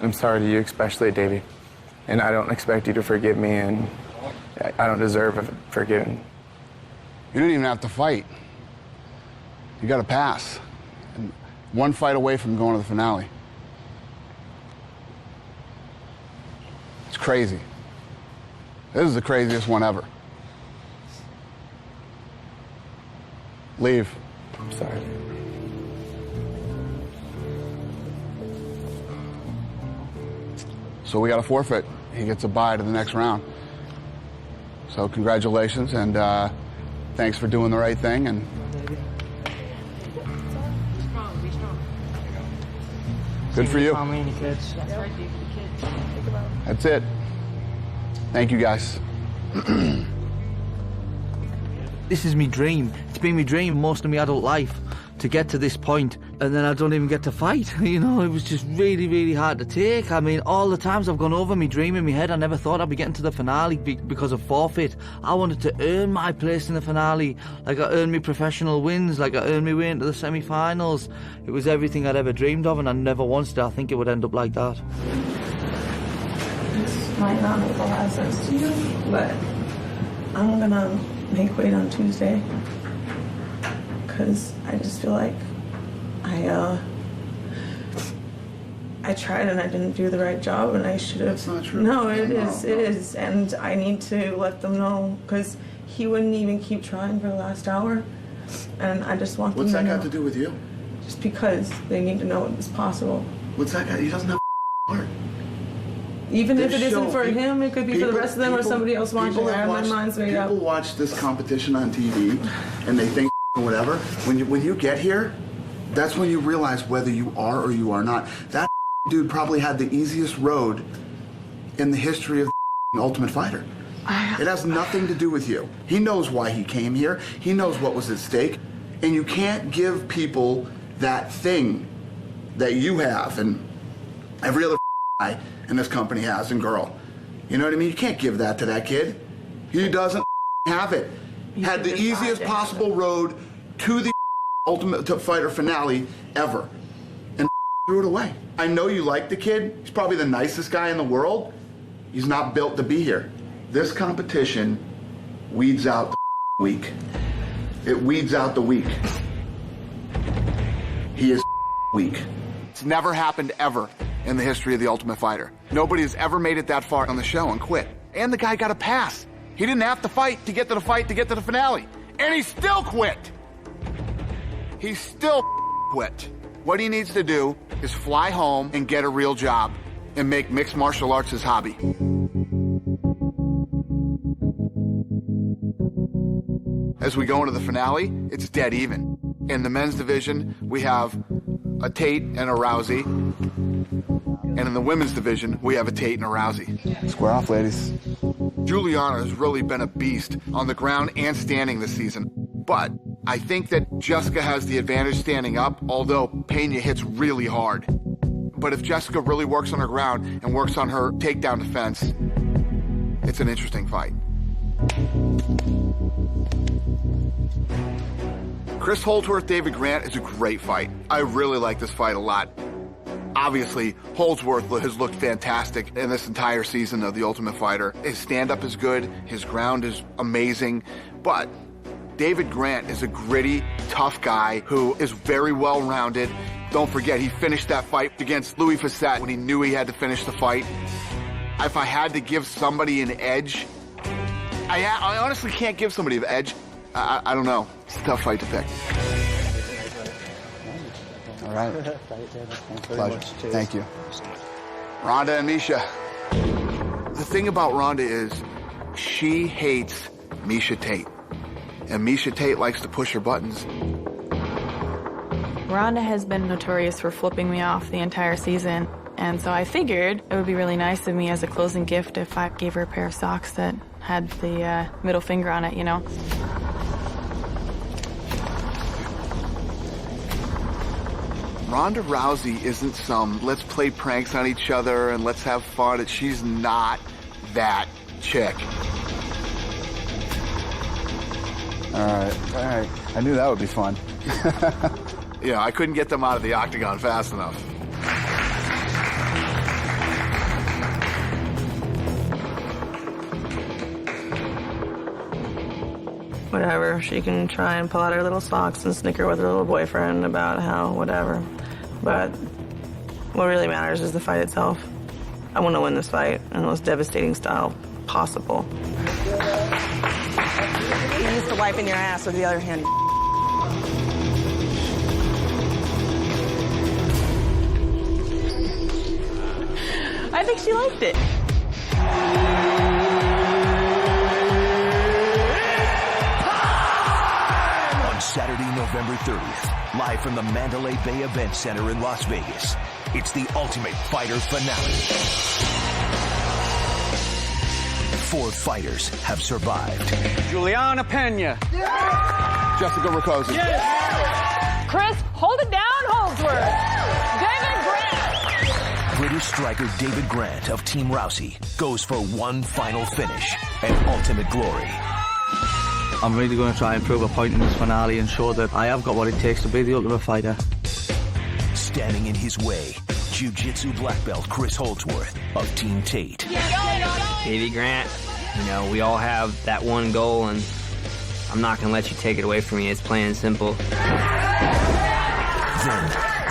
I'm sorry to you, especially, Davey. And I don't expect you to forgive me, and I don't deserve forgiving. You didn't even have to fight. You got a pass. And one fight away from going to the finale. It's crazy. This is the craziest one ever. Leave. I'm sorry. So we got a forfeit. He gets a bye to the next round. So congratulations, and thanks for doing the right thing. And good for you. That's it. Thank you, guys. This is my dream. It's been my dream most of my adult life to get to this point, and then I don't even get to fight. You know, it was just really, really hard to take. I mean, all the times I've gone over my dream in my head, I never thought I'd be getting to the finale because of forfeit. I wanted to earn my place in the finale, like I earned my professional wins, like I earned my way into the semi-finals. It was everything I'd ever dreamed of, and I never once did I think it would end up like that. This might not make a lot of sense to you, but I'm gonna make weight on Tuesday because I just feel like I tried and I didn't do the right job, and I should have. That's not true. No, it is, and I need to let them know because he wouldn't even keep trying for the last hour, and I just want them to know. What's that got to do with you? Just because they need to know it's possible. What's that guy? He doesn't have heart. Even if it isn't for him, it could be for the rest of them or somebody else watching. I have my mind's made up. People watch this competition on TV and they think whatever. When you get here, that's when you realize whether you are or you are not. That dude probably had the easiest road in the history of the Ultimate Fighter. It has nothing to do with you. He knows why he came here. He knows what was at stake. And you can't give people that thing that you have and every other guy in this company has, and girl. You know what I mean? You can't give that to that kid. He doesn't have it. Had the easiest possible road to the Ultimate Fighter finale ever, and threw it away. I know you like the kid. He's probably the nicest guy in the world. He's not built to be here. This competition weeds out the weak. It weeds out the weak. He is weak. It's never happened ever in the history of the Ultimate Fighter. Nobody has ever made it that far on the show and quit. And the guy got a pass. He didn't have to fight to get to the fight to get to the finale. And he still quit. He still quit. What he needs to do is fly home and get a real job and make mixed martial arts his hobby. As we go into the finale, it's dead even. In the men's division, we have a Tate and a Rousey. And in the women's division, we have a Tate and a Rousey. Square off, ladies. Juliana has really been a beast on the ground and standing this season. But I think that Jessica has the advantage standing up, although Pena hits really hard. But if Jessica really works on her ground and works on her takedown defense, it's an interesting fight. Chris Holdsworth, David Grant is a great fight. I really like this fight a lot. Obviously, Holdsworth has looked fantastic in this entire season of The Ultimate Fighter. His stand-up is good, his ground is amazing, but David Grant is a gritty, tough guy who is very well-rounded. Don't forget, he finished that fight against Louis Facette when he knew he had to finish the fight. If I had to give somebody an edge, I honestly can't give somebody an edge. I don't know. It's a tough fight to pick. All right. Pleasure. Thank you. Ronda and Misha. The thing about Ronda is she hates Misha Tate. And Misha Tate likes to push her buttons. Ronda has been notorious for flipping me off the entire season. And so I figured it would be really nice of me as a closing gift if I gave her a pair of socks that had the middle finger on it, you know? Ronda Rousey isn't some let's play pranks on each other and let's have fun. She's not that chick. All right. I knew that would be fun. Yeah, I couldn't get them out of the octagon fast enough. Whatever, she can try and pull out her little socks and snicker with her little boyfriend about how whatever. But what really matters is the fight itself. I want to win this fight in the most devastating style possible. You're used to wiping your ass with the other hand. I think she liked it. Saturday, November 30th, live from the Mandalay Bay Event Center in Las Vegas. It's the Ultimate Fighter finale. 4 fighters have survived. Juliana Pena. Yeah. Jessica Rakosi. Yeah. Chris, hold it down, Holdsworth. David Grant. British striker David Grant of Team Rousey goes for one final finish and ultimate glory. I'm really going to try and prove a point in this finale and show that I have got what it takes to be the Ultimate Fighter. Standing in his way, Jiu-Jitsu black belt Chris Holdsworth of Team Tate. Davey Grant, you know, we all have that one goal, and I'm not going to let you take it away from me. It's plain and simple. Then,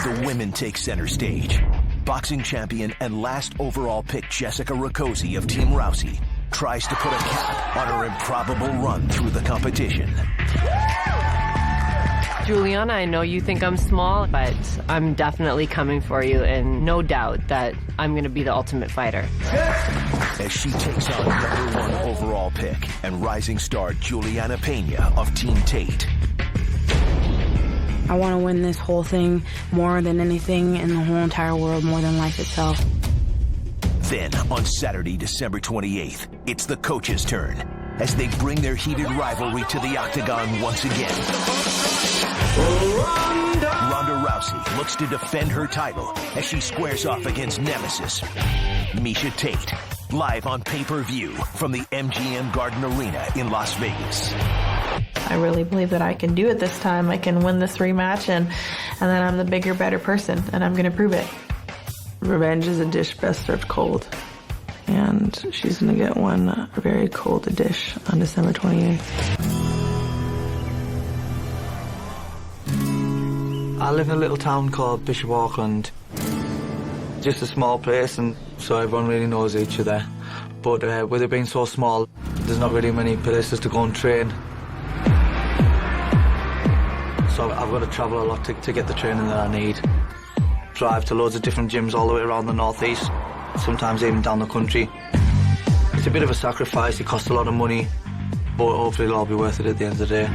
the women take center stage. Boxing champion and last overall pick Jessica Rakosi of Team Rousey tries to put a cap on her improbable run through the competition. Juliana, I know you think I'm small, but I'm definitely coming for you, and no doubt that I'm going to be the Ultimate Fighter. As she takes on #1 overall pick and rising star Juliana Pena of Team Tate. I want to win this whole thing more than anything in the whole entire world, more than life itself. Then, on Saturday, December 28th, it's the coaches' turn as they bring their heated rivalry to the octagon once again. Ronda Rousey looks to defend her title as she squares off against nemesis Misha Tate, live on pay-per-view from the MGM Garden Arena in Las Vegas. I really believe that I can do it this time. I can win this rematch, and then I'm the bigger, better person, and I'm going to prove it. Revenge is a dish best served cold. And she's going to get one very cold dish on December 28th. I live in a little town called Bishop Auckland. Just a small place, and so everyone really knows each other. But with it being so small, there's not really many places to go and train. So I've got to travel a lot to get the training that I need. Drive to loads of different gyms all the way around the northeast, sometimes even down the country. It's a bit of a sacrifice, it costs a lot of money, but hopefully it'll all be worth it at the end of the day.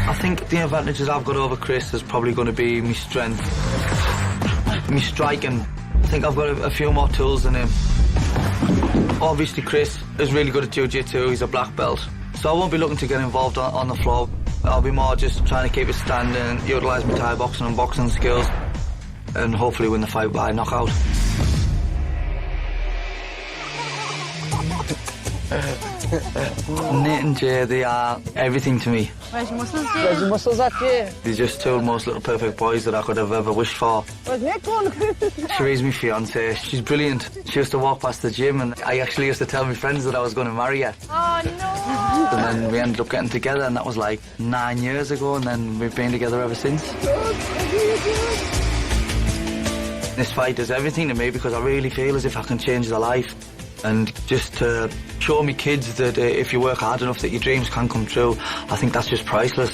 I think the advantages I've got over Chris is probably going to be my strength, my striking. I think I've got a few more tools than him. Obviously Chris is really good at jiu-jitsu, he's a black belt, so I won't be looking to get involved on the floor. I'll be more just trying to keep it standing and utilise my Thai boxing and boxing skills and hopefully win the fight by knockout. Nate and Jay, they are everything to me. Where's your muscles, Jay? Where's your muscles at, Jay? They're just two of the most little perfect boys that I could have ever wished for. Where's Nick going? Cherie's my fiancée. She's brilliant. She used to walk past the gym and I actually used to tell my friends that I was going to marry her. Oh, no! And then we ended up getting together and that was like 9 years ago and then we've been together ever since. This fight does everything to me because I really feel as if I can change their life. And just to show me kids that if you work hard enough that your dreams can come true. I think that's just priceless.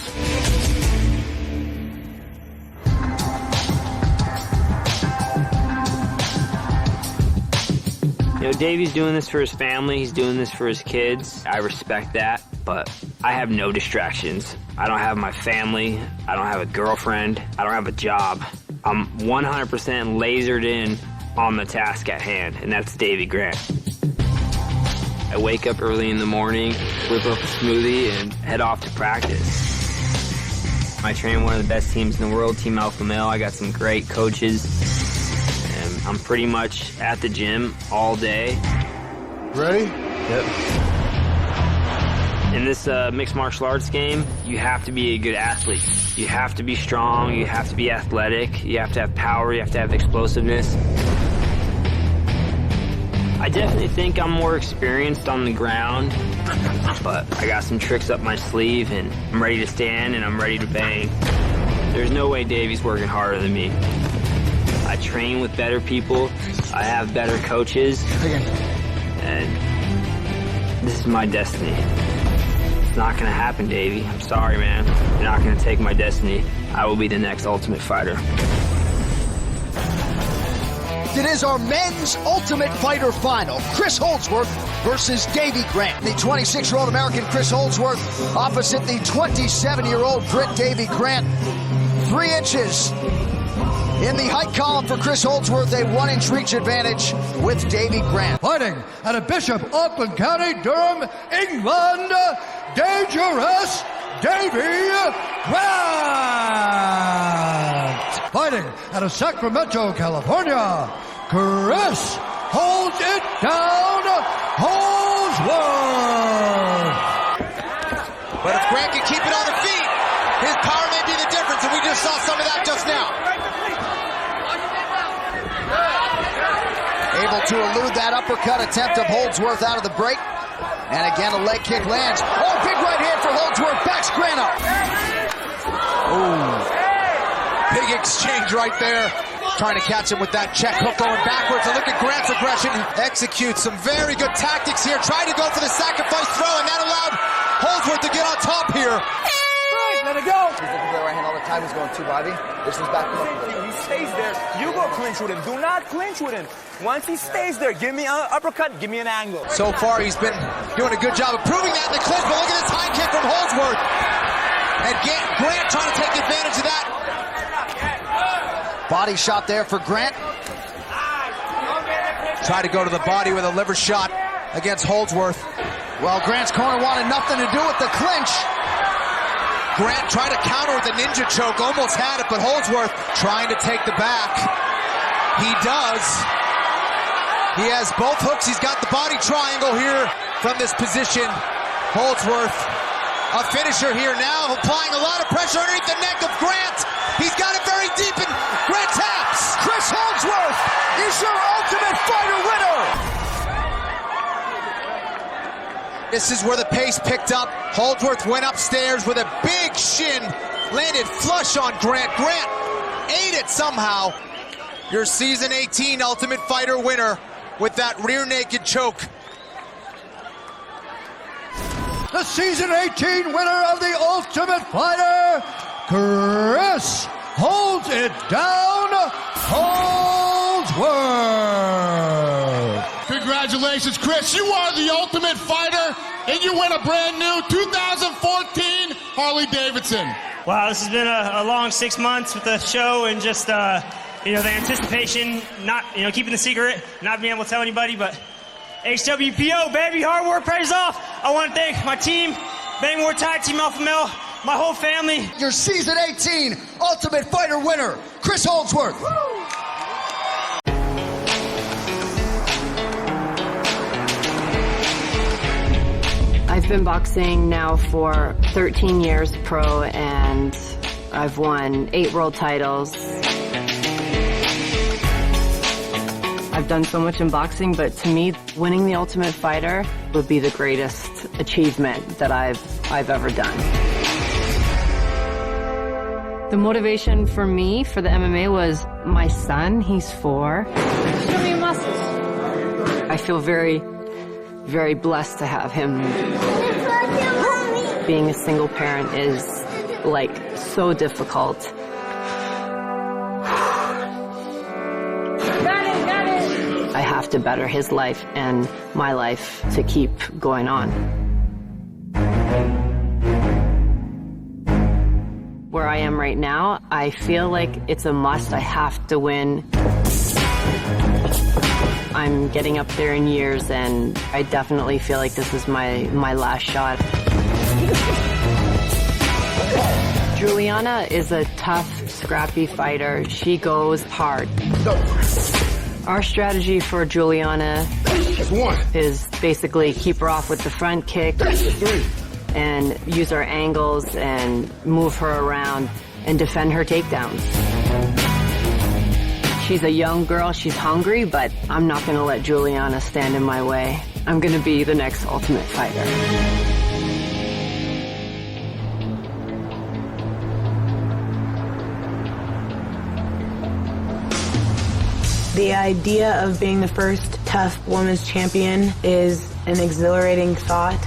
You know, Davey's doing this for his family. He's doing this for his kids. I respect that, but I have no distractions. I don't have my family. I don't have a girlfriend. I don't have a job. I'm 100% lasered in on the task at hand, and that's Davey Grant. I wake up early in the morning, whip up a smoothie, and head off to practice. I train one of the best teams in the world, Team Alpha Male. I got some great coaches. I'm pretty much at the gym all day. Ready? Yep. In this mixed martial arts game, you have to be a good athlete. You have to be strong, you have to be athletic, you have to have power, you have to have explosiveness. I definitely think I'm more experienced on the ground, but I got some tricks up my sleeve, and I'm ready to stand and I'm ready to bang. There's no way Davey's working harder than me. I train with better people, I have better coaches, and this is my destiny. It's not gonna happen, Davey. I'm sorry, man. You're not gonna take my destiny. I will be the next Ultimate Fighter. It is our men's Ultimate Fighter final. Chris Holdsworth versus Davey Grant. The 26-year-old American Chris Holdsworth opposite the 27-year-old Brit Davey Grant. 3 inches in the height column for Chris Holdsworth, a 1-inch reach advantage with Davey Grant. Fighting out of Bishop, Auckland County, Durham, England, Dangerous Davey Grant. Fighting out of Sacramento, California, Chris Hold It Down Holdsworth. But if Grant can keep it on the feet, his power may be the difference, and we just saw some of that just now. Able to elude that uppercut attempt of Holdsworth out of the break. And again, a leg kick lands. Oh, big right hand for Holdsworth. Backs Grant up. Ooh. Big exchange right there. Trying to catch him with that check hook going backwards. And look at Grant's aggression. Executes some very good tactics here. Tried to go for the sacrifice throw, and that allowed Holdsworth to get on top here. Let it go. He's looking for the right hand all the time. He's going too, Bobby. This is back him up. He stays there. You go clinch with him. Do not clinch with him. Once he stays there, give me an uppercut, give me an angle. So far, he's been doing a good job of proving that in the clinch, but look at this high kick from Holdsworth. And Grant trying to take advantage of that. Body shot there for Grant. Tried to go to the body with a liver shot against Holdsworth. Well, Grant's corner wanted nothing to do with the clinch. Grant tried to counter with a ninja choke, almost had it, but Holdsworth trying to take the back. He does. He has both hooks. He's got the body triangle here from this position. Holdsworth, a finisher here now, applying a lot of pressure underneath the neck of Grant. He's got it very deep, and Grant taps. Chris Holdsworth is your Ultimate Fighter winner. This is where the pace picked up. Holdsworth went upstairs with a big shin, landed flush on Grant. Grant ate it somehow. Your season 18 Ultimate Fighter winner with that rear naked choke. The season 18 winner of the Ultimate Fighter, Chris Holds It Down Holdsworth. Congratulations, Chris. You are the Ultimate Fighter, and you win a brand new 2014 Harley-Davidson. Wow, this has been a long 6 months with the show, and just, the anticipation, not, keeping the secret, not being able to tell anybody, but HWPO, baby, hard work pays off. I want to thank my team, Bangmore Tag Team Alpha Male, my whole family. Your season 18 Ultimate Fighter winner, Chris Holdsworth. Woo! I've been boxing now for 13 years pro, and I've won 8 world titles. I've done so much in boxing, but to me, winning the Ultimate Fighter would be the greatest achievement that I've ever done. The motivation for me for the MMA was my son, he's 4. Show me your muscles. I feel very very blessed to have him. Being a single parent is, like, so difficult. I have to better his life and my life to keep going on. Where I am right now, I feel like it's a must. I have to win. I'm getting up there in years, and I definitely feel like this is my last shot. Juliana is a tough, scrappy fighter. She goes hard. Our strategy for Juliana is basically keep her off with the front kick and use our angles and move her around and defend her takedowns. She's a young girl, she's hungry, but I'm not gonna let Juliana stand in my way. I'm gonna be the next Ultimate Fighter. The idea of being the first tough women's champion is an exhilarating thought.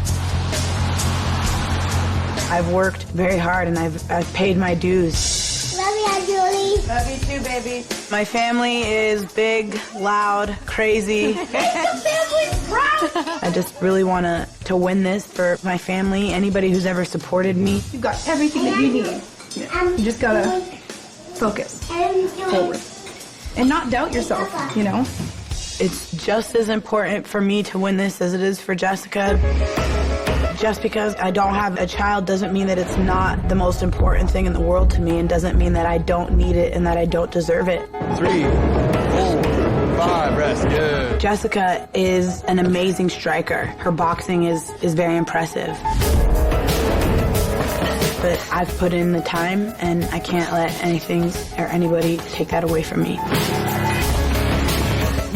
I've worked very hard and I've paid my dues. Love you, Julie. Love you too, baby. My family is big, loud, crazy. I just really want to win this for my family, anybody who's ever supported me. You've got everything that you need. Yeah. You just gotta focus forward. And not doubt yourself, you know? It's just as important for me to win this as it is for Jessica. Just because I don't have a child doesn't mean that it's not the most important thing in the world to me, and doesn't mean that I don't need it and that I don't deserve it. 3, 4, 5, rest, good. Jessica is an amazing striker. Her boxing is very impressive. But I've put in the time, and I can't let anything or anybody take that away from me.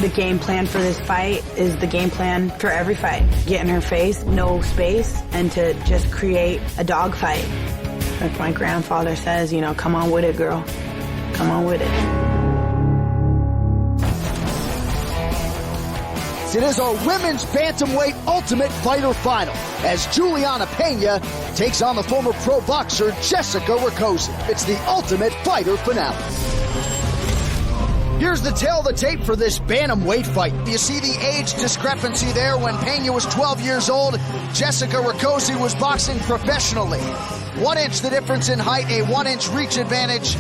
The game plan for this fight is the game plan for every fight. Get in her face, no space, and to just create a dog fight. Like my grandfather says, you know, come on with it, girl. Come on with it. It is our women's bantamweight Ultimate Fighter final as Juliana Pena takes on the former pro boxer Jessica Rakoczy. It's the Ultimate Fighter finale. Here's the tail of the tape for this bantamweight fight. You see the age discrepancy there. When Pena was 12 years old, Jessica Rakoczy was boxing professionally. 1 inch the difference in height, a 1 inch reach advantage.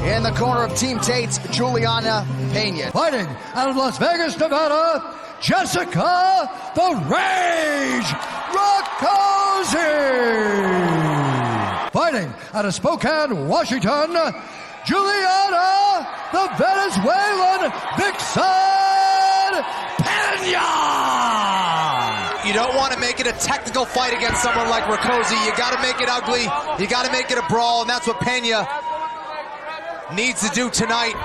In the corner of Team Tate's Juliana Pena. Fighting out of Las Vegas, Nevada, Jessica the Rage Rakoczy. Fighting out of Spokane, Washington, Juliana the Venezuelan Vixen Pena. You don't want to make it a technical fight against someone like Rakoczy. You got to make it ugly. You got to make it a brawl, and that's what Pena needs to do tonight.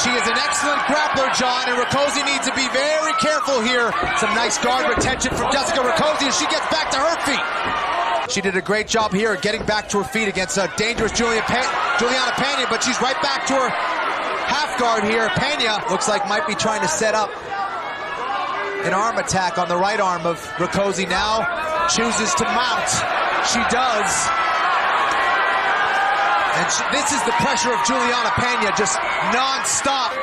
She is an excellent grappler, John, and Rakoczy needs to be very careful here. Some nice guard retention from Jessica Rakoczy as she gets back to her feet. She did a great job here at getting back to her feet against a dangerous Juliana Pena, but she's right back to her half guard here. Pena looks like might be trying to set up an arm attack on the right arm of Rakoczy now. Chooses to mount. She does. And this is the pressure of Juliana Pena, just non-stop.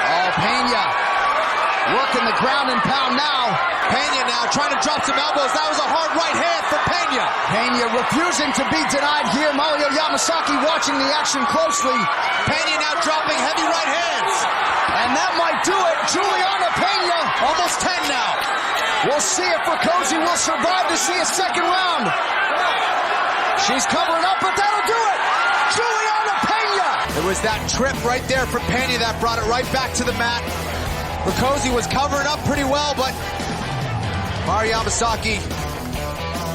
Oh, Pena working the ground and pound now. Pena now trying to drop some elbows. That was a hard right hand for Pena. Pena refusing to be denied here. Mario Yamasaki watching the action closely. Pena now dropping heavy right hands. And that might do it. Juliana Pena. Almost 10 now. We'll see if Rakoczy will survive to see a second round. She's covering up, but that'll do it. Juliana Pena. It was that trip right there from Pena that brought it right back to the mat. Rakoczy was covering up pretty well, but Mario Yamasaki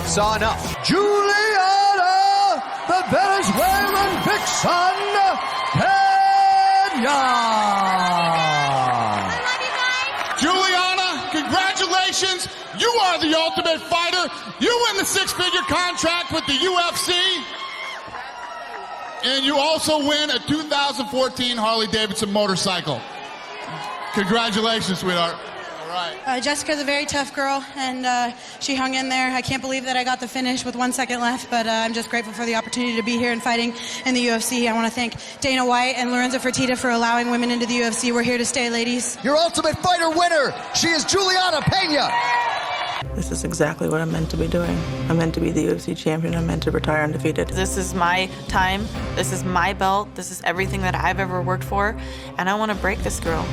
saw enough. Juliana, the Venezuelan Vixen Pena. Juliana, congratulations. You are the Ultimate Fighter. You win the 6-figure contract with the UFC. And you also win a 2014 Harley-Davidson motorcycle. Congratulations, sweetheart. All right. Jessica's a very tough girl, and she hung in there. I can't believe that I got the finish with 1 second left, but I'm just grateful for the opportunity to be here and fighting in the UFC. I want to thank Dana White and Lorenzo Fertitta for allowing women into the UFC. We're here to stay, ladies. Your Ultimate Fighter winner, she is Juliana Pena. This is exactly what I'm meant to be doing. I'm meant to be the UFC champion. I'm meant to retire undefeated. This is my time. This is my belt. This is everything that I've ever worked for, and I want to break this girl.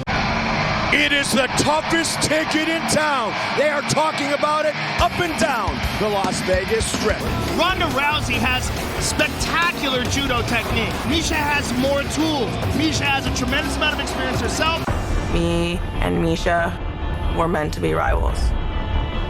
It is the toughest ticket in town. They are talking about it up and down the Las Vegas Strip. Ronda Rousey has spectacular judo technique. Miesha has more tools. Miesha has a tremendous amount of experience herself. Me and Miesha were meant to be rivals.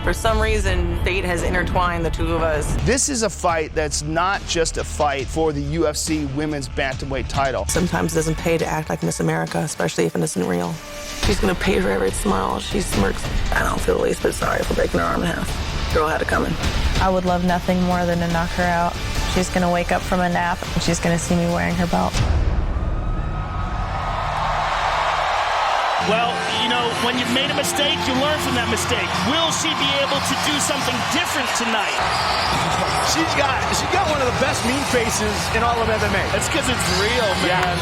For some reason, fate has intertwined the two of us. This is a fight that's not just a fight for the UFC Women's Bantamweight title. Sometimes it doesn't pay to act like Miss America, especially if it isn't real. She's gonna pay for every smile. She smirks. I don't feel the least bit sorry for breaking her arm in half. Girl had it coming. I would love nothing more than to knock her out. She's gonna wake up from a nap, and she's gonna see me wearing her belt. Well, you know, when you've made a mistake, you learn from that mistake. Will she be able to do something different tonight? She's got one of the best mean faces in all of MMA. That's because it's real, man.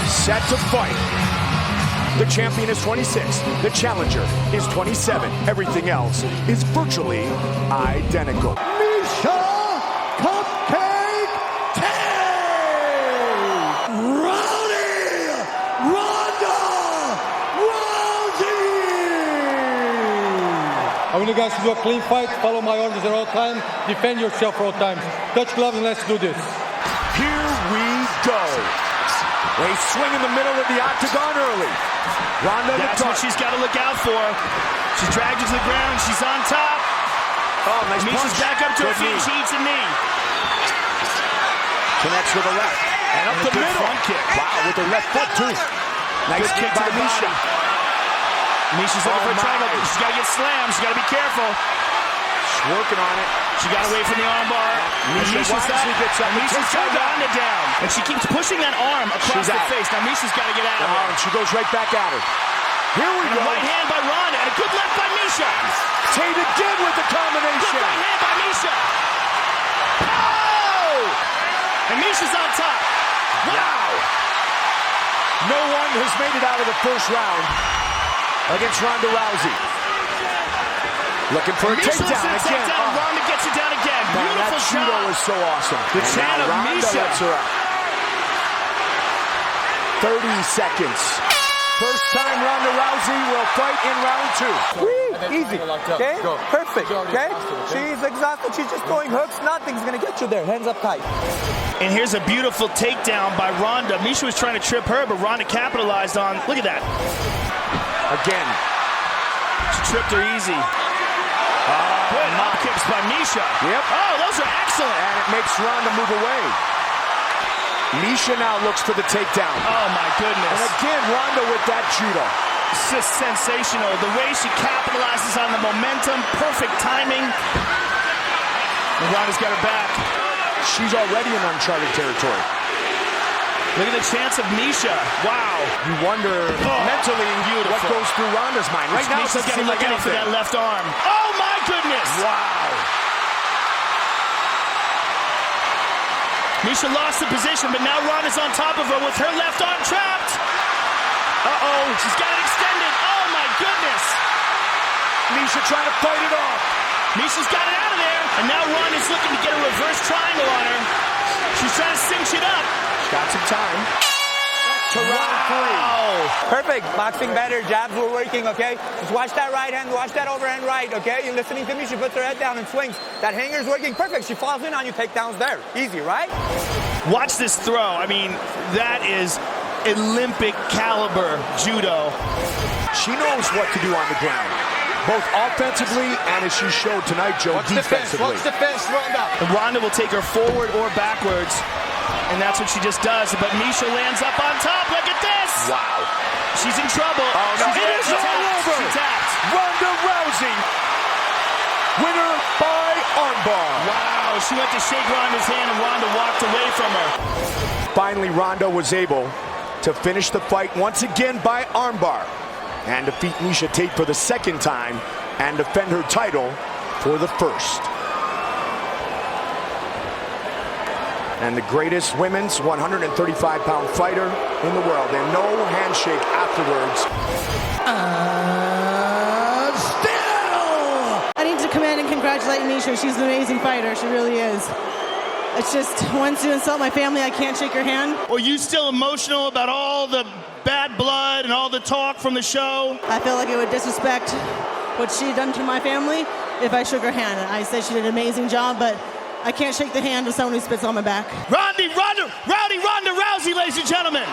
Set to fight. The champion is 26. The challenger is 27. Everything else is virtually identical. Miesha Cupcake Tay! Rowdy Ronda Rousey! I want you guys to do a clean fight, follow my orders at all times, defend yourself at all times. Touch gloves and let's do this. Here we go. A swing in the middle of the octagon early. Ronda. That's what she's got to look out for. She's dragged her to the ground. She's on top. Oh, nice Miesha's punch. back up to her feet. She eats a knee. Connects with the left. And up the middle. Front kick. Wow, with the left foot, too. Nice good kick to by the Miesha. body. Miesha's looking for a triangle. She's got to get slammed. She's got to be careful. She's working on it. She got away from the armbar. Miesha's up. Miesha's got Ronda down. And she keeps pushing that arm across She's the out. face. Now Miesha's got to get out of there. And she goes right back at her. Here we go. A right hand by Ronda and a good left by Miesha. Tate again with the combination. Good right hand by Miesha. Oh! And Miesha's on top. Wow. No one has made it out of the first round against Ronda Rousey. Looking for a takedown again. Ronda gets it down again. Man, Beautiful that judo shot. is so awesome. The And chant now of Ronda Miesha. lets her up. 30 seconds. First time Ronda Rousey will fight in round two. Easy, okay? Perfect, okay? She's exhausted. She's just throwing hooks. Nothing's going to get you there. Hands up tight. And here's a beautiful takedown by Ronda. Miesha was trying to trip her, but Ronda capitalized on. Look at that. Again. She tripped her easy. Good up kicks by Miesha. Yep. Oh, those are excellent. And it makes Ronda move away. Miesha now looks for the takedown. Oh, my goodness. And again, Ronda with that judo. It's just sensational. The way she capitalizes on the momentum, perfect timing. And Ronda's got her back. She's already in uncharted territory. Look at the chance of Miesha. Wow. You wonder mentally what goes through Ronda's mind. Right now, Miesha's it doesn't got to seem look like out for anything. that left arm. Oh, my goodness. Wow. Miesha lost the position, but now Ronda's on top of her with her left arm trapped. Uh-oh, she's got it extended. Oh, my goodness. Miesha trying to fight it off. Miesha's got it out of there, and now Ronda's looking to get a reverse triangle on her. She's trying to cinch it up. She's got some time. To round three. Perfect. Boxing better. Jabs were working, okay? Just watch that right hand. Watch that overhand right, okay? You're listening to me. She puts her head down and swings. That hanger's working perfect. She falls in on you. Takedowns there. Easy, right? Watch this throw. I mean, that is Olympic caliber judo. She knows what to do on the ground, both offensively and, as she showed tonight, Joe, defensively. Watch defense, Ronda. And Ronda will take her forward or backwards, and that's what she just does. But Miesha lands up on top. Look at this. Wow. She's in trouble. Oh, no. It is all over. She tapped. Ronda Rousey, winner by armbar. Wow. She went to shake Ronda's hand, and Ronda walked away from her. Finally, Ronda was able to finish the fight once again by armbar and defeat Miesha Tate for the second time and defend her title for the first. And the greatest women's 135-pound fighter in the world, and no handshake afterwards. Still! I need to come in and congratulate Miesha. She's an amazing fighter. She really is. It's just, once you insult my family, I can't shake her hand. Are you still emotional about all the bad blood and all the talk from the show? I feel like it would disrespect what she done to my family if I shook her hand. I said she did an amazing job, but I can't shake the hand of someone who spits on my back. Ronda Rousey, ladies and gentlemen.